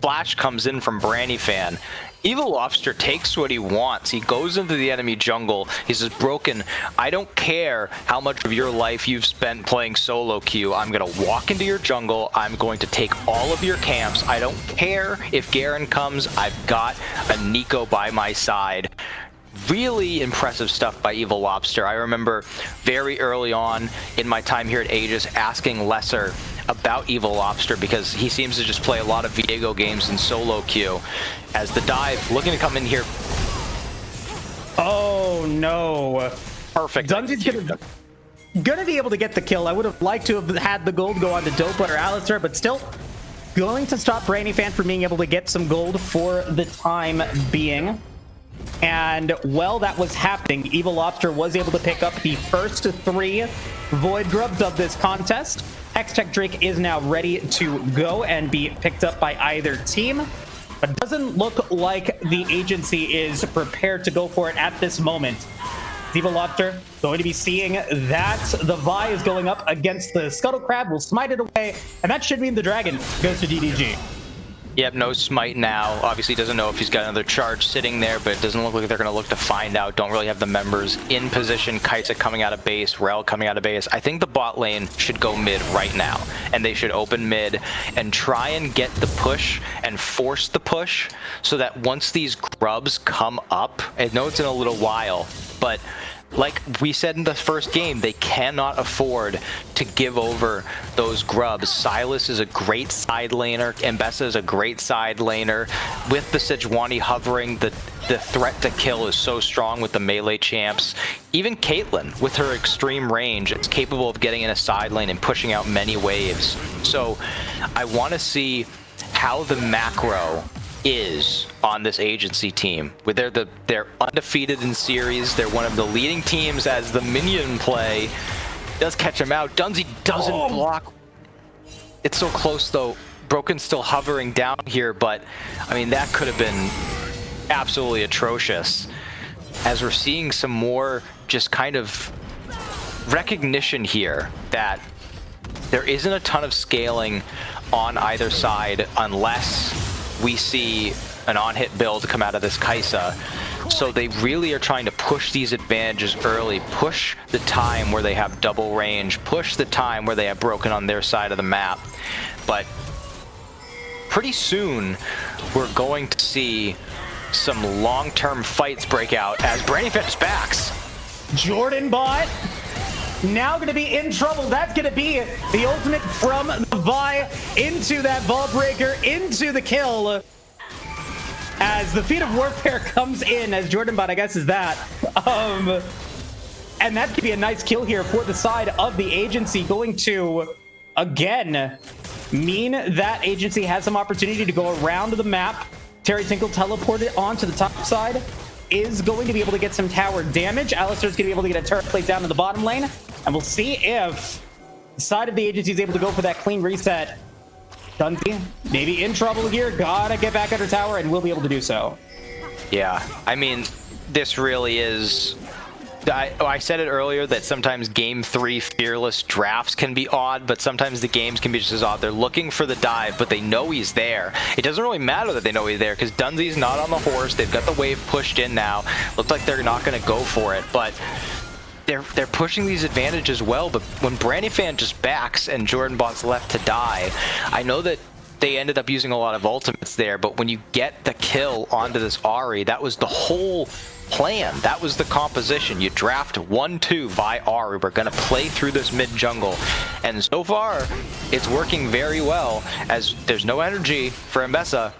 flash comes in from Branny Fan. Evil Lobster takes what he wants. He goes into the enemy jungle. He says, Broken, I don't care how much of your life you've spent playing solo queue. I'm gonna walk into your jungle. I'm going to take all of your camps. I don't care if Garen comes. I've got a Nico by my side. Really impressive stuff by Evil Lobster. I remember very early on in my time here at Aegis asking Lesser about Evil Lobster because he seems to just play a lot of Viego games in solo queue. As the dive looking to come in here. Oh no. Perfect. Dungeon's gonna be able to get the kill. I would have liked to have had the gold go on to Dopa or Alistair, but still going to stop Branny Fan from being able to get some gold for the time being. And while that was happening, Evil Lobster was able to pick up the first 3 Void Grubs of this contest. Hextech Drake is now ready to go and be picked up by either team, but it doesn't look like the agency is prepared to go for it at this moment. Evil Lobster going to be seeing that the Vi is going up against the Scuttle Crab, will smite it away, and that should mean the Dragon goes to DDG. Yep, no smite now. Obviously doesn't know if he's got another charge sitting there, but it doesn't look like they're going to look to find out. Don't really have the members in position. Kaisa coming out of base, Rel coming out of base. I think the bot lane should go mid right now, and they should open mid and try and get the push and force the push so that once these grubs come up, I know it's in a little while, but like we said in the first game, they cannot afford to give over those grubs. Silas is a great side laner. Mbessa is a great side laner. With the Sejuani hovering, the threat to kill is so strong with the melee champs. Even Caitlyn, with her extreme range, is capable of getting in a side lane and pushing out many waves. So I want to see how the macro is on this agency team. They're undefeated in series. They're one of the leading teams as the minion play does catch him out. Dunsey doesn't block. It's so close though. Broken's still hovering down here, but I mean that could have been absolutely atrocious. As we're seeing some more just kind of recognition here that there isn't a ton of scaling on either side unless we see an on-hit build come out of this Kaisa. So they really are trying to push these advantages early, push the time where they have double range, push the time where they have Broken on their side of the map. But pretty soon, we're going to see some long-term fights break out as Branny Fan just backs. Jordan Bot now going to be in trouble. That's going to be the ultimate from the Vi into that Vault Breaker, into the kill. As the Feat of Warfare comes in, as Jordan Bot, I guess, is that. And that could be a nice kill here for the side of the agency, going to, again, mean that agency has some opportunity to go around the map. Terry Tinkle teleported onto the top side, is going to be able to get some tower damage. Alistair's going to be able to get a turret plate down to the bottom lane. And we'll see if the side of the agency is able to go for that clean reset. Dunsey, maybe in trouble here. Gotta get back under tower, and we'll be able to do so. Yeah, I mean, this really is... I said it earlier that sometimes Game 3 fearless drafts can be odd, but sometimes the games can be just as odd. They're looking for the dive, but they know he's there. It doesn't really matter that they know he's there, because Dunsey's not on the horse. They've got the wave pushed in now. Looks like they're not going to go for it, but they're pushing these advantages well. But when Branny Fan just backs and Jordan Bot's left to die, I know that they ended up using a lot of ultimates there, but when you get the kill onto this Ahri, that was the whole plan. That was the composition. You draft 1-2 Vi R. We're going to play through this mid jungle. And so far, it's working very well as there's no energy for Mbessa.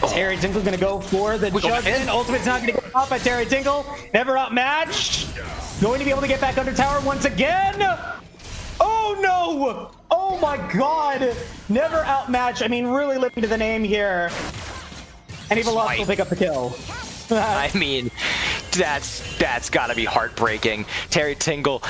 Terry Tinkle gonna go for the judgment. Ultimate's not gonna go off by Terry Tinkle. Never outmatched. Going to be able to get back under tower once again. Oh no! Oh my god! Never outmatched. I mean, really living to the name here. And even Lost will pick up the kill. I mean, that's gotta be heartbreaking. Terry Tingle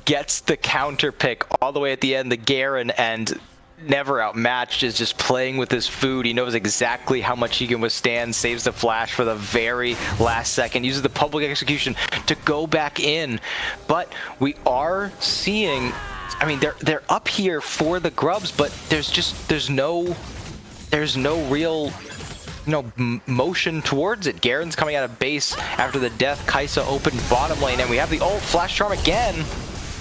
gets the counter pick all the way at the end, the Garen, and never outmatched is just playing with his food. He knows exactly how much he can withstand, saves the flash for the very last second, uses the public execution to go back in. But we are seeing, I mean, they're up here for the grubs, but there's no real motion towards it. Garen's coming out of base after the death. Kai'Sa opened bottom lane, and we have the ult flash charm again.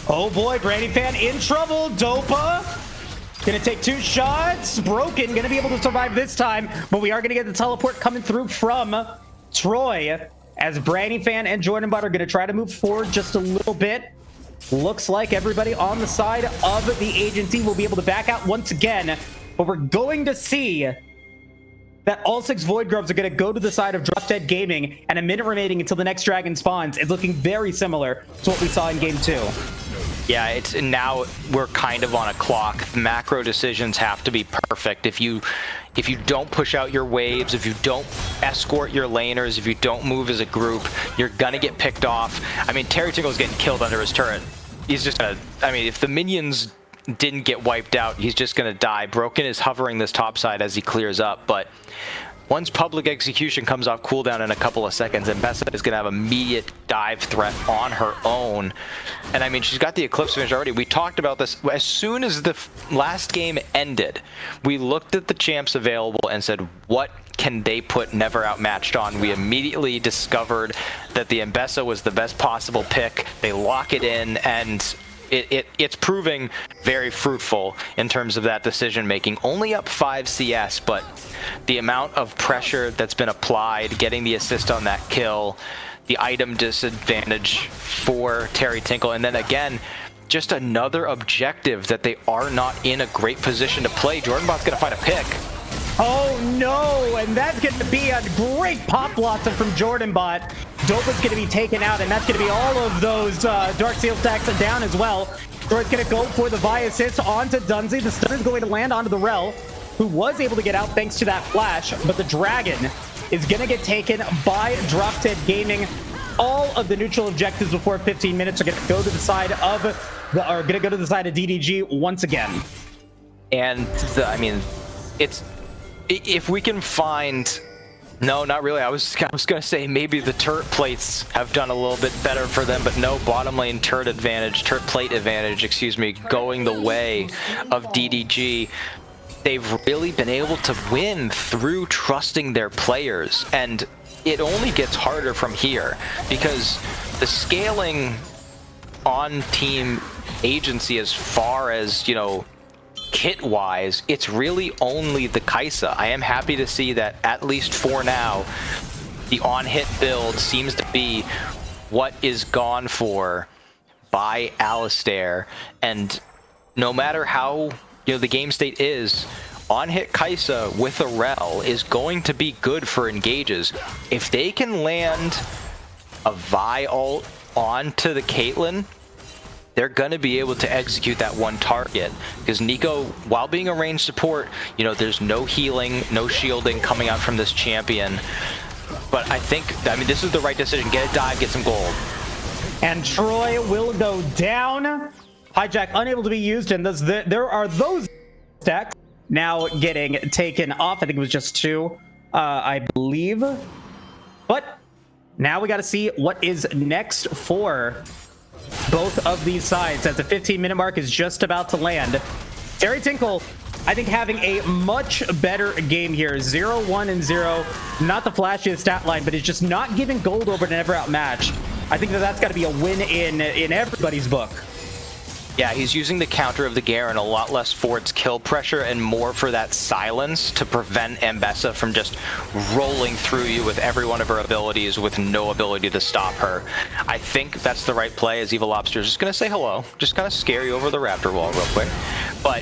Oh boy, Brandy Fan in trouble. Dopa gonna take 2 shots. Broken gonna be able to survive this time, but we are gonna get the teleport coming through from Troy as Brandy Fan and Jordan Butt are gonna try to move forward just a little bit. Looks like everybody on the side of the agency will be able to back out once again, but we're going to see that all 6 Void Grubs are going to go to the side of Drop Dead Gaming, and a minute remaining until the next dragon spawns. It's looking very similar to what we saw in Game 2. Yeah, it's now we're kind of on a clock. Macro decisions have to be perfect. If you don't push out your waves, if you don't escort your laners, if you don't move as a group, you're gonna get picked off. I mean, Terry Tingle's getting killed under his turret. He's just gonna, I mean, if the minions didn't get wiped out, he's just gonna die. Broken is hovering this top side as he clears up, but once public execution comes off cooldown in a couple of seconds, Mbessa is gonna have immediate dive threat on her own. And I mean, she's got the Eclipse finish already. We talked about this as soon as the last game ended. We looked at the champs available and said, what can they put Never Outmatched on? We immediately discovered that the Mbessa was the best possible pick. They lock it in, and it's proving very fruitful in terms of that decision making. Only up 5 CS, but the amount of pressure that's been applied, getting the assist on that kill, the item disadvantage for Terry Tinkle, and then again, just another objective that they are not in a great position to play. Jordan Bot's gonna find a pick. Oh no, and that's going to be a great pop blossom from Jordan Bot. Dopa's going to be taken out, and that's going to be all of those Dark Seal stacks down as well. Troy's going to go for the Vi assist onto Dunzi. The stun is going to land onto the Rel, who was able to get out thanks to that flash, but the Dragon is going to get taken by Drop Dead Gaming. All of the neutral objectives before 15 minutes are going to go to the side of DDG once again. And I mean, it's, if we can find, no, not really. I was gonna say maybe the turret plates have done a little bit better for them, but no, bottom lane turret plate advantage, excuse me, going the way of DDG. They've really been able to win through trusting their players, and it only gets harder from here because the scaling on team agency, as far as, you know, kit-wise, it's really only the Kai'Sa. I am happy to see that, at least for now, the on-hit build seems to be what is gone for by Alistair. And no matter how, you know, the game state is, on-hit Kai'Sa with a Rel is going to be good for engages. If they can land a Vi ult onto the Caitlyn, they're going to be able to execute that one target, because Nico, while being a ranged support, you know, there's no healing, no shielding coming out from this champion. But I mean, this is the right decision. Get a dive, get some gold. And Troy will go down. Hijack unable to be used, and there are those stacks now getting taken off. I think it was just 2, I believe. But now we got to see what is next for both of these sides, as the 15-minute mark is just about to land. Terry Tinkle, I think, having a much better game here. 0-1 and 0. Not the flashiest stat line, but it's just not giving gold over to Never Outmatch. I think that's got to be a win in everybody's book. Yeah, he's using the counter of the Garen a lot less for its kill pressure and more for that silence to prevent Ambessa from just rolling through you with every one of her abilities with no ability to stop her. I think that's the right play, as Evil Lobster is just going to say hello, just kind of scare you over the Raptor wall real quick. But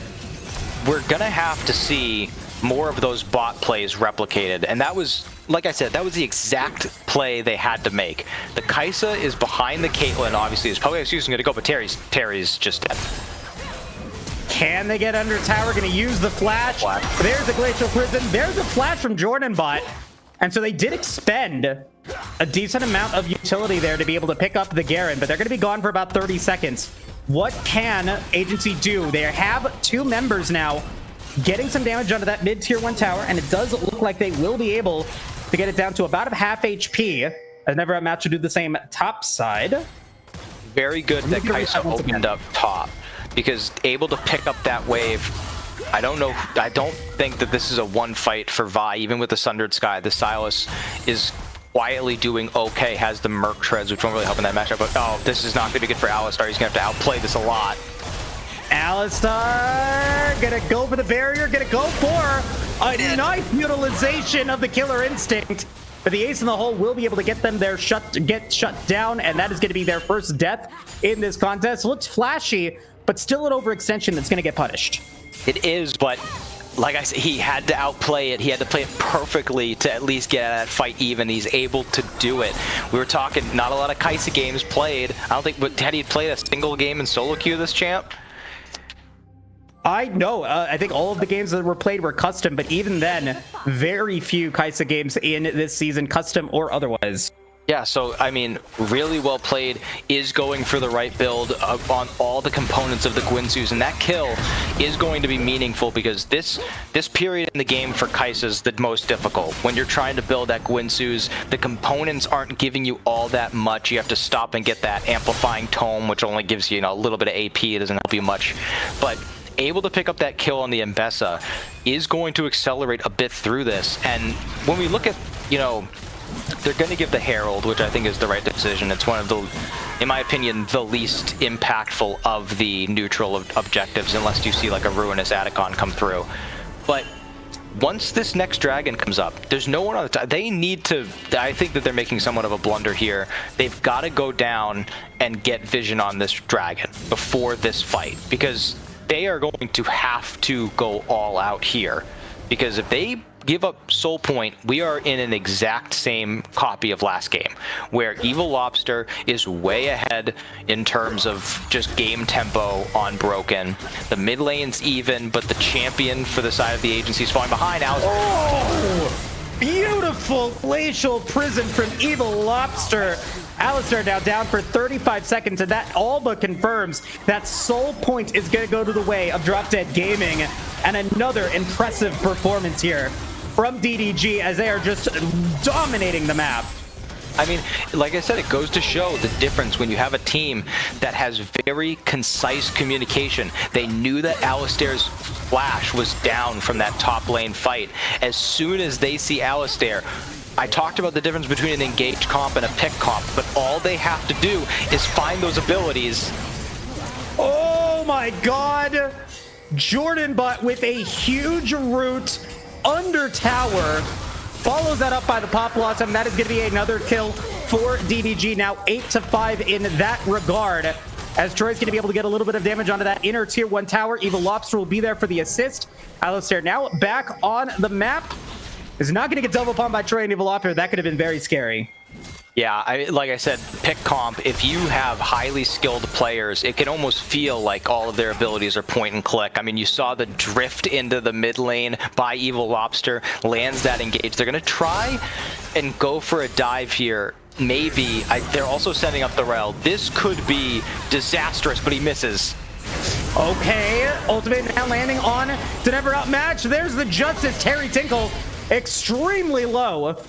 we're going to have to see more of those bot plays replicated, and that was, like I said, that was the exact play they had to make. The Kai'Sa is behind the Caitlyn, obviously. Is probably excusing it to go, but Terry's just dead. Can they get under tower? Gonna use the flash. There's a Glacial Prison. There's a flash from Jordan bot. And so they did expend a decent amount of utility there to be able to pick up the Garen, but they're gonna be gone for about 30 seconds. What can Agency do? They have 2 members now getting some damage onto that mid-tier 1 tower, and it does look like they will be able to get it down to about a half HP. I've never had a match to do the same top side. Very good that Kai'Sa opened up top, because able to pick up that wave. I don't think that this is a one fight for Vi, even with the Sundered Sky. The Silas is quietly doing okay, has the Merc Treads, which won't really help in that matchup, but oh, this is not going to be good for Alistar. He's going to have to outplay this a lot. Alistar gonna go for the barrier, gonna go for a nice utilization of the Killer Instinct. But the Ace in the Hole will be able to get them there, get shut down, and that is going to be their first death in this contest. Looks flashy, but still an overextension that's going to get punished. It is, but like I said, he had to outplay it. He had to play it perfectly to at least get that fight even. He's able to do it. We were talking, not a lot of Kai'Sa games played. I don't think, but had he played a single game in solo queue, this champ? I think all of the games that were played were custom, but even then, very few Kai'Sa games in this season, custom or otherwise. Yeah, so, I mean, really well played, is going for the right build on all the components of the Guinsoo's, and that kill is going to be meaningful because this period in the game for Kai'Sa is the most difficult. When you're trying to build that Guinsoo's, the components aren't giving you all that much. You have to stop and get that amplifying tome, which only gives you, a little bit of AP. It doesn't help you much, but able to pick up that kill on the Ambessa is going to accelerate a bit through this. And when we look at, they're going to give the Herald, which I think is the right decision. It's one of the, in my opinion, the least impactful of the neutral objectives, unless you see like a Ruinous Atacon come through. But once this next dragon comes up, there's no one on the top. They need to, I think that they're making somewhat of a blunder here. They've got to go down and get vision on this dragon before this fight, because they are going to have to go all out here, because if they give up Soul Point, we are in an exact same copy of last game, where Evil Lobster is way ahead in terms of just game tempo on Broken. The mid lane's even, but the champion for the side of the agency is falling behind. Beautiful Glacial Prison from Evil Lobster. Alistar now down for 35 seconds, and that all but confirms that Soul Point is going to go to the way of Drop Dead Gaming. And another impressive performance here from DDG as they are just dominating the map. I mean, like I said, it goes to show the difference when you have a team that has very concise communication. They knew that Alistar's flash was down from that top lane fight. As soon as they see Alistar, I talked about the difference between an engaged comp and a pick comp, but all they have to do is find those abilities. Oh my god! Jordan bot with a huge root under tower. Follows that up by the Pop Blossom. That is going to be another kill for DDG. Now 8-5 in that regard, as Troy's going to be able to get a little bit of damage onto that inner tier 1 tower. Evil Lobster will be there for the assist. Alistar now back on the map. Is not going to get double upon by Troy and Evil Lobster. That could have been very scary. Yeah, like I said, pick comp, if you have highly skilled players, it can almost feel like all of their abilities are point and click. I mean, you saw the drift into the mid lane by Evil Lobster, lands that engage. They're going to try and go for a dive here. Maybe. They're also setting up the rail. This could be disastrous, but he misses. Okay, ultimate now landing on to never outmatch. There's the Justice. Terry Tinkle extremely low,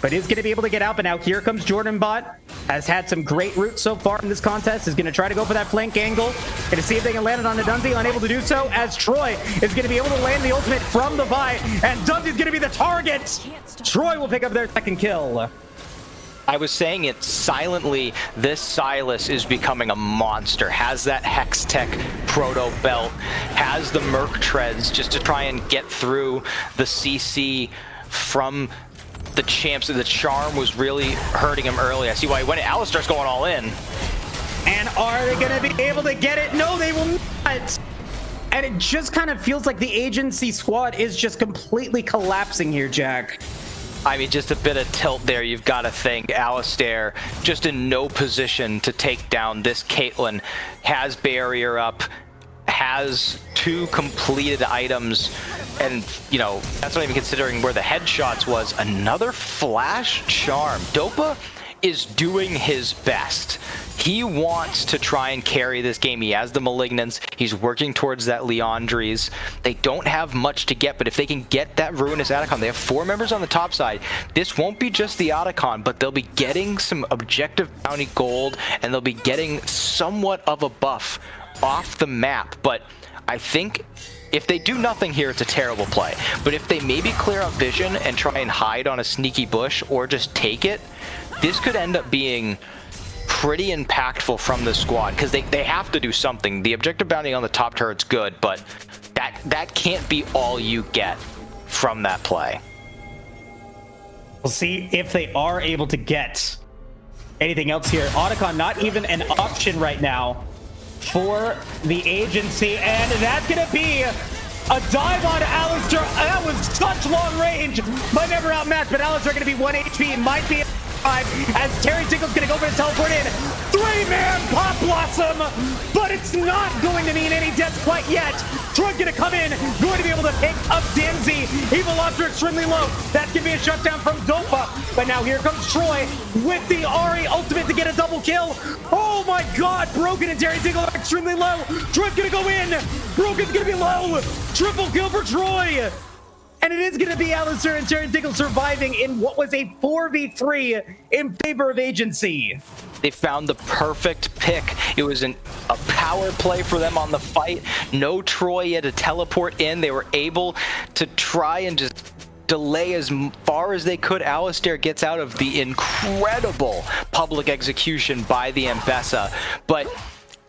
but is going to be able to get out. But now here comes Jordan bot. Has had some great routes so far in this contest. Is going to try to go for that flank angle. Going to see if they can land it on the Dunsey. Unable to do so, as Troy is going to be able to land the ultimate from the Vi. And Dunsey's going to be the target. Troy will pick up their second kill. I was saying it silently, this Silas is becoming a monster. Has that Hex Tech proto belt, has the Merc treads just to try and get through the CC from the champs. The charm was really hurting him early. I see why he went. Alistar's going all in. And are they going to be able to get it? No, they will not. And it just kind of feels like the agency squad is just completely collapsing here, Jack. I mean, just a bit of tilt there. You've got to think Alistair just in no position to take down this Caitlyn. Has barrier up, has 2 completed items, and you know, that's not even considering where the headshots was. Another flash charm. Dopa is doing his best. He wants to try and carry this game. He has the Malignants. He's working towards that Leandries. They don't have much to get, but if they can get that Ruinous Atacon, they have 4 members on the top side. This won't be just the Atacon, but they'll be getting some objective bounty gold, and they'll be getting somewhat of a buff off the map. But I think if they do nothing here, it's a terrible play. But if they maybe clear up vision and try and hide on a sneaky bush or just take it, this could end up being pretty impactful from the squad, because they have to do something. The objective bounty on the top turret's good, but that can't be all you get from that play. We'll see if they are able to get anything else here. Otacon not even an option right now for the agency, and that's gonna be a dive on Alistar. That was such long range, but never outmatched. But Alistar gonna be 1 HP, might be as Terry Tinkle's gonna go for the teleport in. 3-man Pop Blossom, but it's not going to mean any deaths quite yet. Troy's gonna come in, going to be able to pick up Dimsy. Evil Lobster extremely low. That's gonna be a shutdown from Dopa. But now here comes Troy with the Ari ultimate to get a double kill. Oh my god, Broken and Terry Tinkle are extremely low. Troy's gonna go in. Broken's gonna be low. Triple kill for Troy. And it is going to be Alistair and Terry Tinkle surviving in what was a 4v3 in favor of agency. They found the perfect pick. It was a power play for them on the fight. No Troy had to teleport in. They were able to try and just delay as far as they could. Alistair gets out of the incredible public execution by the Ambessa. But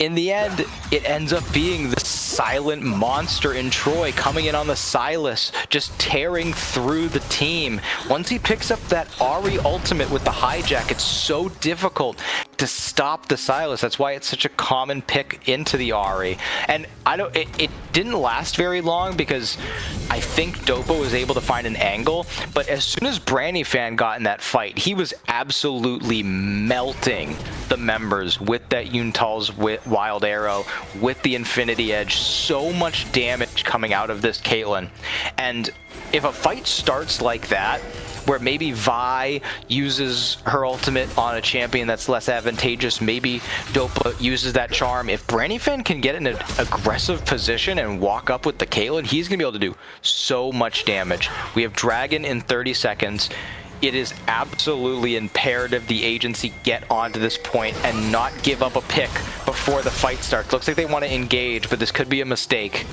in the end, it ends up being the silent monster in Troy coming in on the Silas, just tearing through the team. Once he picks up that Ari ultimate with the hijack, it's so difficult to stop the Silas. That's why it's such a common pick into the Ari. And it didn't last very long, because I think Dopa was able to find an angle, but as soon as Brandyfan got in that fight, he was absolutely melting the members with that Yuntal's Wild Arrow, with the Infinity Edge. So much damage coming out of this Caitlyn. And if a fight starts like that, where maybe Vi uses her ultimate on a champion that's less advantageous, maybe Dopa uses that charm. If Brandyfan can get in an aggressive position and walk up with the Caitlyn, he's going to be able to do so much damage. We have Dragon in 30 seconds. It is absolutely imperative the agency get onto this point and not give up a pick before the fight starts. Looks like they want to engage, but this could be a mistake.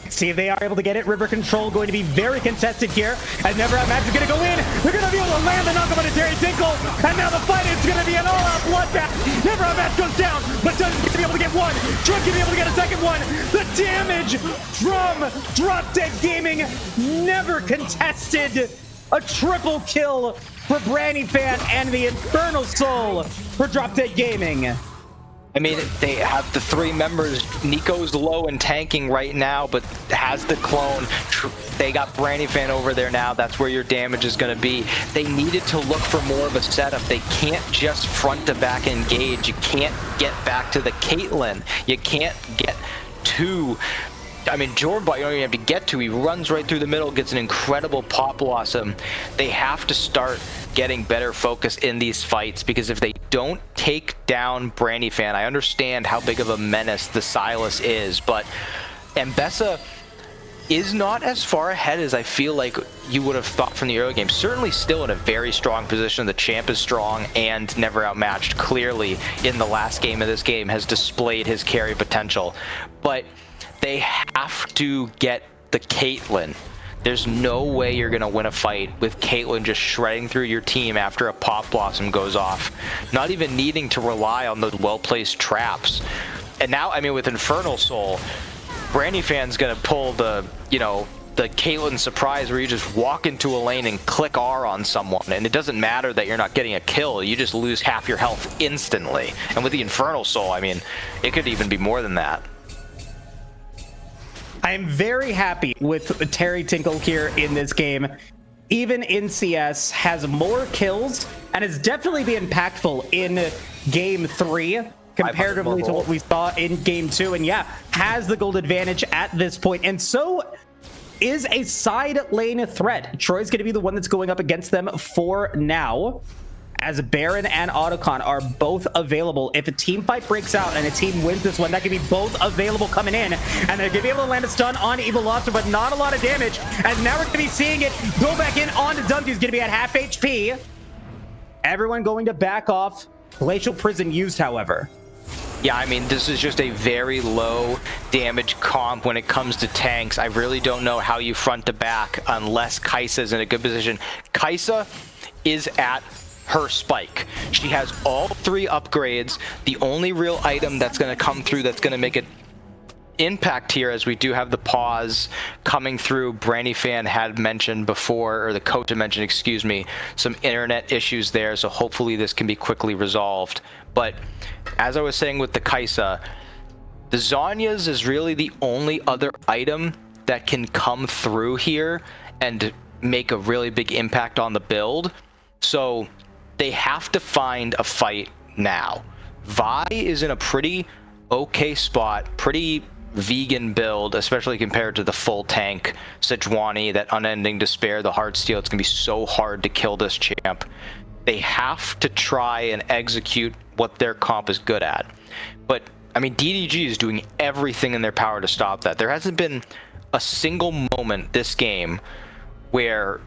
See if they are able to get it. River Control going to be very contested here, as Never Outmatched is going to go in. They're going to be able to land the knockup on a Terry Tinkle, and now the fight is going to be an all-out bloodbath. Never Outmatched goes down, but doesn't be able to get one. Drunk going to be able to get a second one. The damage from Drop Dead Gaming, never contested. A triple kill for Brandyfan and the Infernal Soul for Drop Dead Gaming. I mean, they have the 3 members. Nico's low and tanking right now, but has the clone. They got Brandyfan over there now. That's where your damage is going to be. They needed to look for more of a setup. They can't just front to back engage. You can't get back to the Caitlyn. You can't get to... I mean, Jordan, you don't even have to get to. He runs right through the middle, gets an incredible Pop Blossom. They have to start getting better focus in these fights, because if they don't take down Brandyfan, I understand how big of a menace the Silas is, but Ambessa is not as far ahead as I feel like you would have thought from the early game. Certainly still in a very strong position. The champ is strong and Never Outmatched clearly in the last game of this game has displayed his carry potential. But they have to get the Caitlyn. There's no way you're going to win a fight with Caitlyn just shredding through your team after a Pop Blossom goes off. Not even needing to rely on those well-placed traps. And now, I mean, with Infernal Soul, Brandy Fan's going to pull the, you know, the Caitlyn surprise where you just walk into a lane and click R on someone, and it doesn't matter that you're not getting a kill, you just lose half your health instantly. And with the Infernal Soul, I mean, it could even be more than that. I am very happy with Terry Tinkle here in this game. Even in CS, has more kills and has definitely been impactful in Game 3 comparatively to what we saw in Game 2. And yeah, has the gold advantage at this point. And so is a side lane threat. Troy's going to be the one that's going up against them for now, as Baron and Otacon are both available. If a team fight breaks out and a team wins this one, that could be both available coming in, and they're gonna be able to land a stun on Evil Lobster, but not a lot of damage. And now we're gonna be seeing it go back in on Dumpty, who's gonna be at half HP. Everyone going to back off. Glacial Prison used, however. Yeah, I mean, this is just a very low damage comp when it comes to tanks. I really don't know how you front to back unless Kai'Sa's in a good position. Kai'Sa is at her spike. She has all 3 upgrades. The only real item that's going to come through that's going to make an impact here, as we do have the pause coming through. Brandy Fan had mentioned before, or the coach had mentioned, excuse me, some internet issues there, so hopefully this can be quickly resolved. But as I was saying with the Kai'Sa, the Zhonya's is really the only other item that can come through here and make a really big impact on the build. So they have to find a fight now. Vi is in a pretty okay spot, pretty vegan build, especially compared to the full tank Sejuani, that Unending Despair, the Heartsteel. It's gonna be so hard to kill this champ. They have to try and execute what their comp is good at. But I mean, DDG is doing everything in their power to stop that. There hasn't been a single moment this game where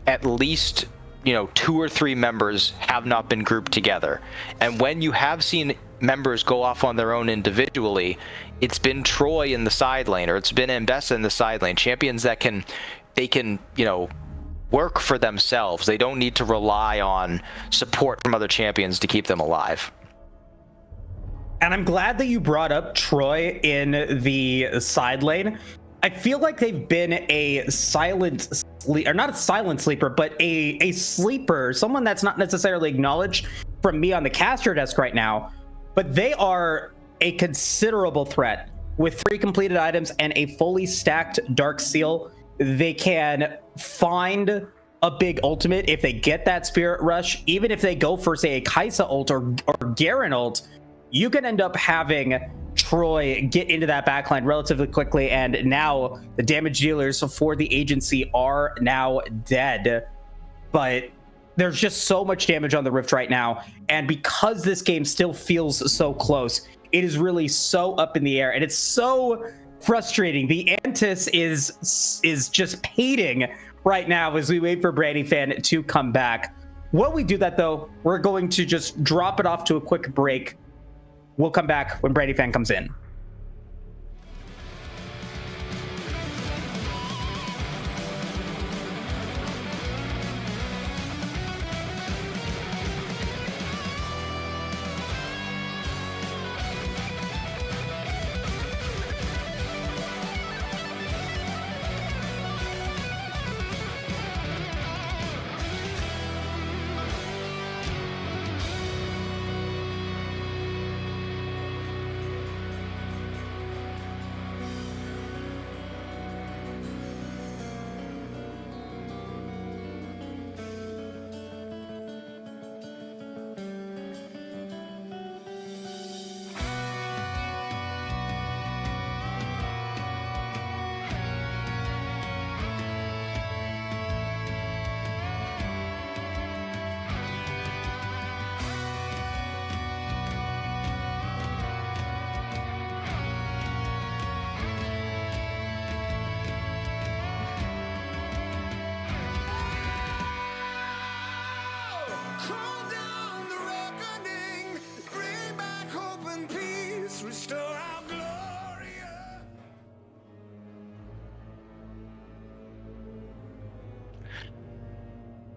at least, you know, 2 or 3 members have not been grouped together. And when you have seen members go off on their own individually, it's been Troy in the side lane, or it's been Mbessa in the side lane. Champions that can, you know, work for themselves. They don't need to rely on support from other champions to keep them alive. And I'm glad that you brought up Troy in the side lane. I feel like they've been a silent or not a silent sleeper, but a sleeper, someone that's not necessarily acknowledged from me on the caster desk right now, but they are a considerable threat. With 3 completed items and a fully stacked Dark Seal, they can find a big ultimate if they get that Spirit Rush. Even if they go for, say, a Kai'Sa ult or Garen ult, you can end up having Troy get into that backline relatively quickly, and now the damage dealers for the agency are now dead. But there's just so much damage on the Rift right now, and because this game still feels so close, it is really so up in the air, and it's so frustrating. The Antis is just pating right now as we wait for Brandy Fan to come back. While we do that, though, we're going to just drop it off to a quick break. We'll come back when Brandy Fan comes in.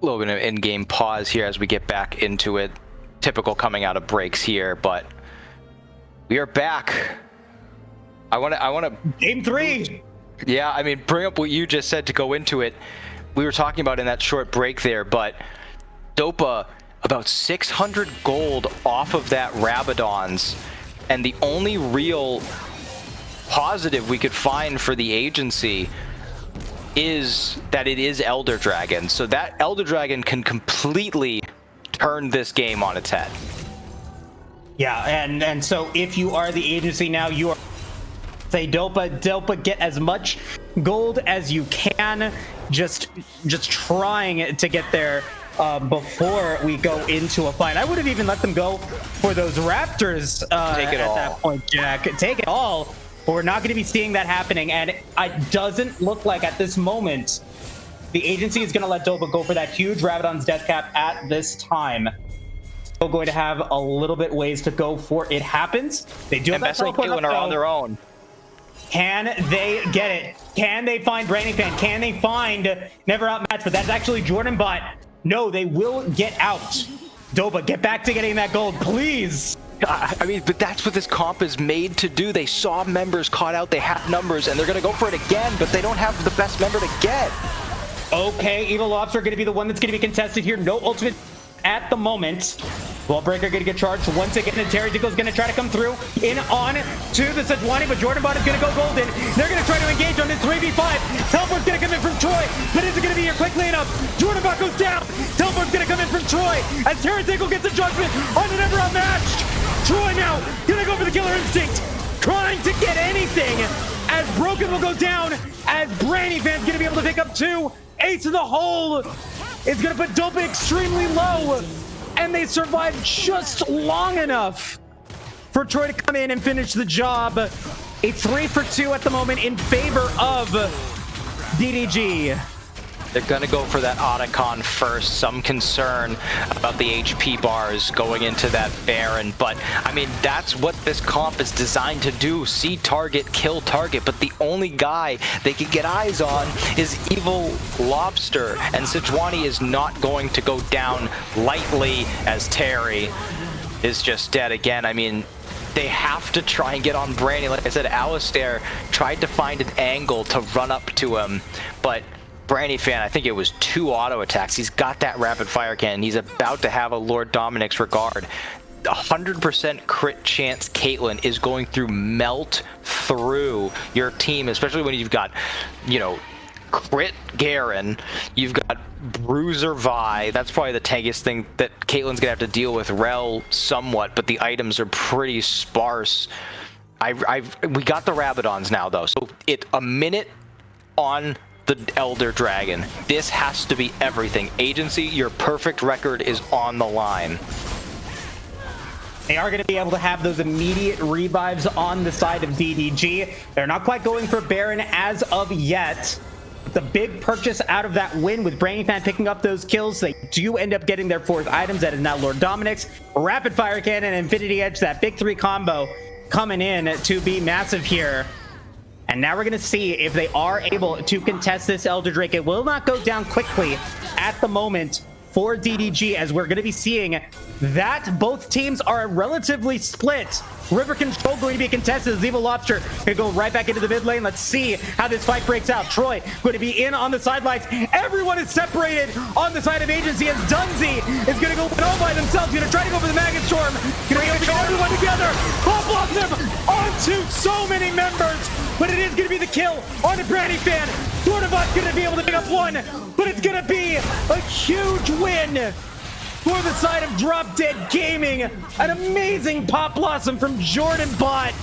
little bit of in-game pause here as we get back into it. Typical coming out of breaks here, but we are back. I want to Game 3. Yeah, I mean, bring up what you just said to go into it. We were talking about in that short break there, but Dopa about 600 gold off of that Rabadon's, and the only real positive we could find for the agency is that it is Elder Dragon. So that Elder Dragon can completely turn this game on its head. Yeah, and so if you are the agency now, you are say Dopa, get as much gold as you can. Just trying to get there before we go into a fight. I would have even let them go for those Raptors Take it at all. that point, Jack. Take it all. But we're not going to be seeing that happening, and it doesn't look like at this moment the agency is going to let Dopa go for that huge Rabadon's death cap at this time. Still going to have a little bit ways to go before it happens. They do have that teleport up, are on their own. Can they get it? Can they find Branding Fan? Can they find Never Outmatched? But that's actually Jordan Bot. No, they will get out. Dopa, get back to getting that gold, please. I mean, but that's what this comp is made to do. They saw members caught out, they have numbers, and they're going to go for it again, but they don't have the best member to get. Okay, Evil Lobster going to be the one that's going to be contested here. No ultimate at the moment. Wallbreaker going to get charged once again, and Terry Dickle's going to try to come through in on to the Sejuani, but Jordan Bot is going to go golden. They're going to try to engage on this 3v5. Teleport's going to come in from Troy, but is it going to be here quickly enough? Jordan Bot goes down. Teleport's going to come in from Troy as Terry Dickle gets a judgment on an Never Outmatched. Troy now going to go for the Killer Instinct, trying to get anything as Broken will go down, as Brandy Fan's going to be able to pick up 2. Ace in the hole is going to put Dopa extremely low, and they survive just long enough for Troy to come in and finish the job. A 3 for 2 at the moment in favor of DDG. They're going to go for that Otacon first. Some concern about the HP bars going into that Baron. But, I mean, that's what this comp is designed to do. See target, kill target. But the only guy they can get eyes on is Evil Lobster. And Sejuani is not going to go down lightly as Terry is just dead again. I mean, they have to try and get on Brandy. Like I said, Alistair tried to find an angle to run up to him. But Brandy Fan, I think it was 2 auto attacks. He's got that rapid fire cannon. He's about to have a Lord Dominic's regard. 100% crit chance Caitlyn is going to melt through your team, especially when you've got, you know, crit Garen, you've got Bruiser Vi. That's probably the tankiest thing that Caitlyn's gonna have to deal with. Rel somewhat, but the items are pretty sparse. We got the Rabadons now though, so a minute on the Elder Dragon. This has to be everything. Agency, your perfect record is on the line. They are going to be able to have those immediate revives on the side of DDG. They're not quite going for Baron as of yet. The big purchase out of that win with Brainy Fan picking up those kills, they do end up getting their 4th items. That is now Lord Dominic's Rapid Fire Cannon and Infinity Edge. That big 3 combo coming in to be massive here. And now we're going to see if they are able to contest this Elder Drake. It will not go down quickly at the moment for DDG, as we're going to be seeing that both teams are relatively split. River Control going to be contested as Evil Lobster going to go right back into the mid lane. Let's see how this fight breaks out. Troy going to be in on the sidelines. Everyone is separated on the side of Agency as Dunzy is going to go all by themselves. Going to try to go for the Maggot Storm. Going to get everyone together. Pop off them onto so many members. But it is going to be the kill on the Brandy Fan. Dornabot's going to be able to pick up 1, but it's going to be a huge win for the side of Drop Dead Gaming. An amazing Pop Blossom from Jordan Bot,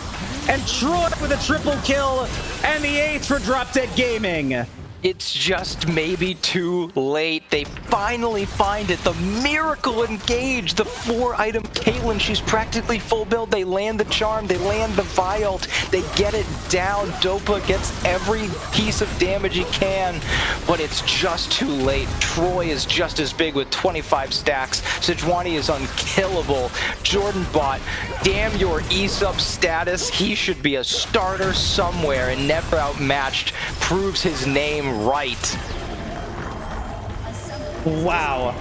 and Troy with a triple kill, and the ace for Drop Dead Gaming. It's just maybe too late. They finally find it. The Miracle Engage, the 4-item Caitlyn. She's practically full build. They land the Charm. They land the Vialt. They get it down. Dopa gets every piece of damage he can, but it's just too late. Troy is just as big with 25 stacks. Sejuani is unkillable. Jordan Bot, damn your E-sub status. He should be a starter somewhere, and Never Outmatched proves his name right. Wow.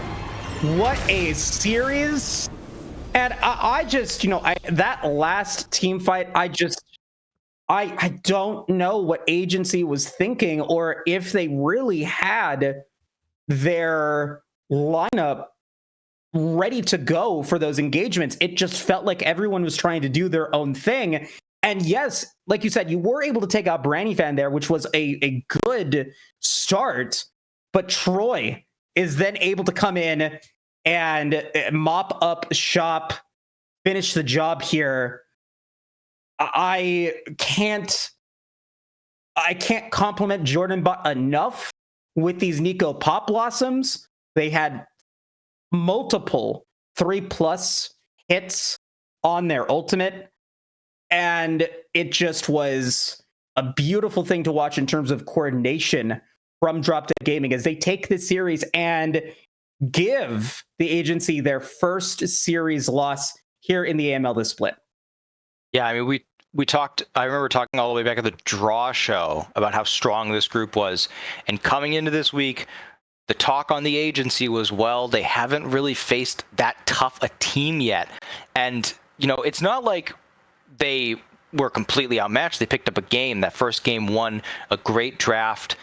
What a series. And I just, that last team fight, I don't know what agency was thinking or if they really had their lineup ready to go for those engagements. It just felt like everyone was trying to do their own thing. And yes, like you said, you were able to take out Branny Fan there, which was a good start. But Troy is then able to come in and mop up shop, finish the job here. I can't compliment Jordan Butt enough with these Nico Pop Blossoms. They had multiple 3+ hits on their ultimate, and it just was a beautiful thing to watch in terms of coordination from Drop Dead Gaming as they take this series and give the agency their first series loss here in the AML this split. Yeah, I mean, we talked, I remember talking all the way back at the draw show about how strong this group was. And coming into this week, the talk on the agency was, well, they haven't really faced that tough a team yet. And, it's not like they were completely outmatched. They picked up a game. That first game won a great draft.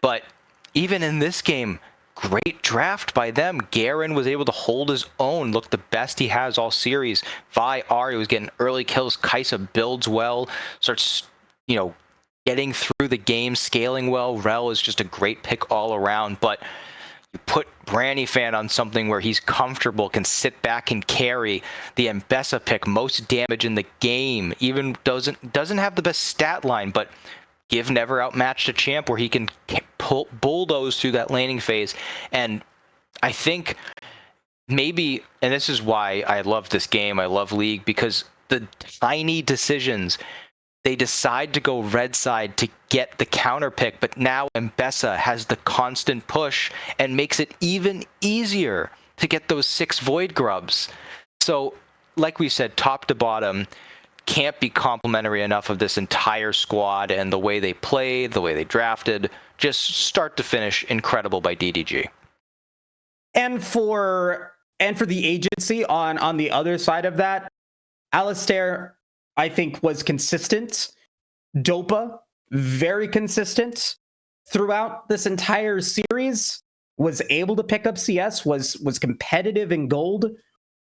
But even in this game, great draft by them. Garen was able to hold his own, look the best he has all series. Vi Ari was getting early kills. Kaisa builds well, starts, getting through the game, scaling well. Rel is just a great pick all around. But you put Branny Fan on something where he's comfortable, can sit back and carry. The Mbessa pick, most damage in the game, even doesn't have the best stat line, but Give never outmatched a champ where he can bulldoze through that laning phase. And I think maybe, and this is why I love this game, I love League, because the tiny decisions, they decide to go red side to get the counter pick, but now Mbessa has the constant push and makes it even easier to get those 6 Void Grubs. So, like we said, top to bottom, can't be complimentary enough of this entire squad and the way they played, the way they drafted, just start to finish, incredible by DDG. And for the agency on the other side of that, Alistair, I think, was consistent. Dopa, very consistent throughout this entire series, was able to pick up CS, was competitive in gold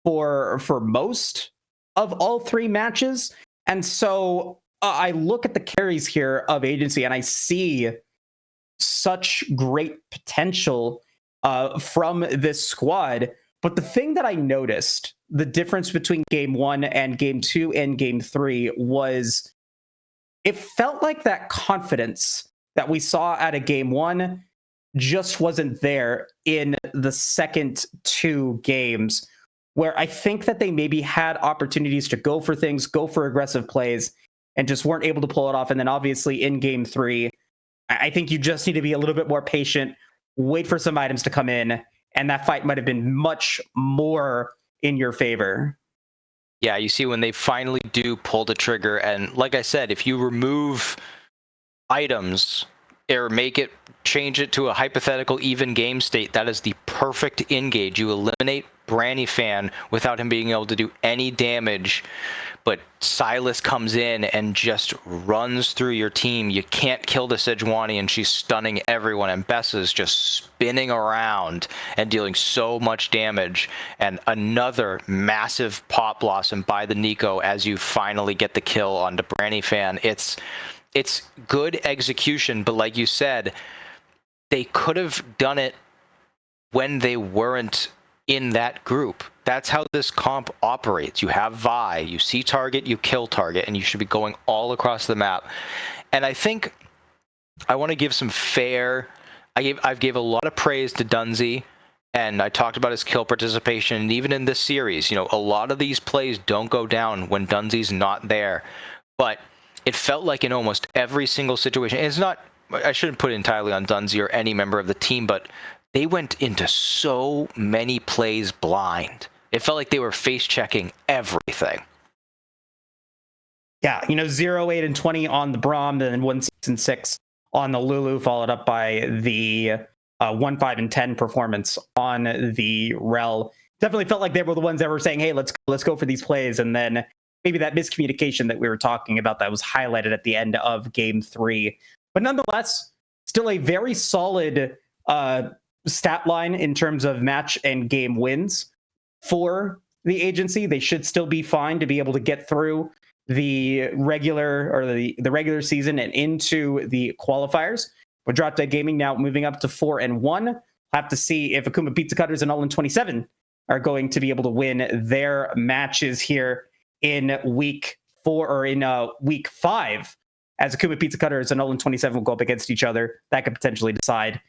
for most of all 3 matches. And so I look at the carries here of agency and I see such great potential from this squad. But the thing that I noticed, the difference between game 1 and game 2 and game 3, was it felt like that confidence that we saw out of game 1 just wasn't there in the second 2 games, where I think that they maybe had opportunities to go for things, go for aggressive plays, and just weren't able to pull it off. And then obviously in game 3, I think you just need to be a little bit more patient, wait for some items to come in, and that fight might have been much more in your favor. Yeah, you see when they finally do pull the trigger, and like I said, if you remove items or change it to a hypothetical even game state, that is the perfect engage. You eliminate Branny Fan without him being able to do any damage, but Silas comes in and just runs through your team. You can't kill the Sejuani, and she's stunning everyone, and Bessa's just spinning around and dealing so much damage. And another massive pop blossom by the Nico as you finally get the kill onto Branny Fan. It's good execution, but like you said, they could have done it when they weren't in that group. That's how this comp operates. You have Vi, you see target, you kill target, and you should be going all across the map. And I think I want to give some fair, I've gave a lot of praise to Dunzi, and I talked about his kill participation, and even in this series, a lot of these plays don't go down when Dunzi's not there. But it felt like in almost every single situation, and it's not, I shouldn't put it entirely on Dunzi or any member of the team, but they went into so many plays blind. It felt like they were face checking everything. Yeah, 0, 8, and 20 on the Braum, then 1, 6, and 6 on the Lulu, followed up by the 1, 5, and 10 performance on the Rel. Definitely felt like they were the ones that were saying, hey, let's go for these plays. And then maybe that miscommunication that we were talking about that was highlighted at the end of game 3. But nonetheless, still a very solid stat line in terms of match and game wins for the agency. They should still be fine to be able to get through the regular season and into the qualifiers. With Drop Dead Gaming now moving up to 4-1. Have to see if Akuma Pizza Cutters and 0-27 are going to be able to win their matches here in week 4 or in week 5, as Akuma Pizza Cutters and 0-27 will go up against each other. That could potentially decide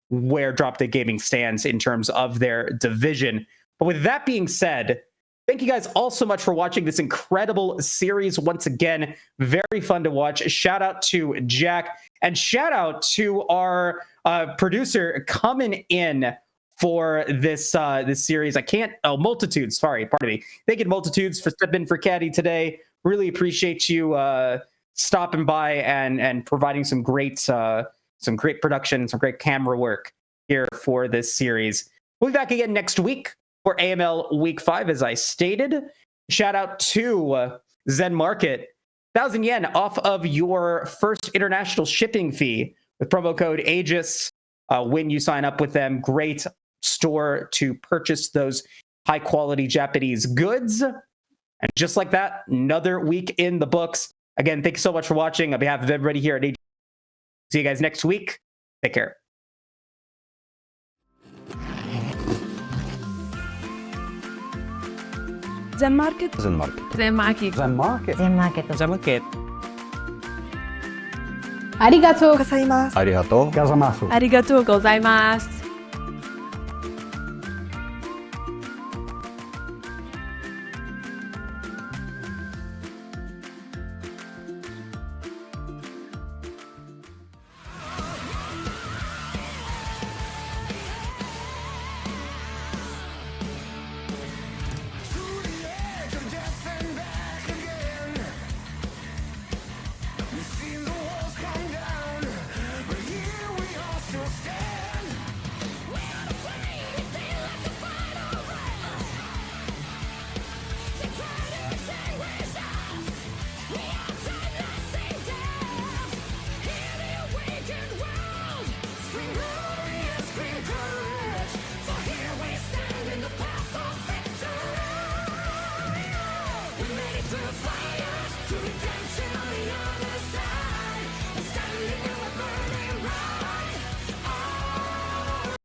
where Drop Dead Gaming stands in terms of their division. But with that being said, thank you guys all so much for watching this incredible series. Once again, very fun to watch. Shout out to Jack, and shout out to our producer coming in for this this series. Multitudes, sorry, pardon me. Thank you to Multitudes for stepping in for Caddy today. Really appreciate you stopping by and providing some great production, some great camera work here for this series. We'll be back again next week for AML Week 5, as I stated. Shout out to Zen Market. 1,000 yen off of your first international shipping fee with promo code Aegis when you sign up with them. Great store to purchase those high-quality Japanese goods. And just like that, another week in the books. Again, thank you so much for watching. On behalf of everybody here at Aegis, see you guys next week. Take care. Zen Market. Zen Market. Zen Market. Zen Market. 全マーケット ジャムケありがとうございます。ありがとうございます。ありがとうございます。To redemption on the other side.